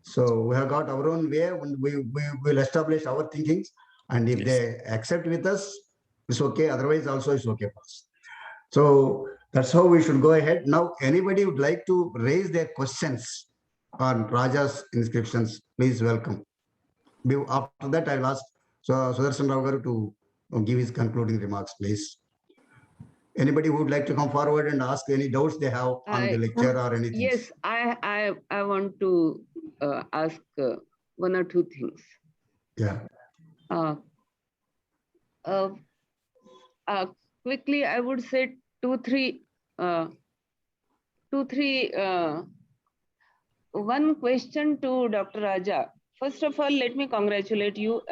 So we have got our own way. We will establish our thinkings, and if they accept with us, it's okay. Otherwise, also it's okay for us. So that's how we should go ahead. Now, anybody would like to raise their questions on Raja's inscriptions, please welcome. After that, I will ask Sudarshan Rao Garu to give his concluding remarks, please. Anybody who would like to come forward and ask any doubts they have on the lecture or anything? Yes, I want to ask one or two things. Yeah. Quickly, I would say two, three. One question to Dr. Raja. First of all, let me congratulate you.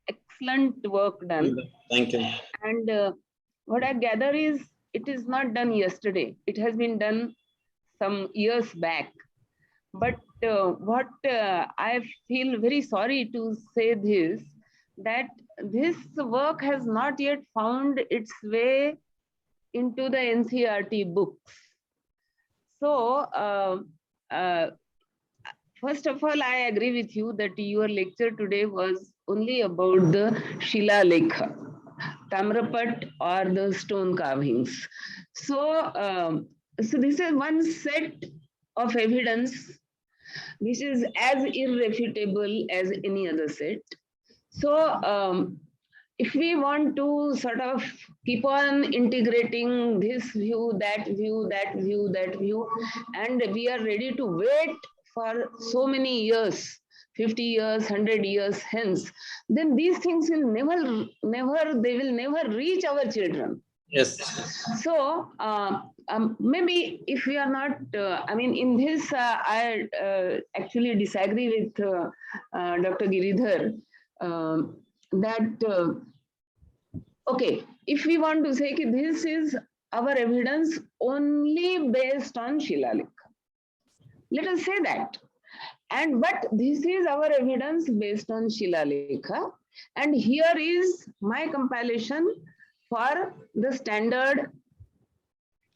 Excellent work done. Thank you. And what I gather is it is not done yesterday. It has been done some years back. But what I feel very sorry to say this, that this work has not yet found its way into the NCERT books. So, first of all, I agree with you that your lecture today was only about the Shila Lekha, Tamrapat or the stone carvings. So, so this is one set of evidence which is as irrefutable as any other set. So, if we want to sort of keep on integrating this view, that view, that view, that view, and we are ready to wait for so many years, 50 years, 100 years hence, then these things will they will never reach our children. Yes. So maybe if we are not, I mean, in this, I actually disagree with Dr. Giridhar that, okay, if we want to say that this is our evidence only based on Shilalik, let us say that. But this is our evidence based on Shilalekha. And here is my compilation for the standard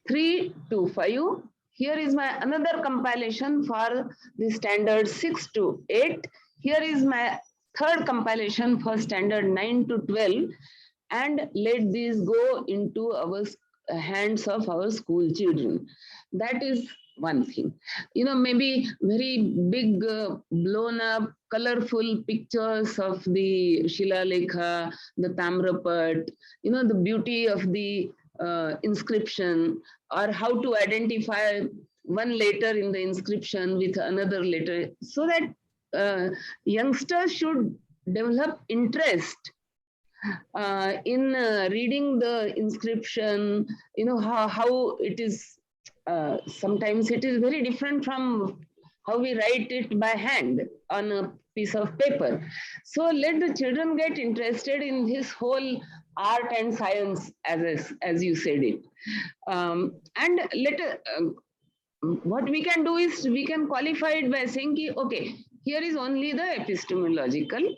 3 to 5. Here is my another compilation for the standard 6 to 8. Here is my third compilation for standard 9 to 12. And let these go into our hands of our school children. That is one thing. You know, maybe very big, blown up, colorful pictures of the Shilalekha, the Tamrapat, you know, the beauty of the inscription, or how to identify one letter in the inscription with another letter, so that youngsters should develop interest in reading the inscription, you know, how it is, sometimes it is very different from how we write it by hand on a piece of paper. So let the children get interested in this whole art and science, as you said it. And what we can do is we can qualify it by saying, okay, here is only the epistemological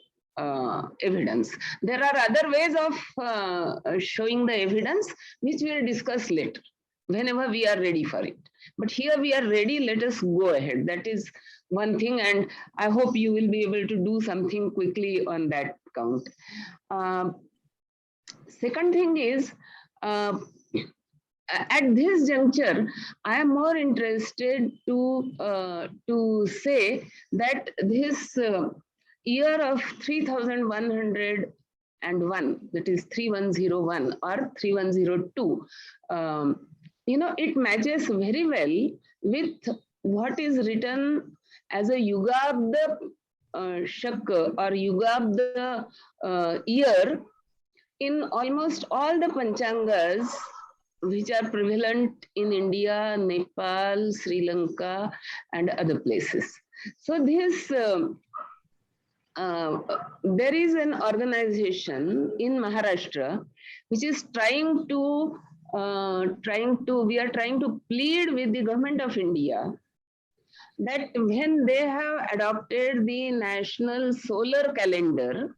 evidence. There are other ways of showing the evidence, which we will discuss later, whenever we are ready for it. But here we are ready, let us go ahead. That is one thing, and I hope you will be able to do something quickly on that count. Second thing is, at this juncture, I am more interested to say that this year of 3101, that is 3101 or 3102, you know, it matches very well with what is written as a Yugabda Shak or Yugabda year in almost all the Panchangas which are prevalent in India, Nepal, Sri Lanka, and other places. So this there is an organization in Maharashtra which is trying to plead with the government of India that when they have adopted the national solar calendar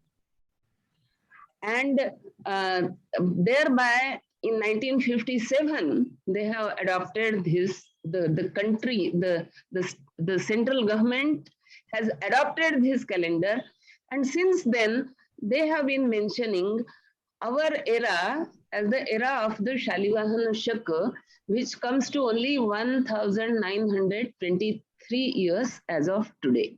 and thereby in 1957 they have adopted this, the country, the central government has adopted this calendar, and since then they have been mentioning our era as the era of the Shalivahan Shaka, which comes to only 1923 years as of today.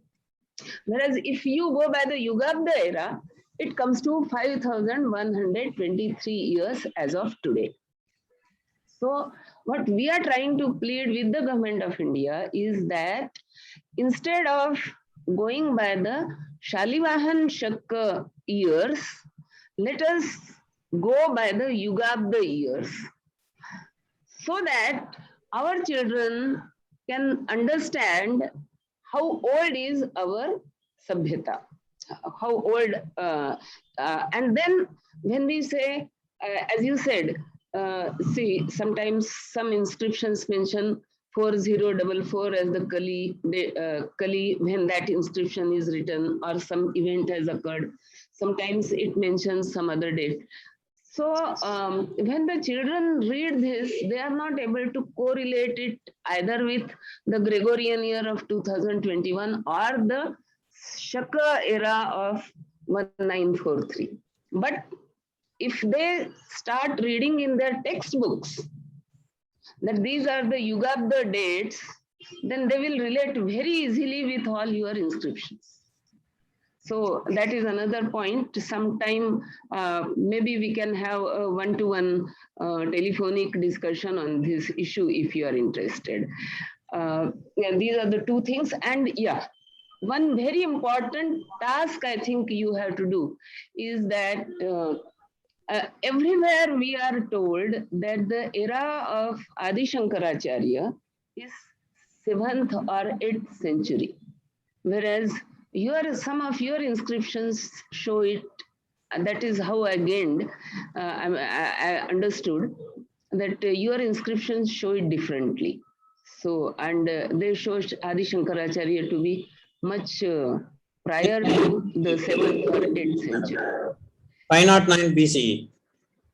Whereas if you go by the Yugabda era, it comes to 5123 years as of today. So what we are trying to plead with the government of India is that instead of going by the Shalivahan Shaka years, let us go by the Yugabda years, so that our children can understand how old is our Sabhyata, how old, and then when we say, as you said, see, sometimes some inscriptions mention 4044 as the Kali when that inscription is written or some event has occurred. Sometimes it mentions some other date. So when the children read this, they are not able to correlate it either with the Gregorian year of 2021 or the Shaka era of 1943. But if they start reading in their textbooks that these are the Yugabda dates, then they will relate very easily with all your inscriptions. So that is another point. Sometime maybe we can have a one-to-one telephonic discussion on this issue if you are interested. Yeah, these are the two things. And yeah, one very important task I think you have to do is that everywhere we are told that the era of Adi Shankaracharya is 7th or 8th century, whereas some of your inscriptions show it. That is how I gained, I understood that your inscriptions show it differently. So, and they show Adi Shankaracharya to be much prior to the 7th or 8th century. 509 BCE.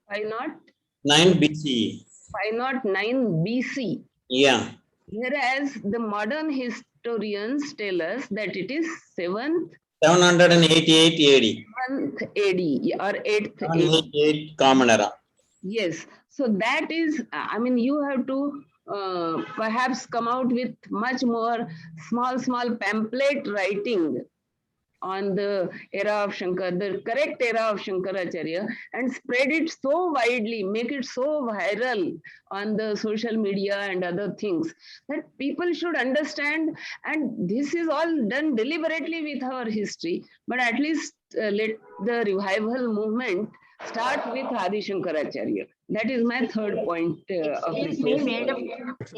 509 BCE. 509 BC. Yeah. Whereas the modern historians tell us that it is 788 AD. 7th AD or 8th AD. 788 Common Era. Yes. So that is, I mean, you have to perhaps come out with much more small pamphlet writing on the era of Shankar, the correct era of Shankaracharya, and spread it so widely, make it so viral on the social media and other things that people should understand. And this is all done deliberately with our history, but at least let the revival movement start with Adi Shankaracharya. That is my third point of request.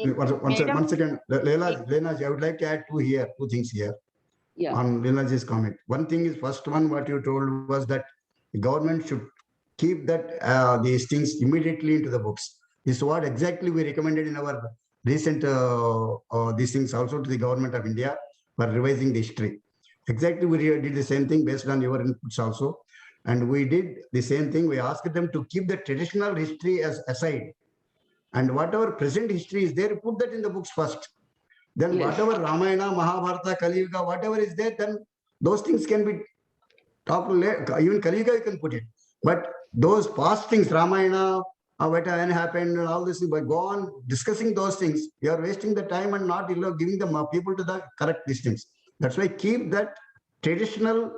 One second, Lena, I would like to add two things here. Yeah. On Lena's comment. One thing is, first one, what you told was that the government should keep that these things immediately into the books. This is what exactly we recommended in our recent these things also to the government of India for revising the history. Exactly, we did the same thing based on your inputs also. And we did the same thing. We asked them to keep the traditional history as aside. And whatever present history is there, put that in the books first. Then whatever Ramayana, Mahabharata, Kali Yuga, whatever is there, then those things can be talked later. Even Kali Yuga you can put it. But those past things, Ramayana, what happened, and all this, but go on discussing those things. You are wasting the time and not giving the people to the correct distance. That's why keep that traditional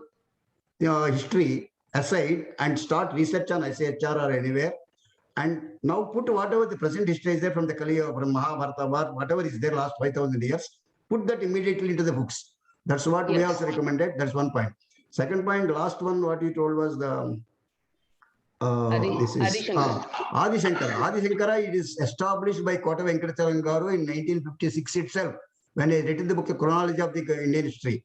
history aside and start research on ICHR or anywhere. And now put whatever the present history is there from the Kali Yuga, from Mahabharata, whatever is there last 5,000 years, put that immediately into the books. That's what we also recommended. That's one point. Second point, last one, what you told was This is Adi Shankara. Adi Shankara, it is established by Kota Venkatachalam Garu in 1956 itself, when he written the book, The Chronology of the Indian History.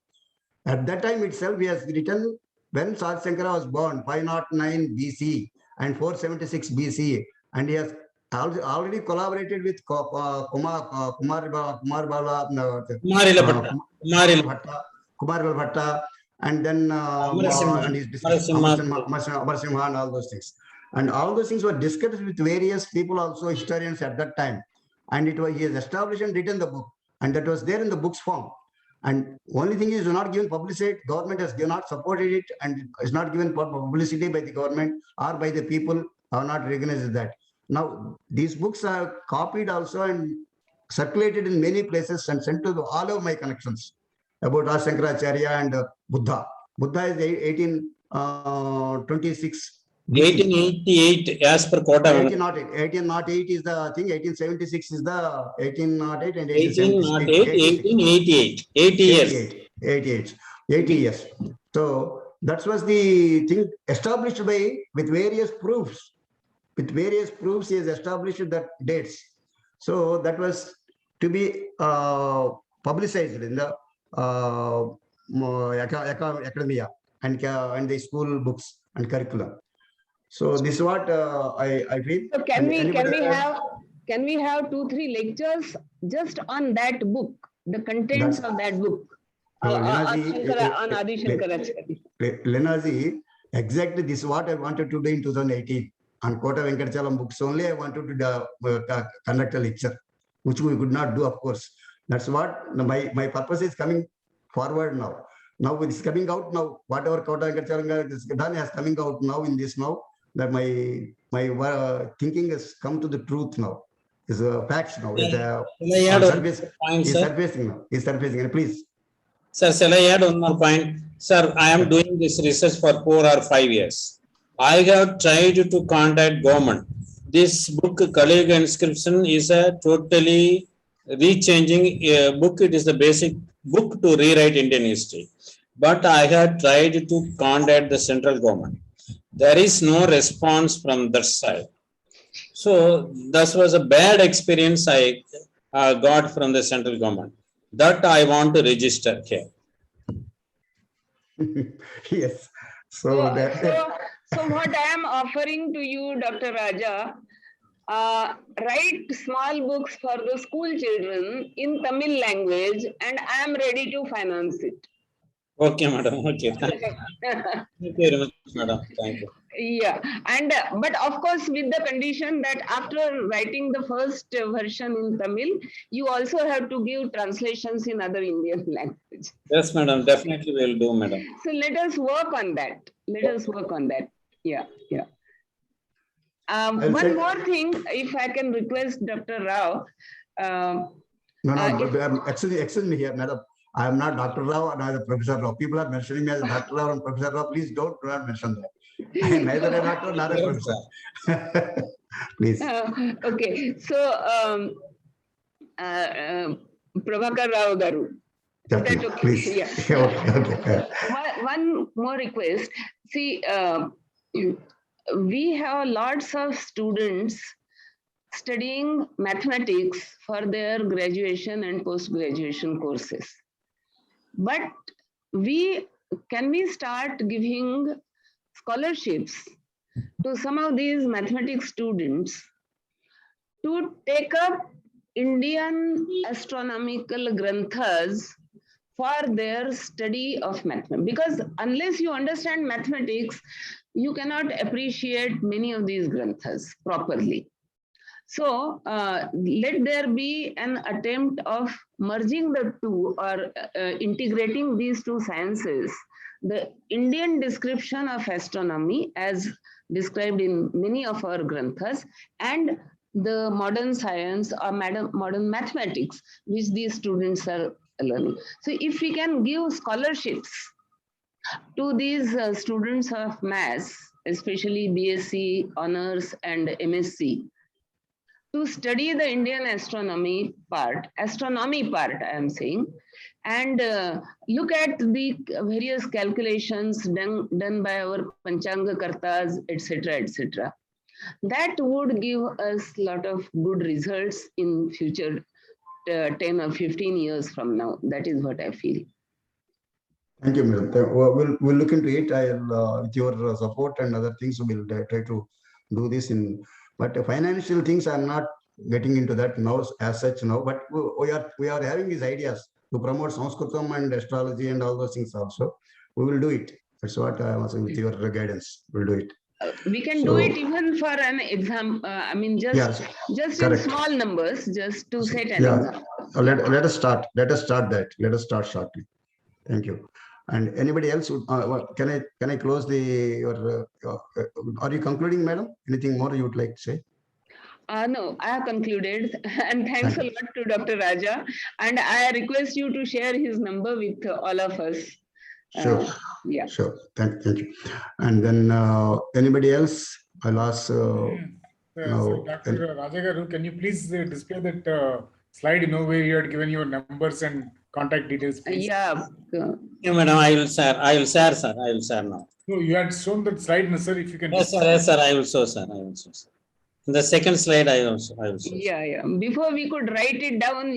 At that time itself, he has written when Adi Shankara was born, 509 BC and 476 BC, and he has already collaborated with Kumar Bhatta, and then and his Amarsimha and all those things. And all those things were discussed with various people, also historians at that time. And it was, he has established and written the book, and that was there in the book's form. And only thing is, not given publicity. Government has not supported it, and is not given publicity by the government or by the people, are not recognized that. Now, these books are copied also and circulated in many places and sent to all of my connections about Adi Shankaracharya and Buddha. Buddha is 1826. 1888 as per Kota. 1808 is the thing, 1876 is the 1808 and 1888. 80 years. 80 years. So that was the thing established by, with various proofs. With various proofs, he has established that dates. So that was to be publicized in the academia and the school books and curriculum. So this is what I feel. So can we have 2-3 lectures just on that book, the contents of that book, on Adi Shankaracharya? Lenaji, exactly this is what I wanted to do in 2018. On Kota Venkatachalam books only, I wanted to conduct a lecture, which we could not do, of course. That's what my purpose is coming forward now. Now it is coming out now. Whatever Kota Venkatachalam is done has coming out now in this now. That my thinking has come to the truth now. Is facts now. Is surfacing now. Is surfacing. Please. Sir, shall I add one more point? Sir, I am doing this research for 4 or 5 years. I have tried to contact government. This book, Kali Yuga Inscription, is a totally rechanging book. It is the basic book to rewrite Indian history. But I have tried to contact the central government. There is no response from that side. So this was a bad experience I got from the central government. That I want to register here. Yes. So what I am offering to you, Dr. Raja, write small books for the school children in Tamil language, and I am ready to finance it. Okay, madam. Okay. Thank you. Thank you very much, madam. Thank you. Yeah, and but of course with the condition that after writing the first version in Tamil, you also have to give translations in other Indian language. Yes, madam. Definitely we will do, madam. So let us work on that. Yeah. One more thing, if I can request Dr. Rao. Excuse me here, madam. I am not Dr. Rao and neither Professor Rao. People are mentioning me as Dr. Rao and Professor Rao. Please don't mention that. I am neither a doctor nor a professor. Please. Okay. So, Prabhakar Rao Garu. Please. Yeah. Okay. One more request. See, we have lots of students studying mathematics for their graduation and post-graduation courses. But can we start giving scholarships to some of these mathematics students to take up Indian astronomical granthas for their study of mathematics? Because unless you understand mathematics, you cannot appreciate many of these granthas properly. So let there be an attempt of merging the two or integrating these two sciences. The Indian description of astronomy as described in many of our granthas and the modern science or modern mathematics which these students are learning. So if we can give scholarships to these students of maths, especially BSc, honors and MSc, to study the Indian astronomy part, I am saying, and look at the various calculations done by our Panchanga Kartas, etc., etc. That would give us a lot of good results in future 10 or 15 years from now. That is what I feel. Thank you, madam. We'll look into it. I'll with your support and other things, we'll try to do this in. But financial things, I'm not getting into that now as such now. But we are having these ideas to promote Sanskritam and astrology and all those things also. We will do it. That's what I was with your guidance. We'll do it. We can do it even for an exam. I mean, just in small numbers, just to set an example. Let us start. Let us start that. Let us start shortly. Thank you. And anybody else? Can I close the? Are you concluding, madam? Anything more you would like to say? No, I have concluded. And thanks a lot to Dr. Raja. And I request you to share his number with all of us. Sure. Yeah. Sure. Thank you. And then anybody else? I'll ask. Dr. Raja Garu, can you please display that slide, where you had given your numbers and contact details, please? Yeah. Yeah, madam, I will share, sir. I will share now. So you had shown that slide, sir, if you can. Yes, sir. I will show, sir. The second slide, I will show. Yeah. Before we could write it down,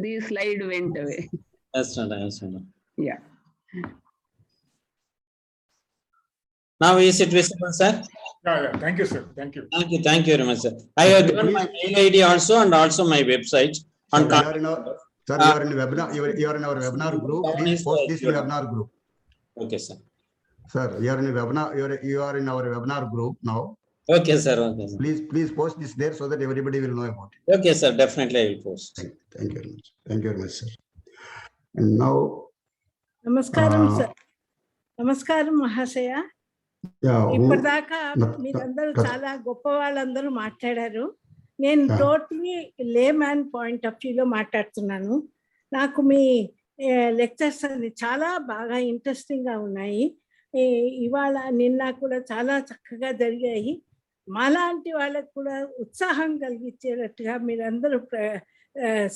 the slide went away. That's right. I will show now. Yeah. Now is it visible, sir? Yeah. Thank you, sir. Thank you. Thank you very much, sir. I have given my mail ID also and also my website. Sir, you are in our webinar. You are in our webinar group. Please post this in webinar group. Okay, sir. Sir, you are in a webinar. You are in our webinar group now. Okay, sir. Please post this there so that everybody will know about it. Okay, sir. Definitely, I will post. Thank you very much. Thank you very much, sir. And now. Namaskaram, sir. Namaskaram, Mahasaya. ఇప్పటిదాకా మీరందరూ చాలా గొప్ప వాళ్ళందరూ మాట్లాడారు. నేను totally layman point of వ్యూలో మాట్లాడుతున్నాను. నాకు మీ లెక్చర్స్ అన్ని చాలా బాగా ఇంట్రెస్టింగ్ గా ఉన్నాయి. ఇవాళ నిన్న కూడా చాలా చక్కగా జరిగాయి. మాలాంటి వాళ్ళకు కూడా ఉత్సాహం కలిగించేటట్టుగా మీరందరూ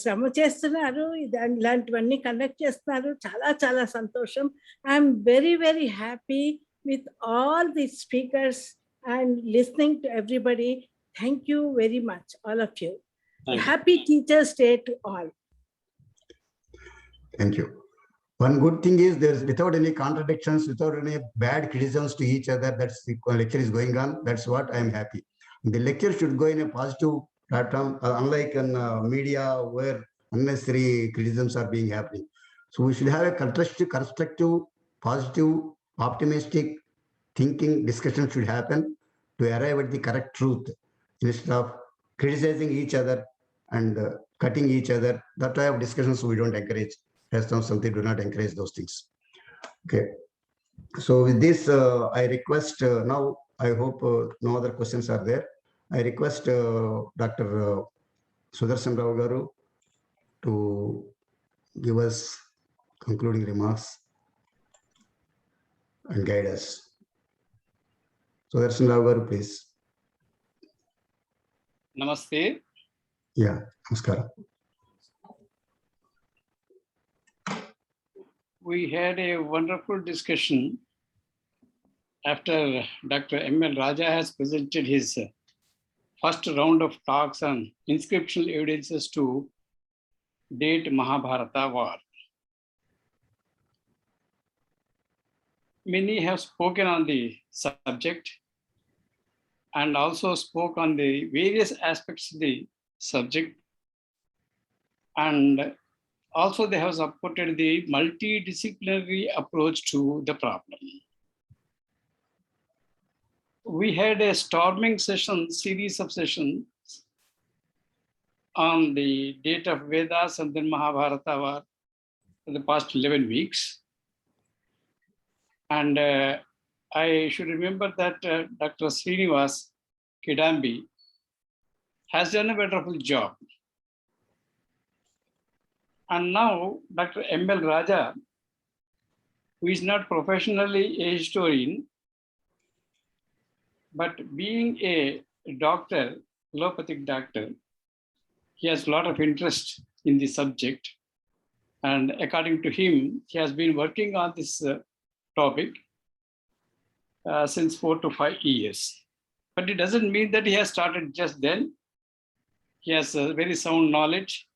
శ్రమ చేస్తున్నారు. ఇలాంటివన్నీ కండక్ట్ చేస్తున్నారు. చాలా చాలా సంతోషం. I'm very very happy with all the speakers and listening to everybody. Thank you very much, all of you. Happy Teachers' Day to all. Thank you. One good thing is there's without any contradictions, without any bad criticisms to each other, that's the lecture is going on. That's what I'm happy. The lecture should go in a positive platform, unlike in media where unnecessary criticisms are being happening. So we should have a constructive, positive, optimistic thinking discussion should happen to arrive at the correct truth instead of criticizing each other and cutting each other. That type of discussions we don't encourage. As something do not encourage those things. Okay. So with this, I request now. I hope no other questions are there. I request Dr. Sudarshan Rao Garu to give us concluding remarks and guide us. So that's Rao Garu, please. Namaste. Yeah, namaskar. We had a wonderful discussion after Dr. M.L. Raja has presented his first round of talks on inscriptional evidences to date Mahabharata war. Many have spoken on the subject and also spoke on the various aspects of the subject, and also they have supported the multidisciplinary approach to the problem. We had a storming series of sessions on the date of Vedas and then Mahabharata war for the past 11 weeks. And I should remember that Dr. Srinivas Kidambi has done a wonderful job. And now Dr. M.L. Raja, who is not professionally a historian, but being a doctor, allopathic doctor, he has a lot of interest in the subject. And according to him, he has been working on this topic since 4 to 5 years. But it doesn't mean that he has started just then. He has a very sound knowledge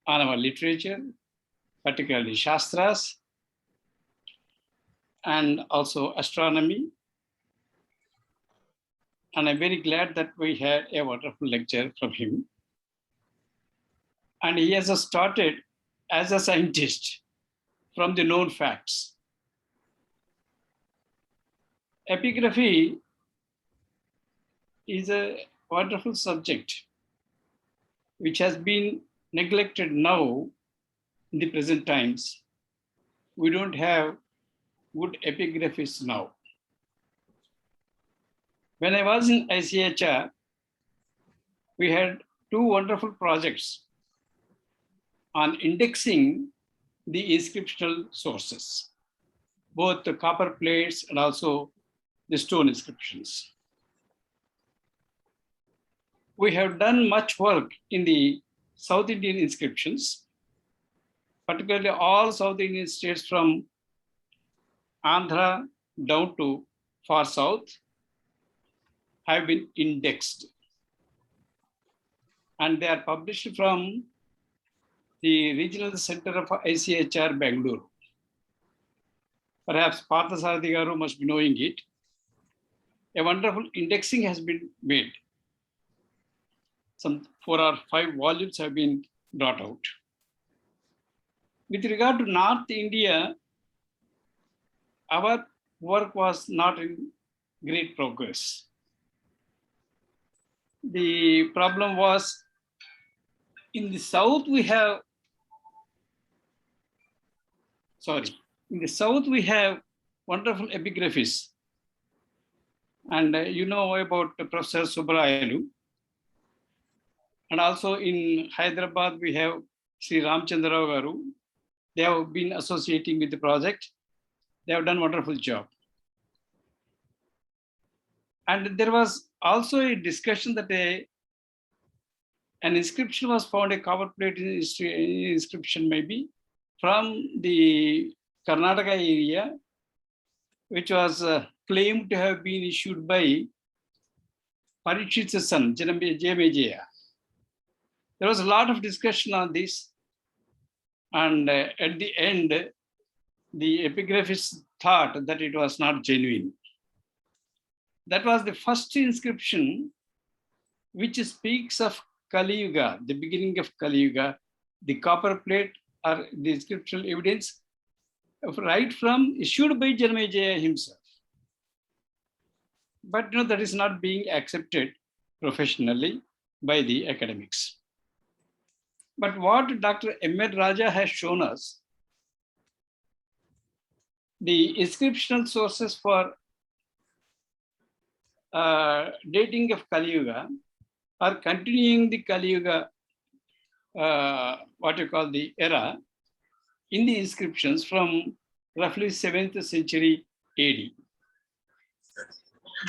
on our literature, particularly Shastras, and also astronomy. And I'm very glad that we had a wonderful lecture from him. And he has started as a scientist from the known facts. Epigraphy is a wonderful subject which has been neglected now in the present times. We don't have good epigraphists now. When I was in ICHR, we had 2 wonderful projects on indexing the inscriptional sources, both the copper plates and also the stone inscriptions. We have done much work in the South Indian inscriptions, particularly all South Indian states from Andhra down to far south have been indexed. And they are published from the Regional Center of ICHR, Bangalore. Perhaps Parthasarathi Garu must be knowing it. A wonderful indexing has been made. Some 4 or 5 volumes have been brought out. With regard to North India, our work was not in great progress. The problem was in the south we have, in the south we have wonderful epigraphies. And you know about Professor Subbarayalu. And also in Hyderabad, we have Sri Ramchandra Rao Garu. They have been associating with the project. They have done a wonderful job. And there was also a discussion that an inscription was found, a copper plate inscription maybe, from the Karnataka area, which was claimed to have been issued by Parikshit's son, Jemejaya. There was a lot of discussion on this. And at the end, the epigraphist thought that it was not genuine. That was the first inscription which speaks of Kali Yuga, the beginning of Kali Yuga, the copper plate or the inscriptional evidence right from issued by Janamejaya himself. But that is not being accepted professionally by the academics. But what Dr. M.N. Raja has shown us, the inscriptional sources for dating of Kali Yuga are continuing the Kali Yuga, what you call the era, in the inscriptions from roughly 7th century AD.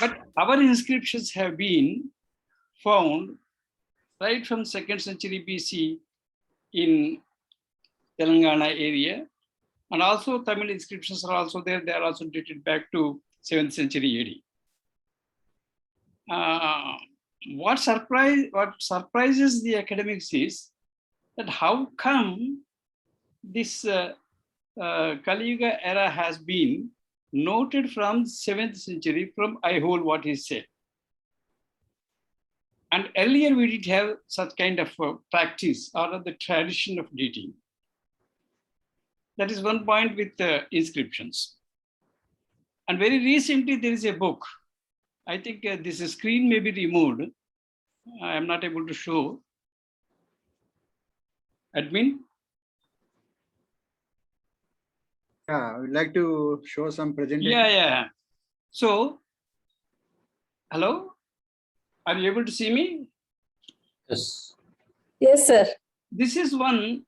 But our inscriptions have been found right from 2nd century BC in Telangana area, and also Tamil inscriptions are also there. They are also dated back to 7th century AD. What surprises the academics is that how come this Kali Yuga era has been noted from 7th century from Eiffel, what he said. And earlier we did have such kind of practice or the tradition of dating. That is one point with inscriptions. And very recently there is a book. I think this screen may be removed. I am not able to show. Admin? Yeah, I would like to show some presentation. Yeah. So, hello? Are you able to see me? Yes. Yes, sir. This is one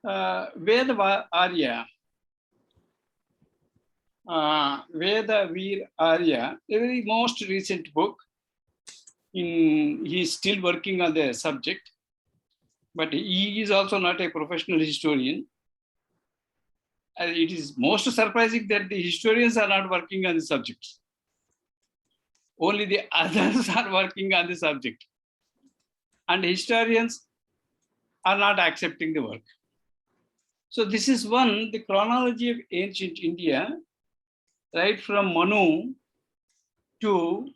Veda Arya. Veda Veer Arya, a very most recent book. He is still working on the subject. but he is also not a professional historian. It is most surprising that the historians are not working on the subjects. Only the others are working on the subject. And historians are not accepting the work. So this is one, the chronology of ancient India, right from Manu to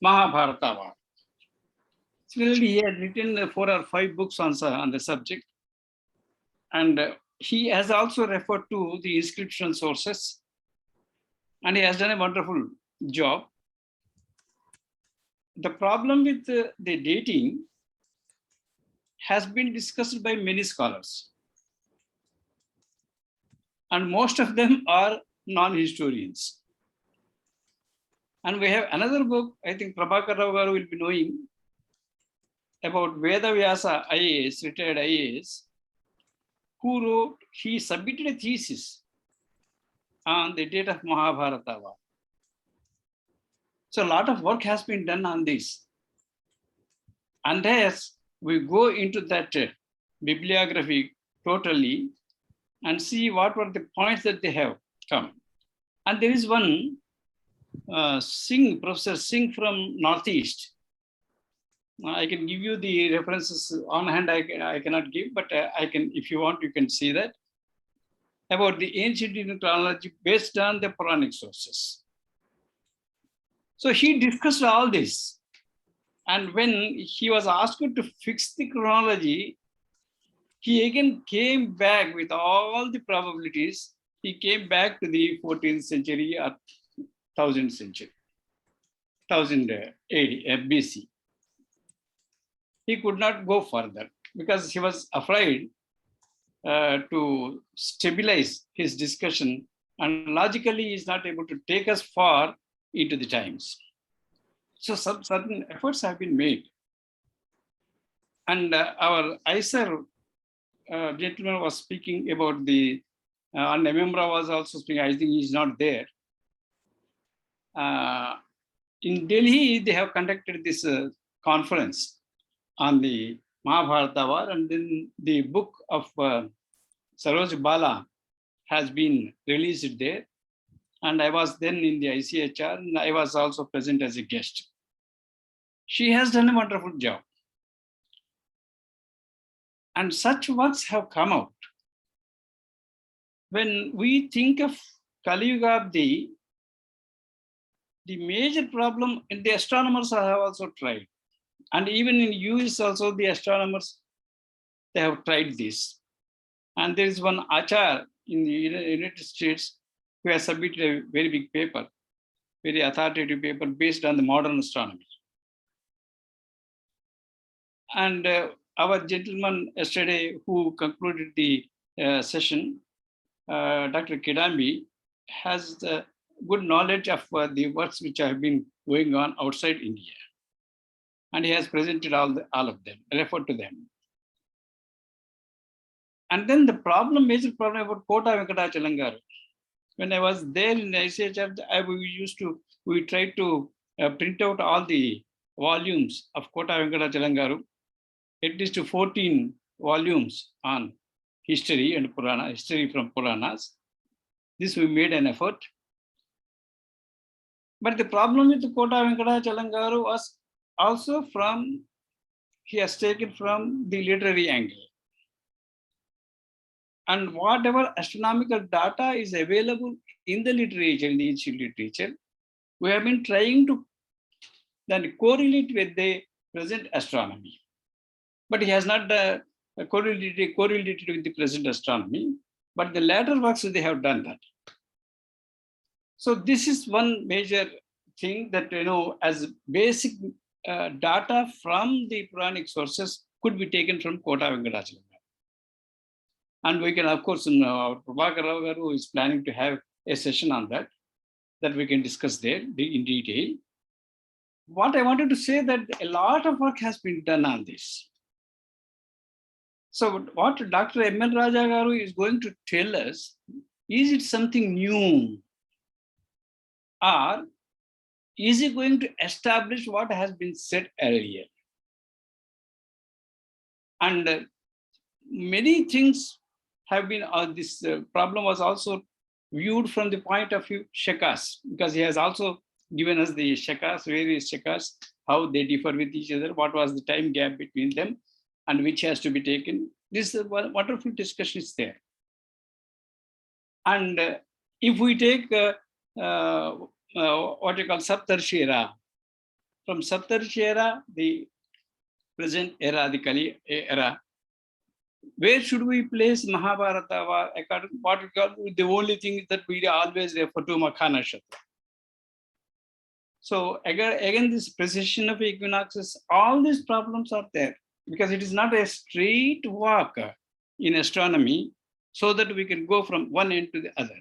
Mahabharata. Similarly, he had written 4 or 5 books on the subject. And he has also referred to the inscription sources. And he has done a wonderful job. The problem with the dating has been discussed by many scholars. And most of them are non-historians. And we have another book, I think Prabhakar Rao Garu will be knowing, about Veda Vyasa IAS, retired IAS, who wrote, he submitted a thesis on the date of Mahabharata. So a lot of work has been done on this. Unless we go into that bibliography totally and see what were the points that they have come. And there is one Professor Singh from Northeast. I can give you the references on hand. I cannot give, but I can, if you want, you can see that. About the ancient Indian chronology based on the Puranic sources. So he discussed all this. And when he was asked to fix the chronology, he again came back with all the probabilities. He came back to the 14th century or 1000th century, 1080 BC. He could not go further because he was afraid to stabilize his discussion, and logically he is not able to take us far into the times. So some certain efforts have been made. And our ISER gentleman was speaking about the, and Memra was also speaking, I think he's not there. In Delhi, they have conducted this conference on the Mahabharata war, and then the book of Saroj Bala has been released there. And I was then in the ICHR, and I was also present as a guest. She has done a wonderful job. And such works have come out. When we think of Kali Yuga, the major problem, and the astronomers have also tried. And even in US also, the astronomers, they have tried this. And there is one Achar in the United States who has submitted a very big paper, very authoritative paper based on the modern astronomy. And our gentleman yesterday who concluded the session, Dr. Kidambi, has good knowledge of the works which have been going on outside India. And he has presented all of them, referred to them. And then the problem, major problem about Kota Venkatachalangaru. When I was there in the ICHR, we tried to print out all the volumes of Kota Venkatachalangaru, at least 14 volumes on history and Purana, history from Puranas. This we made an effort. But the problem with the Kota Venkatachalangaru was also he has taken from the literary angle. And whatever astronomical data is available in the literature, in the ancient literature, we have been trying to then correlate with the present astronomy. But he has not correlated with the present astronomy, but the later works, they have done that. So this is one major thing that, as basic data from the Puranic sources could be taken from Kota Venkatachalangaru. And we can, of course, our Prabhakar Rao Garu is planning to have a session on that we can discuss there in detail. What I wanted to say that a lot of work has been done on this. So what Dr. M.N. Raja Garu is going to tell us, is it something new? Or is he going to establish what has been said earlier? And many things have been, this problem was also viewed from the point of view Shakas, because he has also given us the Shakas, various Shakas, how they differ with each other, what was the time gap between them, and which has to be taken. This wonderful discussion is there. And if we take what you call Saptarshi era, from Saptarshi era, the present era, the Kali era, where should we place Mahabharata? According to what we call, the only thing is that we always refer to Makhanashatra. So again, this precision of equinoxes, all these problems are there, because it is not a straight walk in astronomy, so that we can go from one end to the other.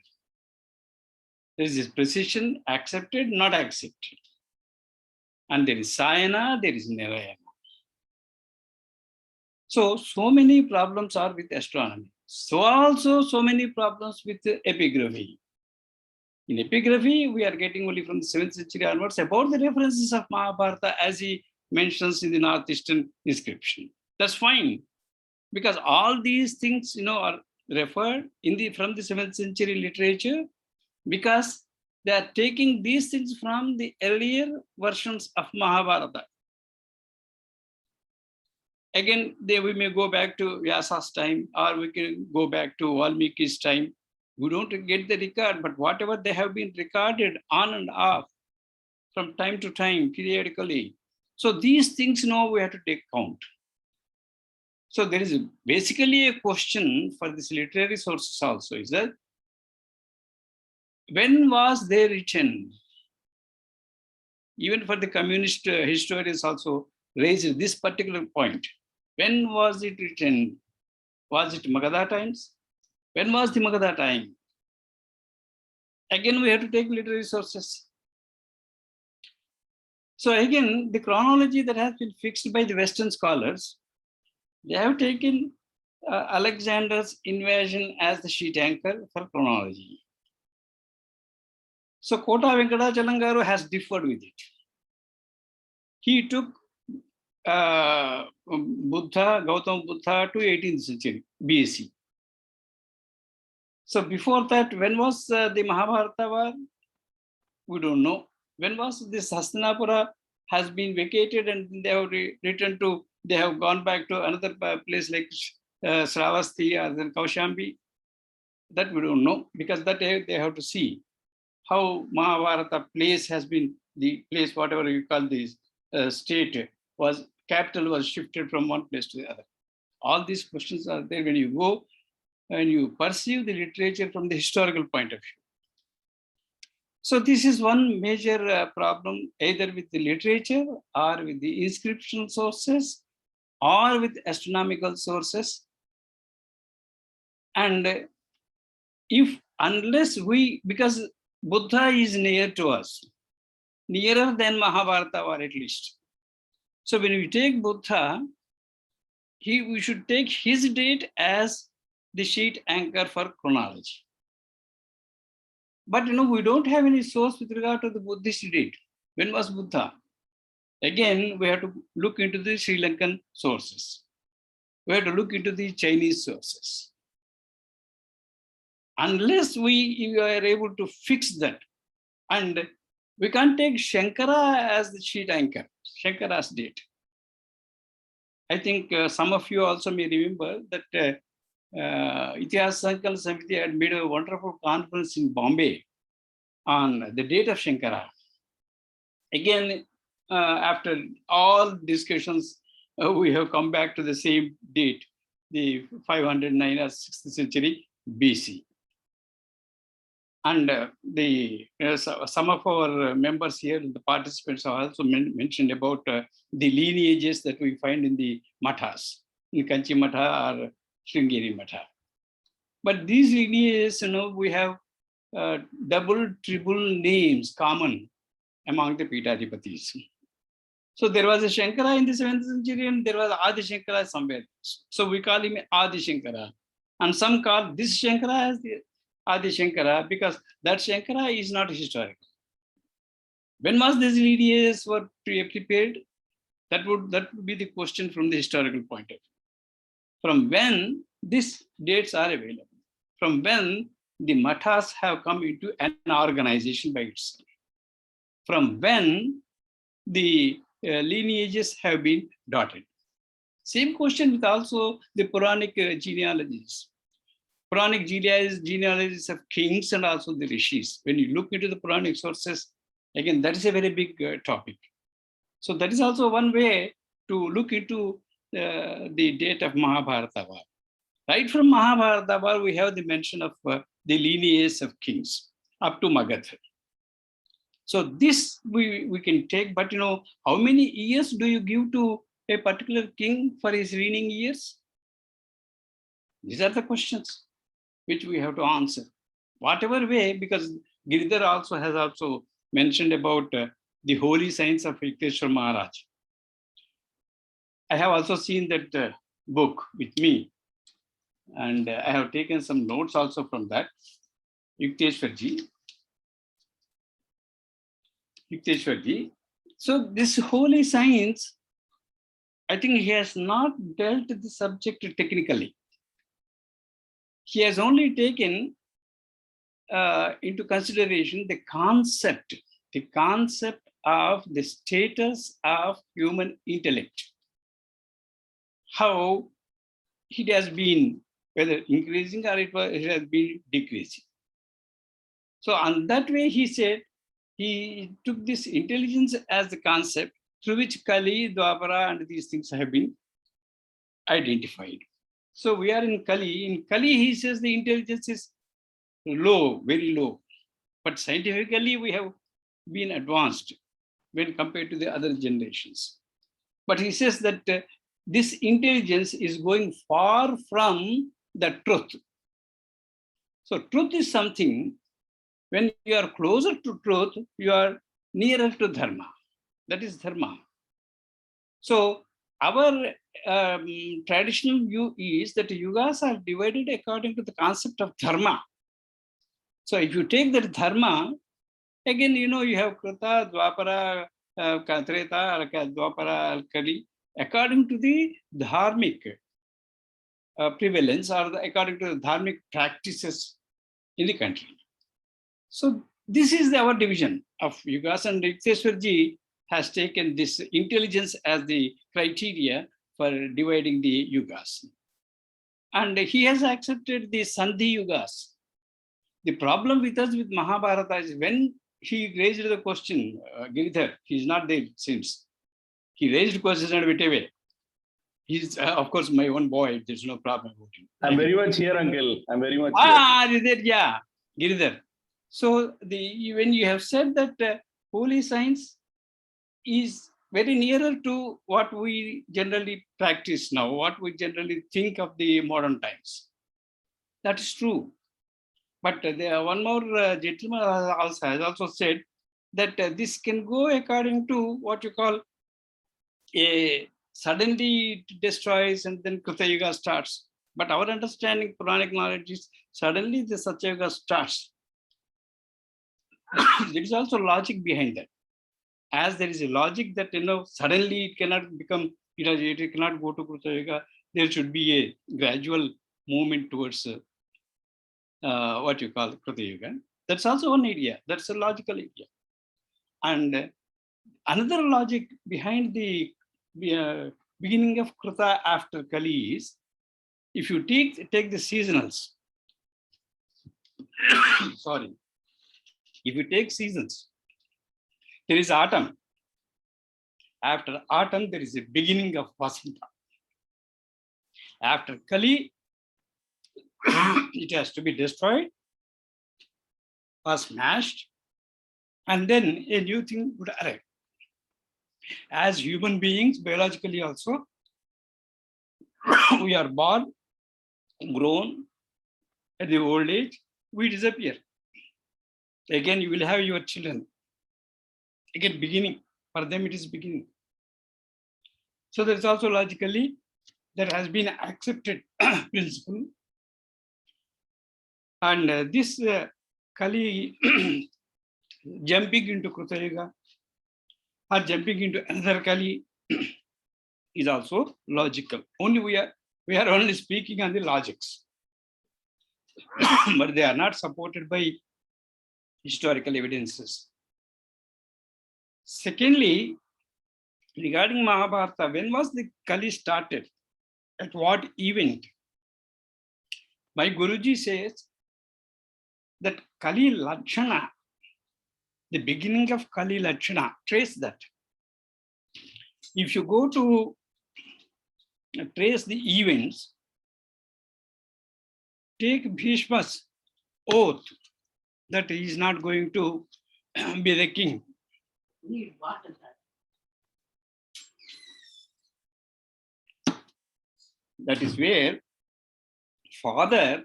There is this precision, accepted, not accepted. And there is Sayana, there is Nirayana. So many problems are with astronomy. So also so many problems with epigraphy. In epigraphy, we are getting only from the 7th century onwards about the references of Mahabharata as he mentions in the Northeastern inscription. That's fine, because all these things, are referred from the 7th century literature, because they are taking these things from the earlier versions of Mahabharata. Again, we may go back to Vyasa's time, or we can go back to Valmiki's time. We don't get the record, but whatever they have been recorded on and off from time to time, periodically. So these things now we have to take count. So there is basically a question for these literary sources also, is that when was they written? Even for the communist historians also raised this particular point. When was it written? Was it Magadha times? When was the Magadha time? Again, we have to take literary sources. So again, the chronology that has been fixed by the Western scholars, they have taken Alexander's invasion as the sheet anchor for chronology. So Kota Venkatachalangaru has differed with it. He took Gautama Buddha to 18th century BC. So before that, when was the Mahabharata war? We don't know. When was this Hastinapura has been vacated and they have returned to, they have gone back to another place like Sravasti or then Kaushambi? That we don't know, because that they have to see how Mahabharata place has been, the place, whatever you call this state, was capital was shifted from one place to the other. All these questions are there when you go and you perceive the literature from the historical point of view. So this is one major problem, either with the literature or with the inscription sources or with astronomical sources. And unless because Buddha is near to us, nearer than Mahabharata or at least. So when we take Buddha, we should take his date as the sheet anchor for chronology. But we don't have any source with regard to the Buddhist date. When was Buddha? Again, we have to look into the Sri Lankan sources. We have to look into the Chinese sources. Unless we are able to fix that, and we can't take Shankara as the sheet anchor, Shankara's date. I think some of you also may remember that Untitled Samiti had made a wonderful conference in Bombay on the date of Shankara. Again, after all discussions, we have come back to the same date, the 509 or 6th century BC. And some of our members here, the participants, have also mentioned about the lineages that we find in the mathas, in Kanchi Matha or Sringeri Matha. But these lineages, we have double, triple names common among the Pitadipatis. So there was a Shankara in the 7th century and there was Adi Shankara somewhere. So we call him Adi Shankara. And some call this Shankara as the Adi Shankara because that Shankara is not historical. When was these lineages were prepared? That would be the question from the historical point of view. from when these dates are available, from when the mathas have come into an organization by itself, from when the lineages have been dotted. Same question with also the Puranic genealogies. Puranic genealogies of kings and also the rishis. When you look into the Puranic sources, again, that is a very big topic. So that is also one way to look into the date of Mahabharata war. Right from Mahabharata war, we have the mention of the lineage of kings up to Magadha. So this we can take, but how many years do you give to a particular king for his reigning years? These are the questions which we have to answer. Whatever way, because Giridhar also has also mentioned about the holy signs of Yukteswar Maharaj. I have also seen that book with me, and I have taken some notes also from that. Yukteswarji. So this holy science, I think he has not dealt the subject technically. He has only taken into consideration the concept of the status of human intellect. How it has been, whether increasing or it has been decreasing. So on that way, he said, he took this intelligence as the concept through which Kali, Dwapara, and these things have been identified. So we are in Kali. In Kali, he says the intelligence is low, very low. But scientifically, we have been advanced when compared to the other generations. But he says that this intelligence is going far from the truth. So truth is something, when you are closer to truth, you are nearer to dharma. That is dharma. So our traditional view is that yugas are divided according to the concept of dharma. So if you take that dharma, again, you have Krita, Dwapara, Treta, Dwapara, Kali, according to the dharmic prevalence or according to the dharmic practices in the country. So this is our division of yugas, and Yukteswarji has taken this intelligence as the criteria for dividing the yugas. And he has accepted the Sandhi yugas. The problem with us with Mahabharata is when he raised the question, Giridhar, he's not there since. He raised questions and went away. He's, of course, my own boy. There's no problem about him. I'm very much here, uncle. I'm very much here. Yeah, Giridhar. So when you have said that holy science is very nearer to what we generally practice now, what we generally think of the modern times. That is true. But one more gentleman has also said that this can go according to what you call suddenly it destroys and then Krita Yuga starts. But our understanding, Puranic knowledge is suddenly the Satya Yuga starts. There is also logic behind that. As there is a logic that suddenly it cannot become, it cannot go to Krita Yuga, there should be a gradual movement towards what you call Krita Yuga. That's also one idea. That's a logical idea. And another logic behind the beginning of Krita after Kali is, if you take the seasonals, sorry, if you take seasons, there is autumn. After autumn, there is a beginning of Vasanta. After Kali, it has to be destroyed or smashed, and then a new thing would arrive. As human beings, biologically also, we are born, grown, at the old age, we disappear. Again, you will have your children. Again, beginning. For them, it is beginning. So there is also logically, there has been accepted principle. And this Kali jumping into Krita Yuga or jumping into another Kali is also logical. Only we are We are only speaking on the logics, but they are not supported by historical evidences. Secondly, regarding Mahabharata, when was the Kali started? At what event? My Guruji says that Kali Lakshana, the beginning of Kali Lakshana, trace that. If you go to trace the events, take Bhishma's oath that he is not going to be the king. That is where father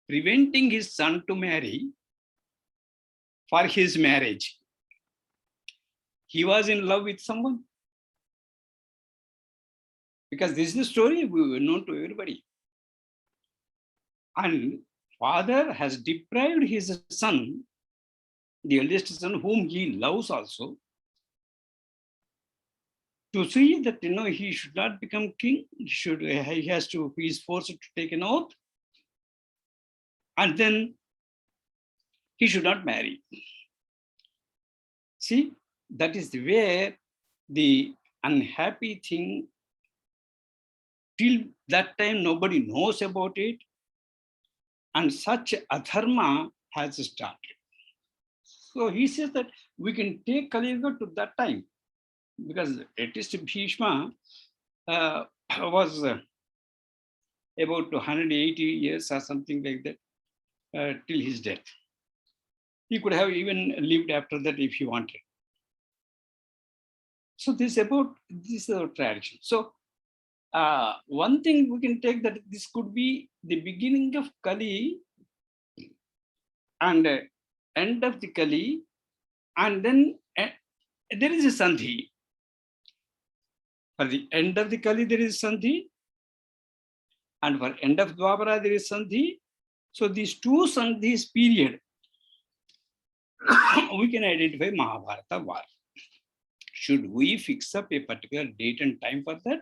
preventing his son to marry for his marriage. He was in love with someone. Because this is the story known to everybody. And father has deprived his son, the eldest son, whom he loves also, to see that he should not become king. He is forced to take an oath, and then he should not marry. See, that is where the unhappy thing. Till that time, nobody knows about it, and such adharma has started. So he says that we can take Kali Yuga to that time, because at least Bhishma was about 180 years or something like that till his death. He could have even lived after that if he wanted. So this is our tradition. So one thing we can take that this could be the beginning of Kali and end of the Kali, and then there is a Sandhi. For the end of the Kali, there is Sandhi, and for end of Dwapara, there is Sandhi. So these two Sandhis period, we can identify Mahabharata war. Should we fix up a particular date and time for that?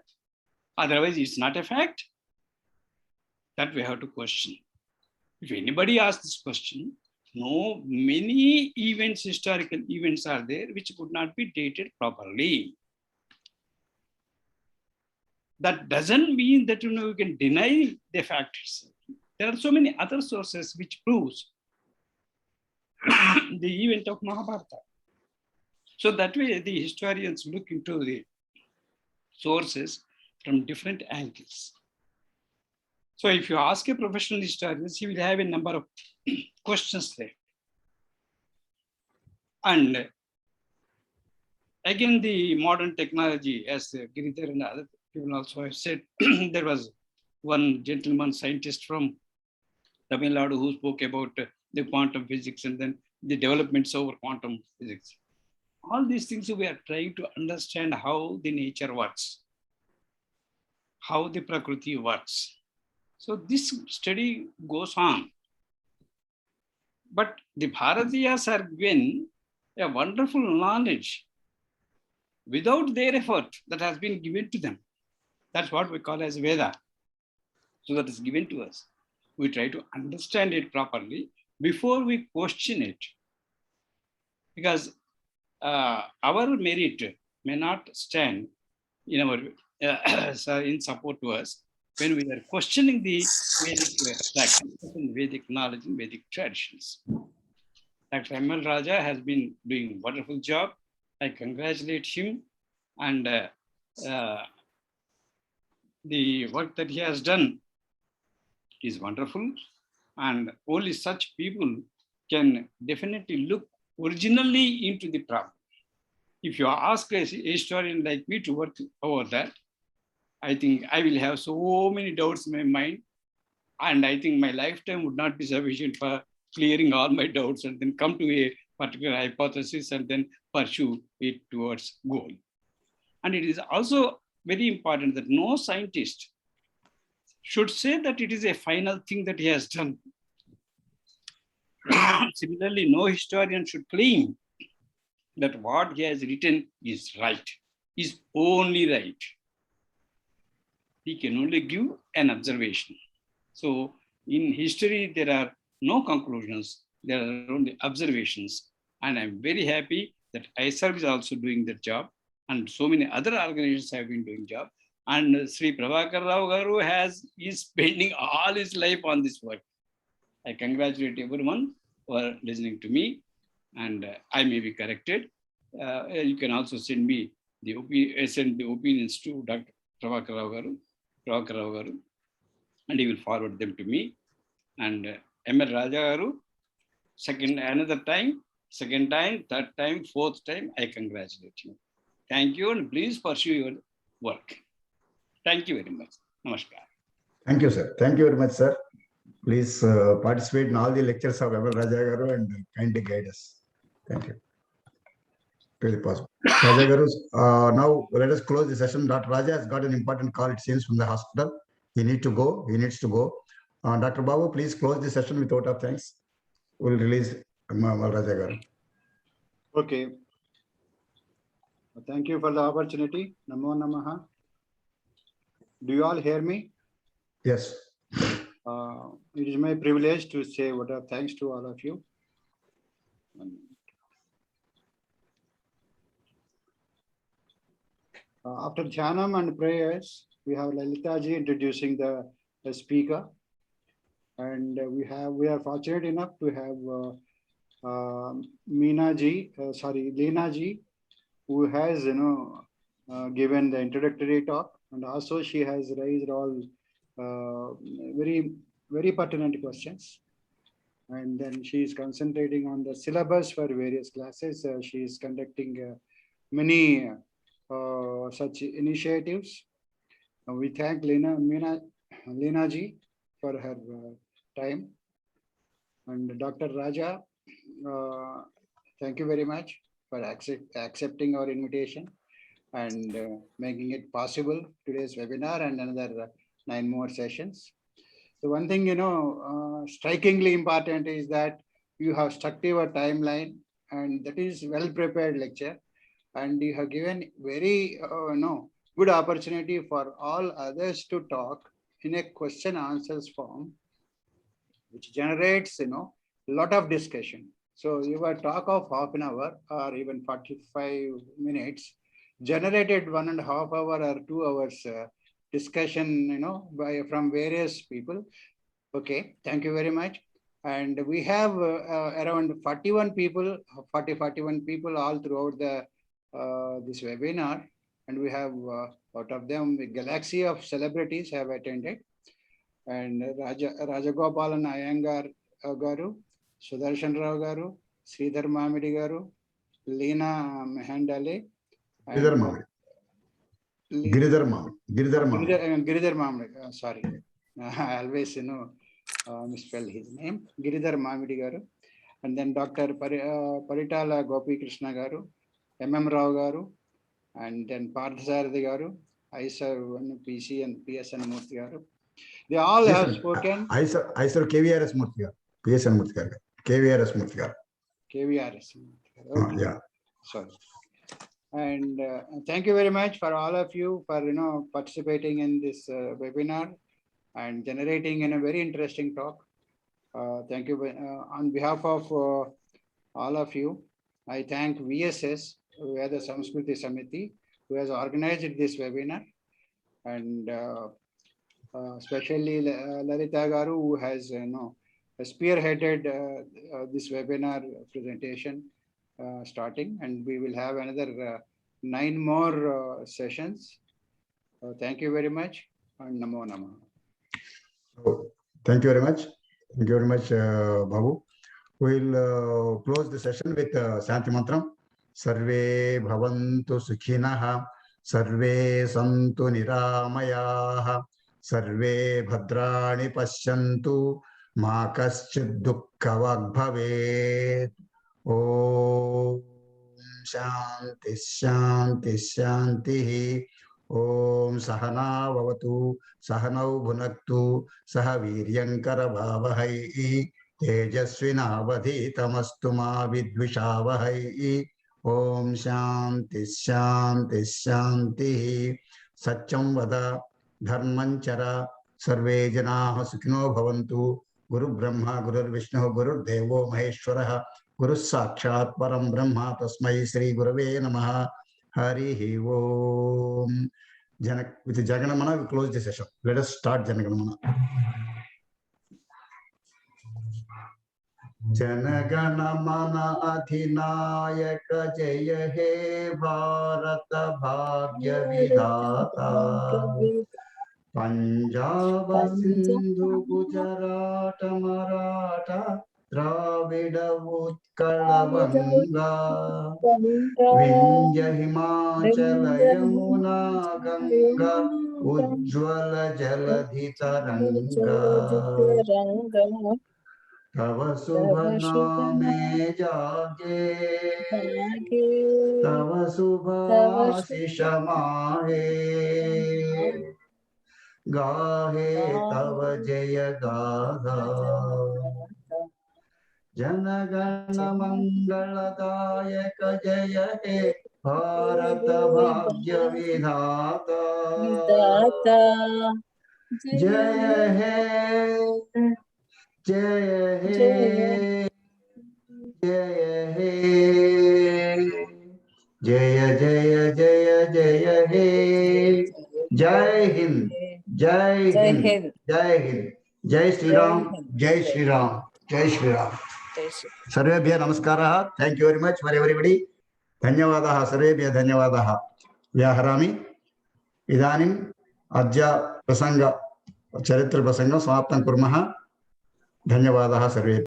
Otherwise, it's not a fact. That we have to question. If anybody asks this question, many events, historical events are there which could not be dated properly. That doesn't mean that we can deny the facts. There are so many other sources which proves the event of Mahabharata. So that way, the historians look into the sources from different angles. So if you ask a professional historian, he will have a number of questions there. And again, the modern technology, as Giridhar and other people also have said, there was one gentleman scientist from Tamil Nadu who spoke about the quantum physics and then the developments over quantum physics. All these things we are trying to understand how the nature works, how the Prakriti works. So this study goes on. But the Bharatiyas are given a wonderful knowledge without their effort that has been given to them. That's what we call as Veda. So that is given to us. We try to understand it properly before we question it. Because our merit may not stand in our in support to us when we are questioning the Vedic practice and Vedic knowledge and Vedic traditions. Dr. M.L. Raja has been doing a wonderful job. I congratulate him, and the work that he has done is wonderful, and only such people can definitely look originally into the problem. If you ask a historian like me to work over that, I think I will have so many doubts in my mind, and I think my lifetime would not be sufficient for clearing all my doubts and then come to a particular hypothesis and then pursue it towards goal. And it is also very important that no scientist should say that it is a final thing that he has done. Similarly, no historian should claim that what he has written is right, is only right. he can only give an observation. So in history, there are no conclusions, there are only observations. And I'm very happy that ISRB is also doing that job, and so many other organizations have been doing job. And Sri Prabhakar Rao Garu is spending all his life on this work. I congratulate everyone for listening to me, and I may be corrected. You can also send me the opinions to Dr. Prabhakar Rao Garu, and he will forward them to me. And M.L. Raja Garu, second time, third time, fourth time, I congratulate you. Thank you, and please pursue your work. Thank you very much. Namaskar. Thank you, sir. Thank you very much, sir. Please participate in all the lectures of M.L. Raja Garu and kindly guide us. Thank you. Really possible. Raja Garu, now let us close the session. Dr. Raja has got an important call, it seems, from the hospital. He needs to go. Dr. Babu, please close the session with vote of thanks. We'll release M.L. Raja Garu. Okay. Thank you for the opportunity. Namo Namaha. Do you all hear me? Yes. It is my privilege to say what are thanks to all of you. After Dhyanam and prayers, we have Lalita ji introducing the speaker, and we are fortunate enough to have Leena ji, who has given the introductory talk, and also she has raised all very, very pertinent questions. And then she is concentrating on the syllabus for various classes. She is conducting many such initiatives. We thank Leena ji for her time. And Dr. Raja, thank you very much for accepting our invitation and making it possible, today's webinar and another 9 more sessions. So one thing, strikingly important is that you have stuck to your timeline, and that is well-prepared lecture. And you have given very good opportunity for all others to talk in a question answers form, which generates a lot of discussion. So your talk of half an hour or even 45 minutes generated 1.5 hour or 2 hours discussion, from various people. Okay, thank you very much. And we have around 41 people all throughout the this webinar, and we have out of them a galaxy of celebrities have attended, and Rajagopalan Iyengar Garu, Sudarshan Rao Garu, Sridhar Mamidi Garu, Leena Mehandale, Giridhar Mamidi. Sorry, I always misspell his name. Giridhar Mamidi Garu, and then Dr. Paritala Gopi Krishna Garu, M.M. Rao Garu, and then Parthasarathi Garu, ISR PC and PSN Murthy Garu. They all have spoken. ISR KVRS Murthy Garu, PSN Murthy Garu, KVRS Murthy Garu. KVRS. Okay. Yeah. Sorry. And thank you very much for all of you for participating in this webinar and generating in a very interesting talk. Thank you on behalf of all of you. I thank VSS, Veda Samskruti Samiti, who has organized this webinar, and especially Lalita Garu, who has spearheaded this webinar presentation starting, and we will have another 9 more sessions. Thank you very much, and Namo Namaha. Thank you very much. Thank you very much, Babu. We'll close the session with Shanti Mantram. Sarve bhavantu sukhinaha, sarve santu niramayaha, sarve bhadrani pashyantu, ma kaschid dukkhavag bhavet. Om Shanti Shanti Shanti. Om Sahana Vavatu, Sahanau Bhunaktu, Sahaviryankara Bhavahai, Tejasvina Tamastu Ma Vidvishavahai. Om Shanti Shanti Shanti. Satyam Vada, धर्मं चर सर्वे जनाः सुखिनो भवन्तु। गुरु ब्रह्मा गुरुर्विष्णुः गुरुर्देवो महेश्वरः गुरुः साक्षात् परं ब्रह्म तस्मै श्री गुरवे नमः। हरिः ओम. With Jaganamana, we close the session. Let us start Janaganamana. Janaganamana Adhinayaka Jaya He Bharata Bhagya Vidhata Punjab Sindhu Gujarat Maratha Dravida Utkala Vanga Vindhya Himachala Yamuna Ganga Ujjwala Jaladhi Taranga Tava Subha Name Jage Tava Subha Sisha Mahe Gahe Tava Jaya Gada Janagana Mangaladayaka Jaya He Bharata Bhagya Vidhata Jaya He Jaya He Jaya He Jaya Jaya Jaya Jaya He Jai Hind Jai Hind Jai Hind Jai Shri Ram Jai Shri Ram Jai Shri Ram. सर्वेभ्यः नमस्कारः. Thank you very much for everybody. धन्यवादाः सर्वेभ्यः धन्यवादाः. व्याहरामि. इदानीम् अद्य प्रसंग चरित्र प्रसंगं समाप्तं कुर्मः. धन्यवादाः सर्वेभ्यः.